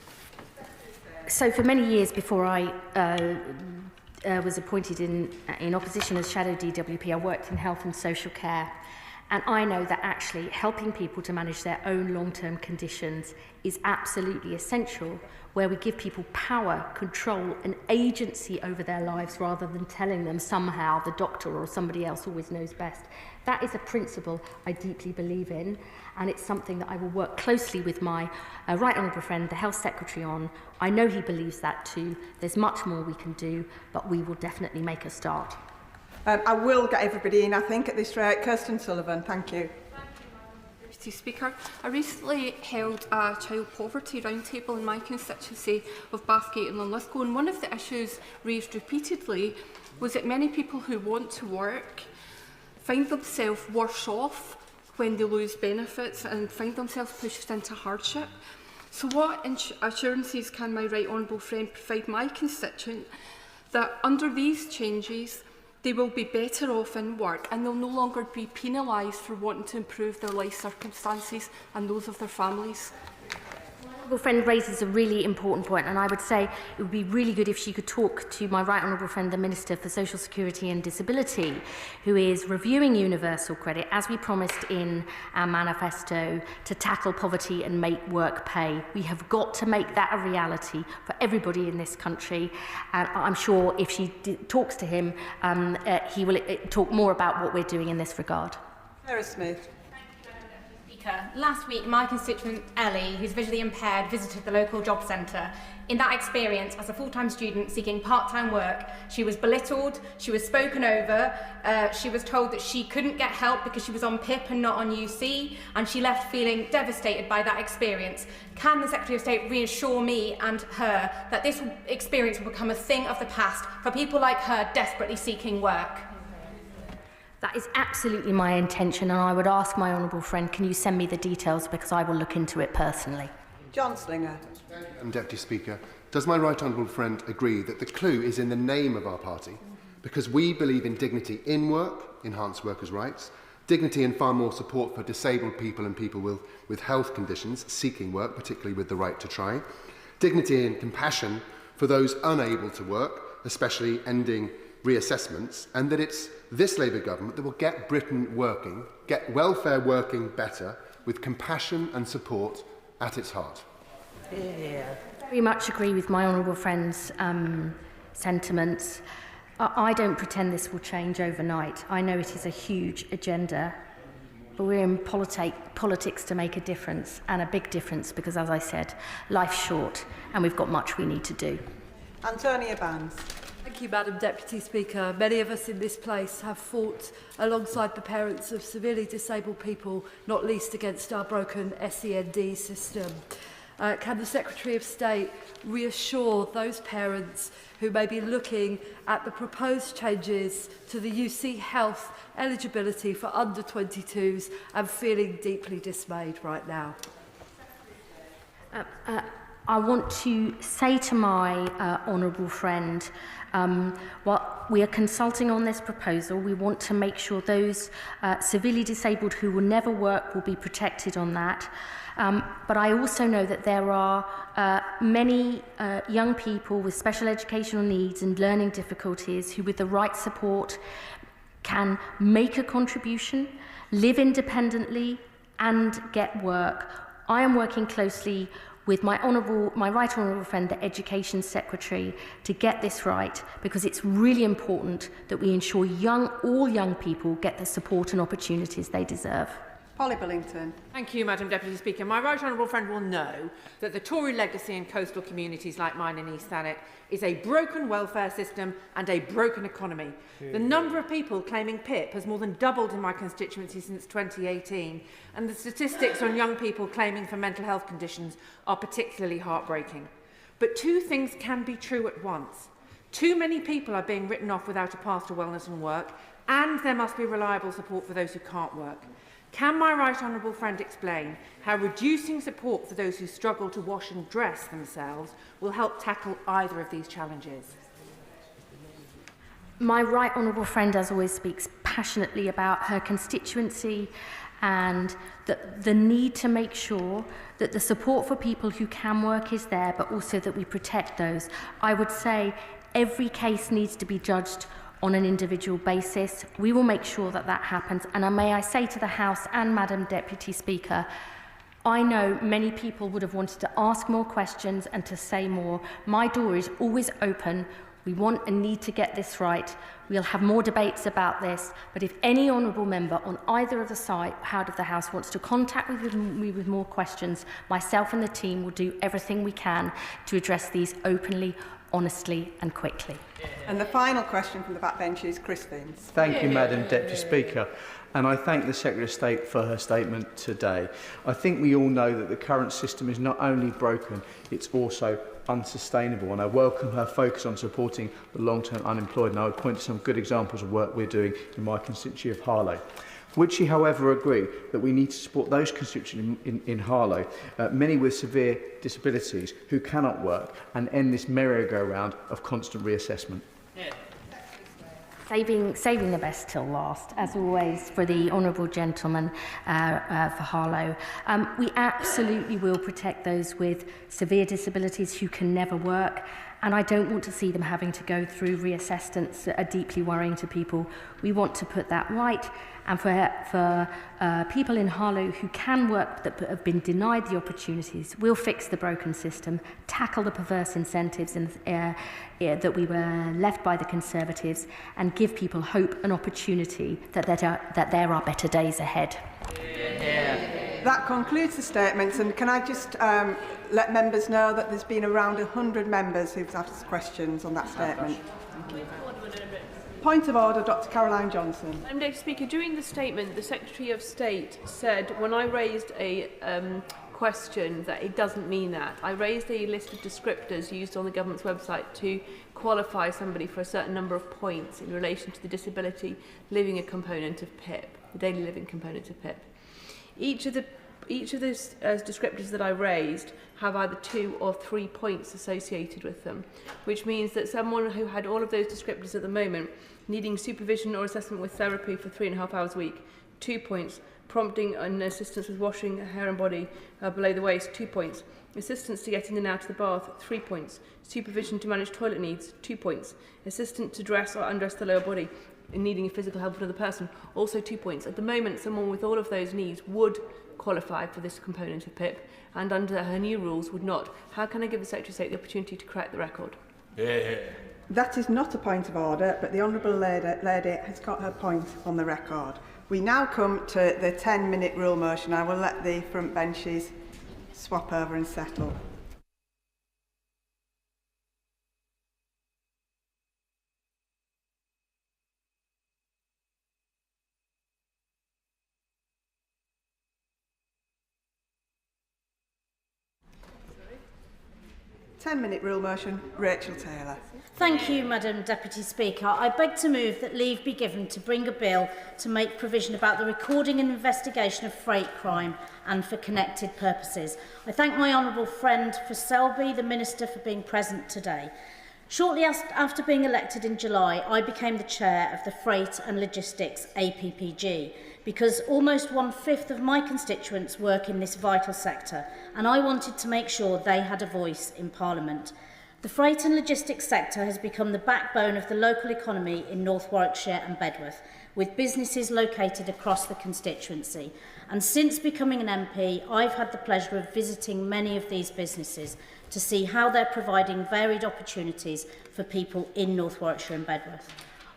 So for many years before I was appointed in opposition as Shadow DWP, I worked in health and social care. And I know that actually helping people to manage their own long-term conditions is absolutely essential, where we give people power, control and agency over their lives rather than telling them somehow the doctor or somebody else always knows best. That is a principle I deeply believe in, and it's something that I will work closely with my Right Honourable friend, the Health Secretary, on. I know he believes that too. There's much more we can do, but we will definitely make a start. I will get everybody in, I think, at this rate. Kirsten Sullivan, thank you. Deputy Speaker, I recently held a child poverty roundtable in my constituency of Bathgate and Linlithgow, and one of the issues raised repeatedly was that many people who want to work find themselves worse off when they lose benefits and find themselves pushed into hardship. So what assurances can my Right Honourable friend provide my constituent that under these changes they will be better off in work and they'll no longer be penalised for wanting to improve their life circumstances and those of their families? My friend raises a really important point, and I would say it would be really good if she could talk to my Right Honourable friend, the Minister for Social Security and Disability, who is reviewing universal credit, as we promised in our manifesto, to tackle poverty and make work pay. We have got to make that a reality for everybody in this country, and I'm sure if she talks to him, he will talk more about what we're doing in this regard. Sarah Smith. Last week, my constituent Ellie, who's visually impaired, visited the local job centre. In that experience, as a full-time student seeking part-time work, she was belittled, she was spoken over, she was told that she couldn't get help because she was on PIP and not on UC, and she left feeling devastated by that experience. Can the Secretary of State reassure me and her that this experience will become a thing of the past for people like her desperately seeking work? That is absolutely my intention, and I would ask my honourable friend, can you send me the details, because I will look into it personally. John Slinger. Deputy Speaker, does my right honourable friend agree that the clue is in the name of our party? Because we believe in dignity in work, enhanced workers' rights, dignity and far more support for disabled people and people with health conditions seeking work, particularly with the right to try, dignity and compassion for those unable to work, especially ending reassessments, and that it's this Labour government that will get Britain working, get welfare working better, with compassion and support at its heart. Yeah. Very much agree with my honourable friend's sentiments. I don't pretend this will change overnight. I know it is a huge agenda, but we're in politics to make a difference, and a big difference, because, as I said, life's short and we've got much we need to do. Antonia Bands. Thank you, Madam Deputy Speaker. Many of us in this place have fought alongside the parents of severely disabled people, not least against our broken SEND system. Can the Secretary of State reassure those parents who may be looking at the proposed changes to the UC Health eligibility for under 22s and feeling deeply dismayed right now? I want to say to my honourable friend, while we are consulting on this proposal, we want to make sure those severely disabled who will never work will be protected on that. But I also know that there are Many young people with special educational needs and learning difficulties who with the right support can make a contribution, live independently and get work. I am working closely with my right honourable friend, the Education Secretary, to get this right, because it's really important that we ensure all young people get the support and opportunities they deserve. Polly Billington. Thank you, Madam Deputy Speaker. My right honourable friend will know that the Tory legacy in coastal communities like mine in East Thanet is a broken welfare system and a broken economy. The number of people claiming PIP has more than doubled in my constituency since 2018, and the statistics on young people claiming for mental health conditions are particularly heartbreaking. But two things can be true at once. Too many people are being written off without a path to wellness and work, and there must be reliable support for those who can't work. Can my right honourable friend explain how reducing support for those who struggle to wash and dress themselves will help tackle either of these challenges? My right honourable friend, as always, speaks passionately about her constituency and the need to make sure that the support for people who can work is there, but also that we protect those. I would say every case needs to be judged on an individual basis. We will make sure that that happens. And may I say to the House and Madam Deputy Speaker, I know many people would have wanted to ask more questions and to say more. My door is always open. We want and need to get this right. We'll have more debates about this, but if any honourable member on either of the side of the House wants to contact me with more questions, myself and the team will do everything we can to address these openly, honestly and quickly. And the final question from the backbench is Chris Vins. Thank you, Madam Deputy Speaker. And I thank the Secretary of State for her statement today. I think we all know that the current system is not only broken, it's also unsustainable. And I welcome her focus on supporting the long-term unemployed. And I would point to some good examples of work we're doing in my constituency of Harlow. Would she, however, agree that we need to support those constituents in Harlow, many with severe disabilities, who cannot work, and end this merry-go-round of constant reassessment? Yeah. Saving the best till last, as always, for the honourable gentleman for Harlow. We absolutely will protect those with severe disabilities who can never work, and I don't want to see them having to go through reassessments that are deeply worrying to people. We want to put that right, and for people in Harlow who can work but have been denied the opportunities, we'll fix the broken system, tackle the perverse incentives that we were left by the Conservatives, and give people hope and opportunity that there are better days ahead. That concludes the statements, and can I just let members know that there's been around 100 members who've asked questions on that statement. Thank you. Point of order, Dr Caroline Johnson. Madam Deputy Speaker, during the statement, the Secretary of State said, when I raised a question, that it doesn't mean that. I raised a list of descriptors used on the government's website to qualify somebody for a certain number of points in relation to the disability living component of PIP, the daily living component of PIP. Each of the descriptors that I raised have either 2 or 3 points associated with them, which means that someone who had all of those descriptors at the moment, needing supervision or assessment with therapy for 3.5 hours a week, 2 points, prompting and assistance with washing hair and body below the waist, 2 points, assistance to get in and out of the bath, 3 points, supervision to manage toilet needs, 2 points, assistance to dress or undress the lower body, in needing physical help of another person, also 2 points. At the moment, someone with all of those needs would qualify for this component of PIP, and under her new rules would not. How can I give the Secretary of State the opportunity to correct the record? Yeah. That is not a point of order, but the Honourable Lady has got her point on the record. We now come to the 10-minute rule motion. I will let the front benches swap over and settle. Ten-minute rule motion, Rachel Taylor. Thank you, Madam Deputy Speaker. I beg to move that leave be given to bring a bill to make provision about the recording and investigation of freight crime and for connected purposes. I thank my honourable friend for Selby, the Minister, for being present today. Shortly after being elected in July, I became the chair of the Freight and Logistics APPG because almost 1/5 of my constituents work in this vital sector, and I wanted to make sure they had a voice in Parliament. The freight and logistics sector has become the backbone of the local economy in North Warwickshire and Bedworth, with businesses located across the constituency. And since becoming an MP, I've had the pleasure of visiting many of these businesses to see how they're providing varied opportunities for people in North Warwickshire and Bedworth.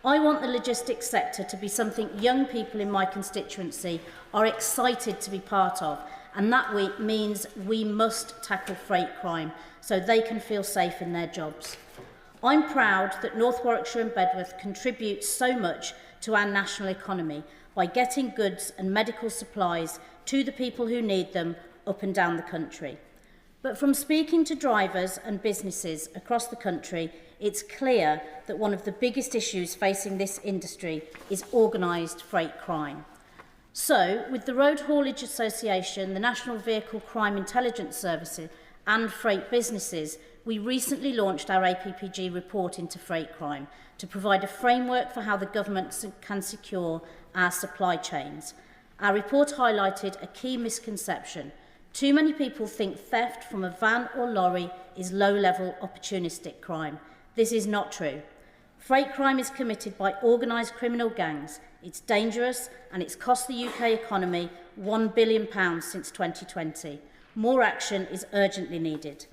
I want the logistics sector to be something young people in my constituency are excited to be part of, and that means we must tackle freight crime so they can feel safe in their jobs. I'm proud that North Warwickshire and Bedworth contribute so much to our national economy by getting goods and medical supplies to the people who need them up and down the country. But from speaking to drivers and businesses across the country, it's clear that one of the biggest issues facing this industry is organised freight crime. So, with the Road Haulage Association, the National Vehicle Crime Intelligence Service and freight businesses, we recently launched our APPG report into freight crime to provide a framework for how the government can secure our supply chains. Our report highlighted a key misconception. Too many people think theft from a van or lorry is low-level opportunistic crime. This is not true. Freight crime is committed by organised criminal gangs. It's dangerous and it's cost the UK economy £1 billion since 2020. More action is urgently needed.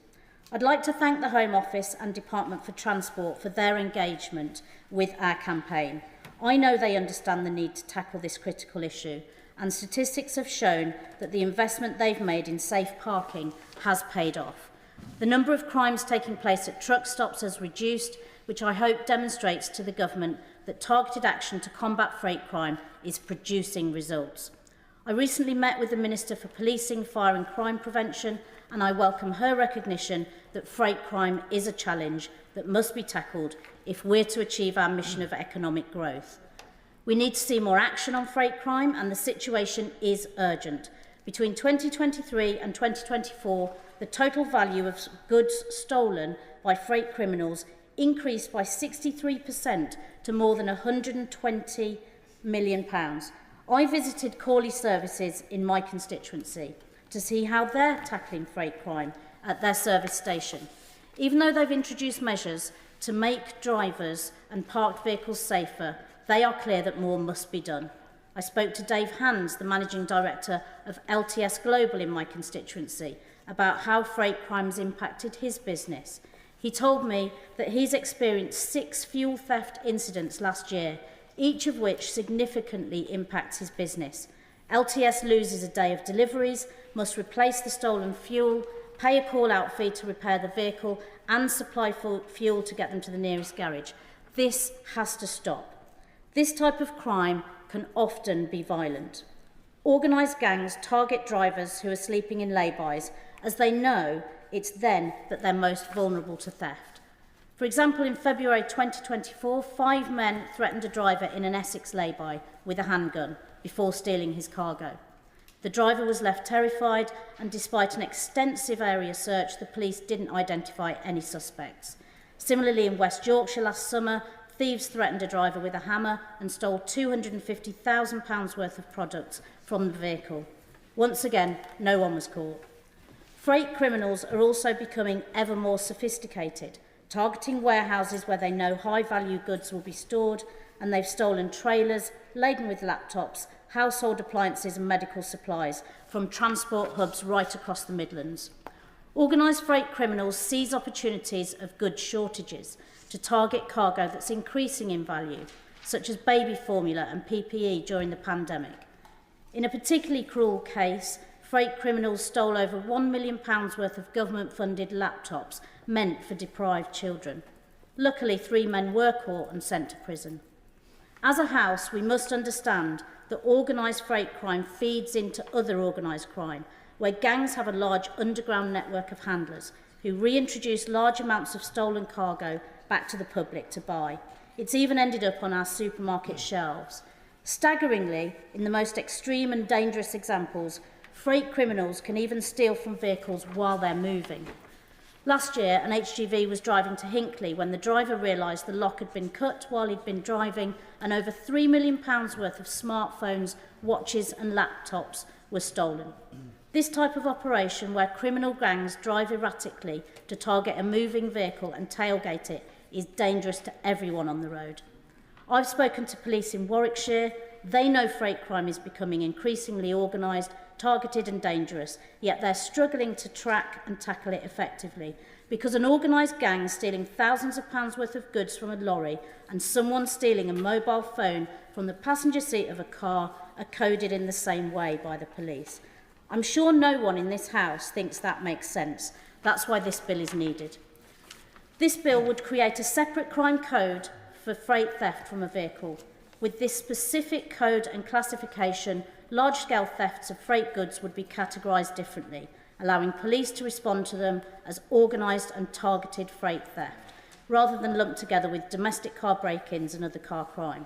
I'd like to thank the Home Office and Department for Transport for their engagement with our campaign. I know they understand the need to tackle this critical issue, and statistics have shown that the investment they've made in safe parking has paid off. The number of crimes taking place at truck stops has reduced, which I hope demonstrates to the government that targeted action to combat freight crime is producing results. I recently met with the Minister for Policing, Fire and Crime Prevention, and I welcome her recognition that freight crime is a challenge that must be tackled if we're to achieve our mission of economic growth. We need to see more action on freight crime, and the situation is urgent. Between 2023 and 2024, the total value of goods stolen by freight criminals increased by 63% to more than £120 million. I visited Corley Services in my constituency to see how they're tackling freight crime at their service station. Even though they've introduced measures to make drivers and parked vehicles safer, they are clear that more must be done. I spoke to Dave Hands, the Managing Director of LTS Global in my constituency, about how freight crime has impacted his business. He told me that he's experienced 6 fuel theft incidents last year, each of which significantly impacts his business. LTS loses a day of deliveries, must replace the stolen fuel, pay a call-out fee to repair the vehicle, and supply fuel to get them to the nearest garage. This has to stop. This type of crime can often be violent. Organised gangs target drivers who are sleeping in lay-bys, as they know it's then that they're most vulnerable to theft. For example, in February 2024, 5 men threatened a driver in an Essex lay-by with a handgun before stealing his cargo. The driver was left terrified, and despite an extensive area search, the police didn't identify any suspects. Similarly, in West Yorkshire last summer, thieves threatened a driver with a hammer and stole £250,000 worth of products from the vehicle. Once again, no one was caught. Freight criminals are also becoming ever more sophisticated, targeting warehouses where they know high-value goods will be stored, and they've stolen trailers laden with laptops, household appliances and medical supplies from transport hubs right across the Midlands. Organised freight criminals seize opportunities of goods shortages to target cargo that's increasing in value, such as baby formula and PPE during the pandemic. In a particularly cruel case, freight criminals stole over £1 million worth of government-funded laptops meant for deprived children. Luckily, 3 men were caught and sent to prison. As a House, we must understand that organised freight crime feeds into other organised crime, where gangs have a large underground network of handlers who reintroduce large amounts of stolen cargo back to the public to buy. It's even ended up on our supermarket shelves. Staggeringly, in the most extreme and dangerous examples, freight criminals can even steal from vehicles while they're moving. Last year, an HGV was driving to Hinckley when the driver realised the lock had been cut while he'd been driving, and over £3 million worth of smartphones, watches and laptops were stolen. This type of operation, where criminal gangs drive erratically to target a moving vehicle and tailgate it, is dangerous to everyone on the road. I've spoken to police in Warwickshire. They know freight crime is becoming increasingly organised, targeted and dangerous, yet they're struggling to track and tackle it effectively because an organised gang stealing thousands of pounds worth of goods from a lorry and someone stealing a mobile phone from the passenger seat of a car are coded in the same way by the police. I'm sure no one in this House thinks that makes sense. That's why this bill is needed. This bill would create a separate crime code for freight theft from a vehicle. With this specific code and classification, large-scale thefts of freight goods would be categorised differently, allowing police to respond to them as organised and targeted freight theft, rather than lumped together with domestic car break-ins and other car crime.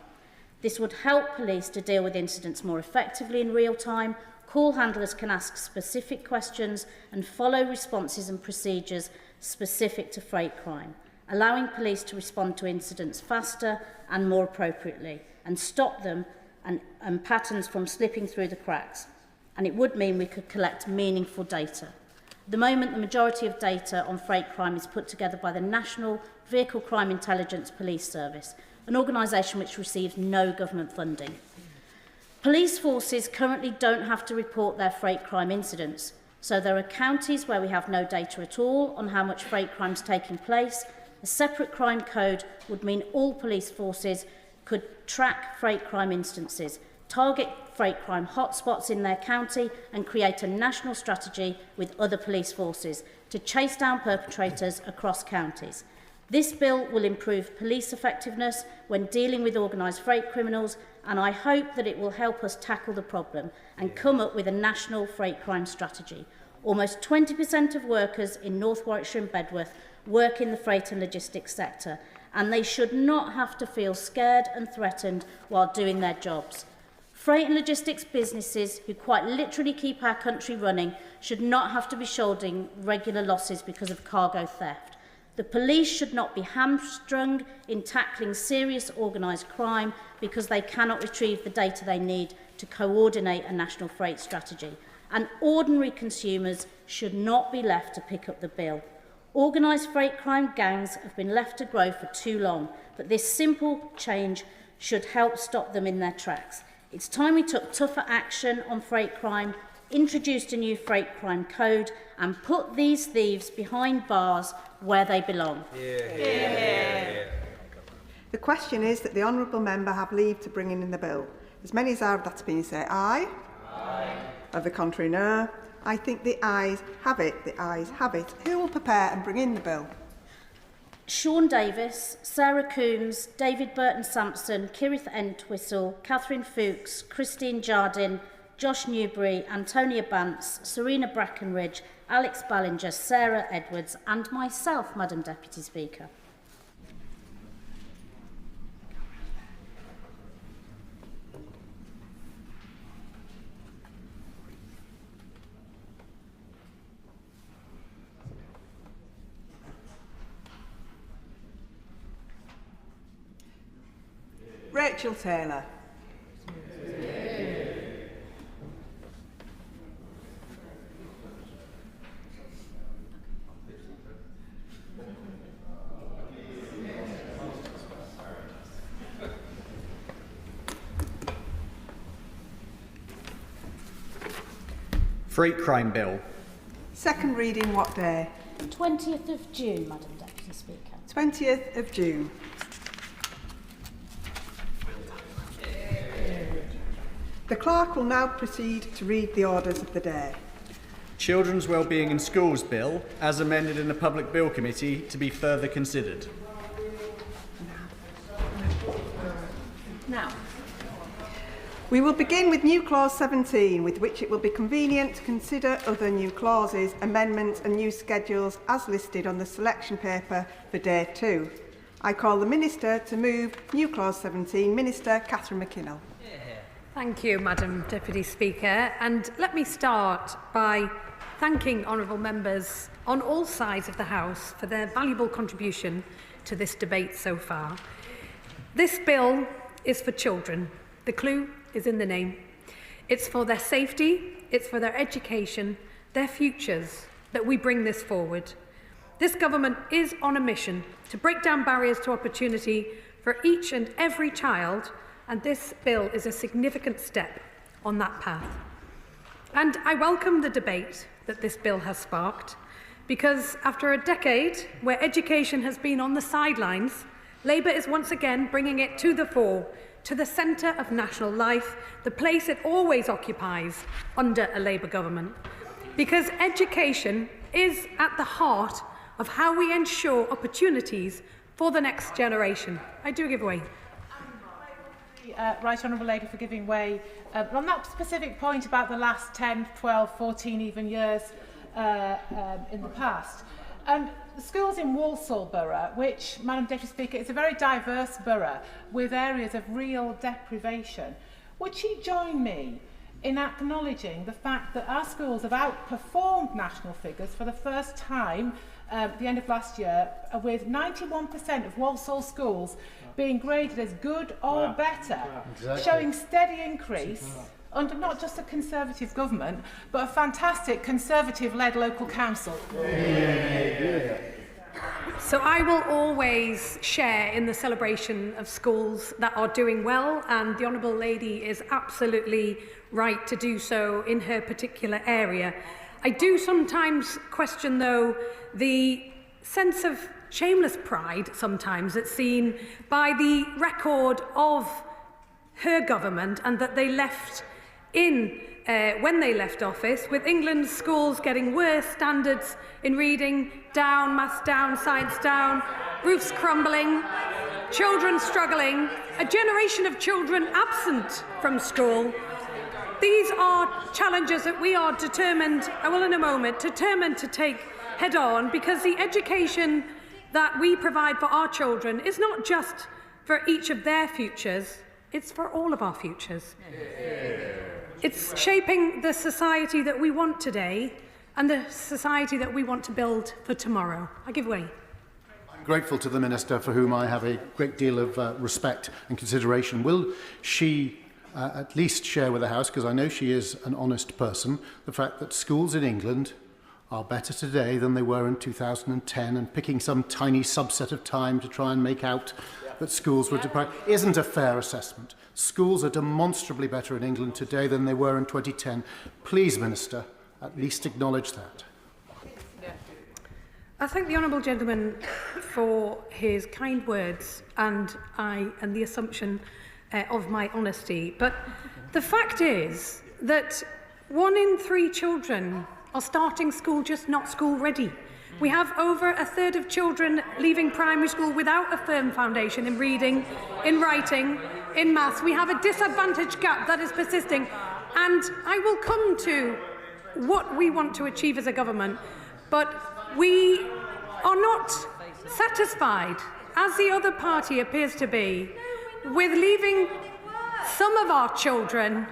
This would help police to deal with incidents more effectively in real time. Call handlers can ask specific questions and follow responses and procedures specific to freight crime, allowing police to respond to incidents faster and more appropriately and stop them and patterns from slipping through the cracks. And it would mean we could collect meaningful data. At the moment, the majority of data on freight crime is put together by the National Vehicle Crime Intelligence Police Service, an organisation which receives no government funding. Police forces currently don't have to report their freight crime incidents, so there are counties where we have no data at all on how much freight crime is taking place. A separate crime code would mean all police forces could track freight crime instances, target freight crime hotspots in their county and create a national strategy with other police forces to chase down perpetrators across counties. This bill will improve police effectiveness when dealing with organised freight criminals, and I hope that it will help us tackle the problem and come up with a national freight crime strategy. Almost 20% of workers in North Warwickshire and Bedworth work in the freight and logistics sector, and they should not have to feel scared and threatened while doing their jobs. Freight and logistics businesses who quite literally keep our country running should not have to be shouldering regular losses because of cargo theft. The police should not be hamstrung in tackling serious organised crime because they cannot retrieve the data they need to coordinate a national freight strategy. And ordinary consumers should not be left to pick up the bill. Organised freight crime gangs have been left to grow for too long, but this simple change should help stop them in their tracks. It's time we took tougher action on freight crime, introduced a new freight crime code, and put these thieves behind bars where they belong. The question is that the honourable member have leave to bring in the bill. As many as are of that opinion say aye. Aye. Of the contrary, no. I think the ayes have it. The ayes have it. Who will prepare and bring in the bill? Sean Davis, Sarah Coombs, David Burton-Sampson, Kirith Entwistle, Catherine Fuchs, Christine Jardine, Josh Newbury, Antonia Bance, Serena Brackenridge, Alex Ballinger, Sarah Edwards and myself, Madam Deputy Speaker. Rachel Taylor. Freight crime bill. Second reading what day? 20th of June, Madam Deputy Speaker. 20th of June. The clerk will now proceed to read the orders of the day. Children's Wellbeing in Schools Bill, as amended in the Public Bill Committee, to be further considered. Now, we will begin with new clause 17, with which it will be convenient to consider other new clauses, amendments and new schedules as listed on the selection paper for day 2. I call the Minister to move new clause 17. Minister Catherine McKinnell. Thank you, Madam Deputy Speaker. And let me start by thanking honourable members on all sides of the House for their valuable contribution to this debate so far. This bill is for children. The clue is in the name. It's for their safety, it's for their education, their futures that we bring this forward. This government is on a mission to break down barriers to opportunity for each and every child, and this bill is a significant step on that path. And I welcome the debate that this bill has sparked, because after a decade where education has been on the sidelines, Labour is once again bringing it to the fore, to the centre of national life, the place it always occupies under a Labour government. Because education is at the heart of how we ensure opportunities for the next generation. I do give way. Right Honourable Lady for giving way. On that specific point about the last 10, 12, 14 even years in the past, the schools in Walsall Borough, which, Madam Deputy Speaker, is a very diverse borough with areas of real deprivation, would she join me in acknowledging the fact that our schools have outperformed national figures for the first time at the end of last year, with 91% of Walsall schools being graded as good or better, showing steady increase under not just a Conservative government, but a fantastic Conservative-led local council. So I will always share in the celebration of schools that are doing well, and the Honourable Lady is absolutely right to do so in her particular area. I do sometimes question, though, the sense of shameless pride sometimes that's seen by the record of her government, and that they left in when they left office, with England's schools getting worse standards in reading, down, maths down, science down, roofs crumbling, children struggling, a generation of children absent from school. These are challenges that we are determined, I will in a moment, determined to take head on, because the education that we provide for our children is not just for each of their futures, it's for all of our futures. It's shaping the society that we want today and the society that we want to build for tomorrow. I give way. I'm grateful to the Minister, for whom I have a great deal of respect and consideration. Will she at least share with the House, because I know she is an honest person, the fact that schools in England are better today than they were in 2010, and picking some tiny subset of time to try and make out that schools were deprived isn't a fair assessment. Schools are demonstrably better in England today than they were in 2010. Please, Minister, at least acknowledge that. I thank the honourable gentleman for his kind words and the assumption of my honesty. But the fact is that 1 in 3 children are starting school just not school ready. We have over a third of children leaving primary school without a firm foundation in reading, in writing, in maths. We have a disadvantage gap that is persisting. And I will come to what we want to achieve as a government, but we are not satisfied, as the other party appears to be, with leaving some of our children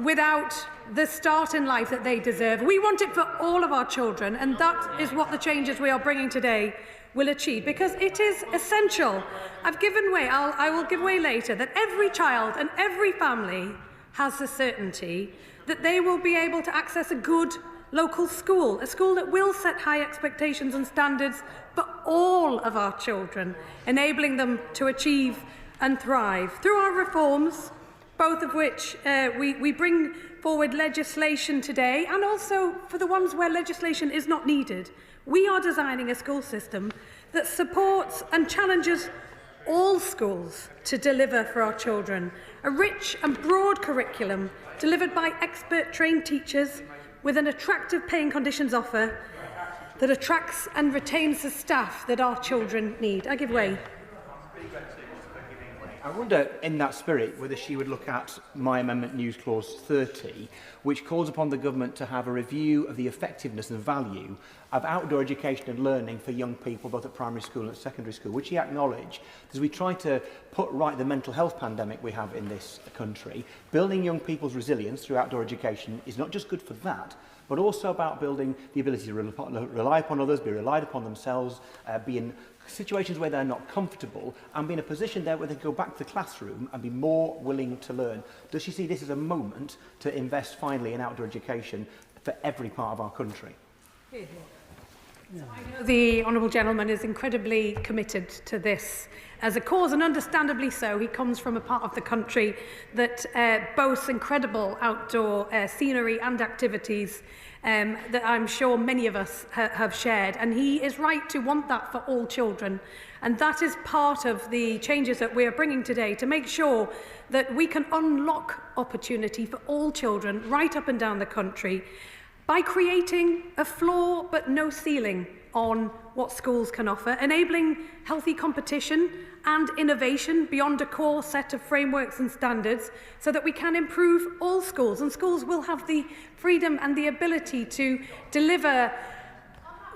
without the start in life that they deserve. We want it for all of our children, and that is what the changes we are bringing today will achieve, because it is essential. I've given way, I will give way later, that every child and every family has the certainty that they will be able to access a good local school, a school that will set high expectations and standards for all of our children, enabling them to achieve and thrive. Through our reforms, both of which we bring forward legislation today, and also for the ones where legislation is not needed, we are designing a school system that supports and challenges all schools to deliver for our children. A rich and broad curriculum delivered by expert trained teachers with an attractive paying conditions offer that attracts and retains the staff that our children need. I give way. I wonder, in that spirit, whether she would look at my amendment News Clause 30, which calls upon the government to have a review of the effectiveness and value of outdoor education and learning for young people, both at primary school and at secondary school, which he acknowledged, as we try to put right the mental health pandemic we have in this country. Building young people's resilience through outdoor education is not just good for that, but also about building the ability to rely upon others, be relied upon themselves, be in situations where they're not comfortable, and be in a position there where they can go back to the classroom and be more willing to learn. Does she see this as a moment to invest finally in outdoor education for every part of our country? So I know the honourable gentleman is incredibly committed to this as a cause, and understandably so. He comes from a part of the country that boasts incredible outdoor scenery and activities that I'm sure many of us have shared, and he is right to want that for all children. And that is part of the changes that we are bringing today, to make sure that we can unlock opportunity for all children right up and down the country by creating a floor but no ceiling on what schools can offer, enabling healthy competition and innovation beyond a core set of frameworks and standards, so that we can improve all schools, and schools will have the freedom and the ability to deliver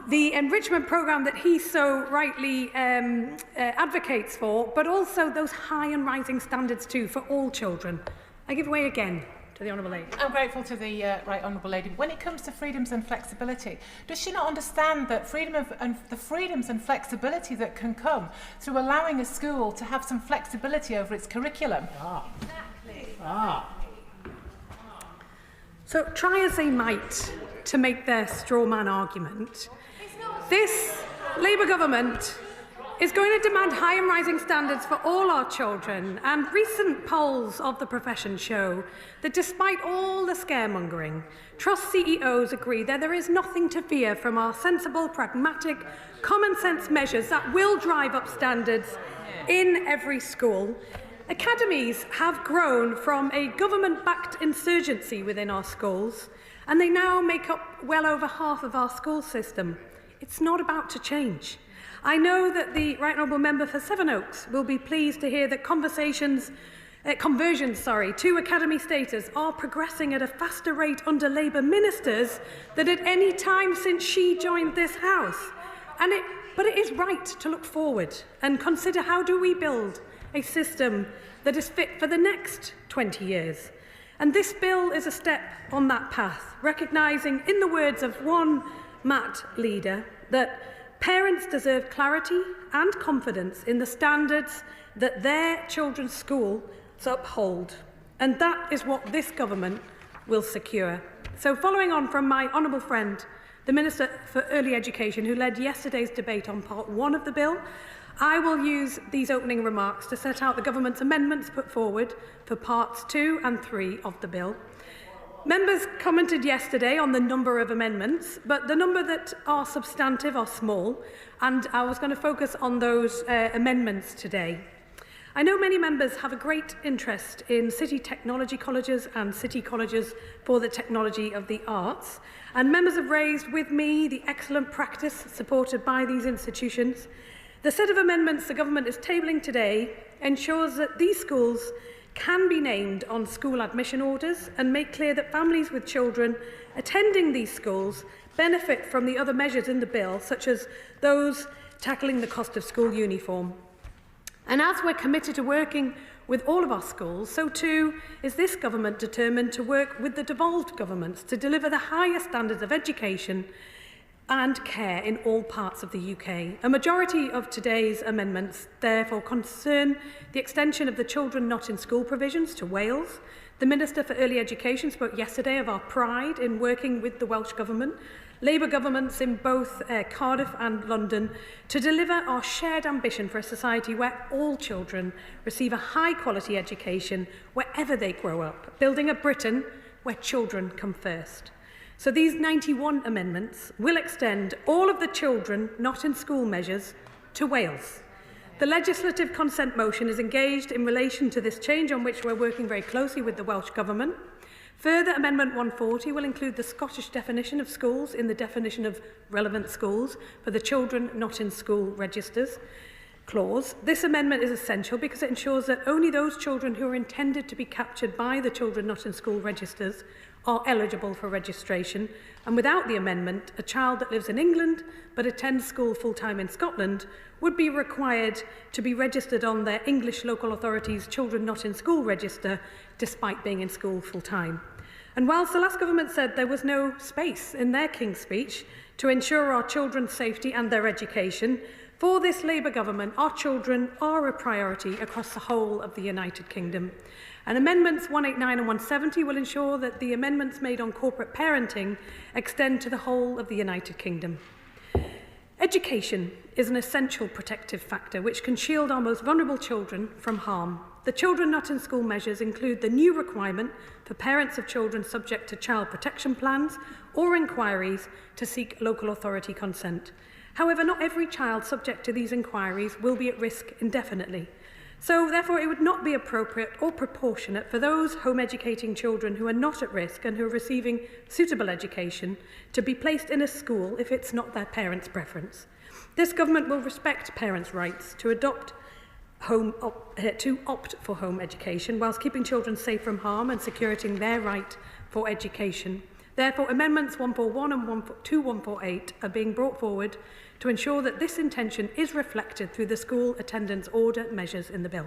the enrichment programme that he so rightly advocates for, but also those high and rising standards too for all children. I give way again to the Honourable Lady. I'm grateful to the Right Honourable Lady. When it comes to freedoms and flexibility, does she not understand that the freedoms and flexibility that can come through allowing a school to have some flexibility over its curriculum? So try as they might to make their straw man argument, this Labour government is going to demand high and rising standards for all our children, and recent polls of the profession show that despite all the scaremongering, trust CEOs agree that there is nothing to fear from our sensible, pragmatic, common sense measures that will drive up standards in every school. Academies have grown from a government-backed insurgency within our schools, and they now make up well over half of our school system. It's not about to change. I know that the Right Honourable Member for Sevenoaks will be pleased to hear that conversions to academy status are progressing at a faster rate under Labour ministers than at any time since she joined this House. But it is right to look forward and consider, how do we build a system that is fit for the next 20 years? And this bill is a step on that path, recognising, in the words of one MAT leader, that parents deserve clarity and confidence in the standards that their children's schools uphold. And that is what this government will secure. So following on from my honourable friend, the Minister for Early Education, who led yesterday's debate on part 1 of the bill, I will use these opening remarks to set out the government's amendments put forward for parts 2 and 3 of the bill. Members commented yesterday on the number of amendments, but the number that are substantive are small, and I was going to focus on those amendments today. I know many members have a great interest in city technology colleges and city colleges for the technology of the arts, and members have raised with me the excellent practice supported by these institutions. The set of amendments the government is tabling today ensures that these schools can be named on school admission orders and make clear that families with children attending these schools benefit from the other measures in the bill, such as those tackling the cost of school uniform. And as we're committed to working with all of our schools, so too is this government determined to work with the devolved governments to deliver the highest standards of education and care in all parts of the UK. A majority of today's amendments therefore concern the extension of the children not in school provisions to Wales. The Minister for Early Education spoke yesterday of our pride in working with the Welsh Government, Labour governments in both Cardiff and London, to deliver our shared ambition for a society where all children receive a high-quality education wherever they grow up, building a Britain where children come first. So these 91 amendments will extend all of the children not in school measures to Wales. The legislative consent motion is engaged in relation to this change, on which we're working very closely with the Welsh Government. Further, Amendment 140 will include the Scottish definition of schools in the definition of relevant schools for the children not in school registers. clause. This amendment is essential because it ensures that only those children who are intended to be captured by the Children Not in School registers are eligible for registration, and without the amendment, a child that lives in England but attends school full-time in Scotland would be required to be registered on their English local authority's Children Not in School register despite being in school full-time. And whilst the last government said there was no space in their King's Speech to ensure our children's safety and their education, for this Labour government, our children are a priority across the whole of the United Kingdom. And Amendments 189 and 170 will ensure that the amendments made on corporate parenting extend to the whole of the United Kingdom. Education is an essential protective factor which can shield our most vulnerable children from harm. The Children Not in School measures include the new requirement for parents of children subject to child protection plans or inquiries to seek local authority consent. However, not every child subject to these inquiries will be at risk indefinitely. So, therefore, it would not be appropriate or proportionate for those home educating children who are not at risk and who are receiving suitable education to be placed in a school if it's not their parents' preference. This government will respect parents' rights to opt for home education whilst keeping children safe from harm and securing their right for education. Therefore, Amendments 141 and 148 are being brought forward to ensure that this intention is reflected through the school attendance order measures in the bill.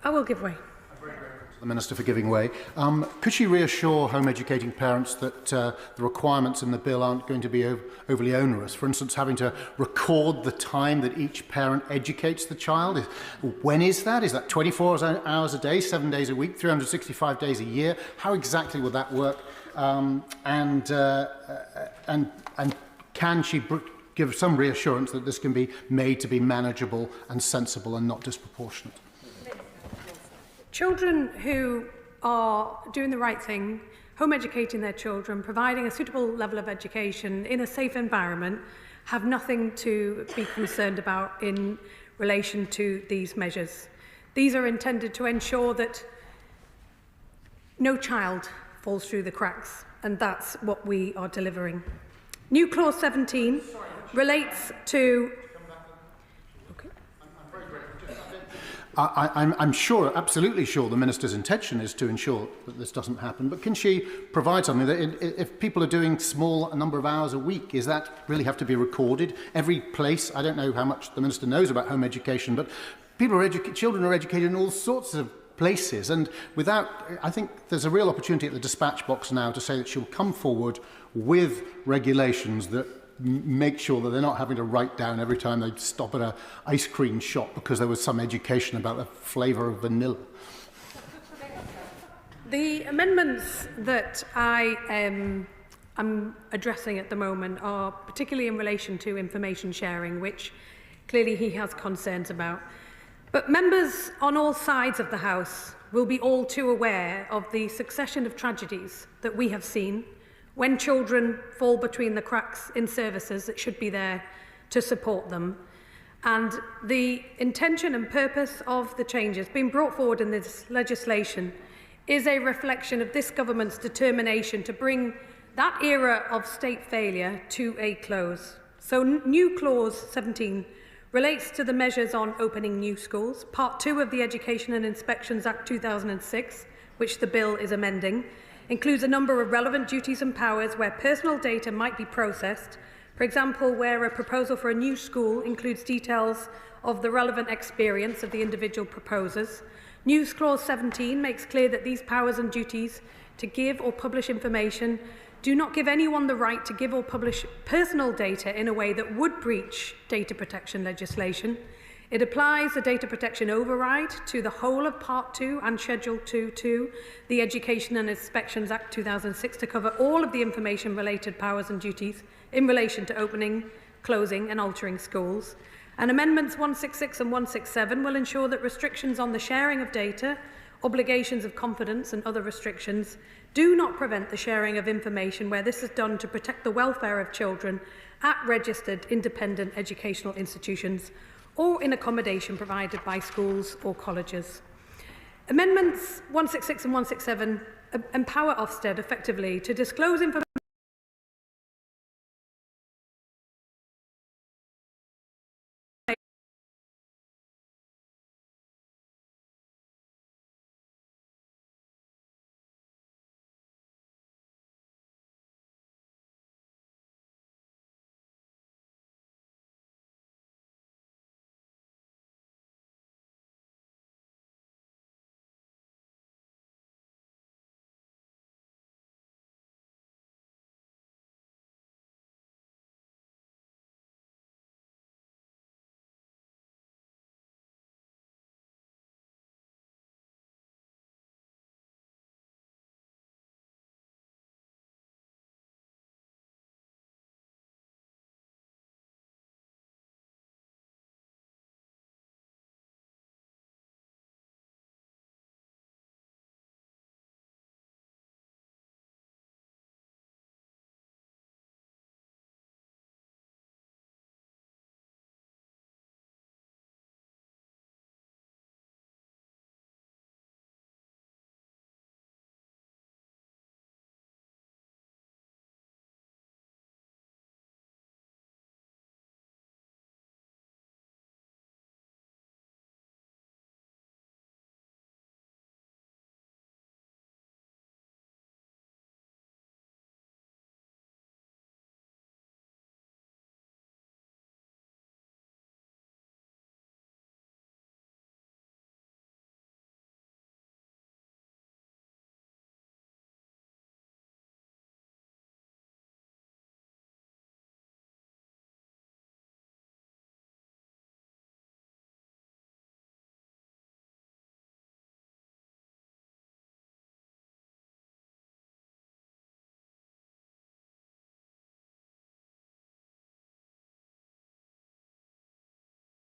I will give way. The Minister for giving way. Could she reassure home educating parents that the requirements in the bill aren't going to be overly onerous? For instance, having to record the time that each parent educates the child. When is that? Is that 24 hours a day, 7 days a week, 365 days a year? How exactly will that work? And can she give some reassurance that this can be made to be manageable and sensible and not disproportionate? Children who are doing the right thing, home educating their children, providing a suitable level of education in a safe environment, have nothing to be concerned about in relation to these measures. These are intended to ensure that no child falls through the cracks, and that's what we are delivering. New Clause 17 relates to... I'm sure, absolutely sure, the Minister's intention is to ensure that this doesn't happen, but can she provide something that if people are doing small number of hours a week, is that really have to be recorded? Every place, I don't know how much the Minister knows about home education, but children are educated in all sorts of places, and I think there's a real opportunity at the dispatch box now to say that she'll come forward with regulations that make sure that they're not having to write down every time they stop at an ice cream shop because there was some education about the flavour of vanilla. The amendments that I am addressing at the moment are particularly in relation to information sharing, which clearly he has concerns about. But members on all sides of the House will be all too aware of the succession of tragedies that we have seen when children fall between the cracks in services that should be there to support them. And the intention and purpose of the changes being brought forward in this legislation is a reflection of this government's determination to bring that era of state failure to a close. So new Clause 17 relates to the measures on opening new schools. Part 2 of the Education and Inspections Act 2006, which the bill is amending, includes a number of relevant duties and powers where personal data might be processed. For example, where a proposal for a new school includes details of the relevant experience of the individual proposers. News Clause 17 makes clear that these powers and duties to give or publish information do not give anyone the right to give or publish personal data in a way that would breach data protection legislation. It applies the data protection override to the whole of Part 2 and Schedule 2 the Education and Inspections Act 2006 to cover all of the information-related powers and duties in relation to opening, closing and altering schools. And Amendments 166 and 167 will ensure that restrictions on the sharing of data, obligations of confidence and other restrictions do not prevent the sharing of information where this is done to protect the welfare of children at registered independent educational institutions or in accommodation provided by schools or colleges. Amendments 166 and 167 empower Ofsted effectively to disclose information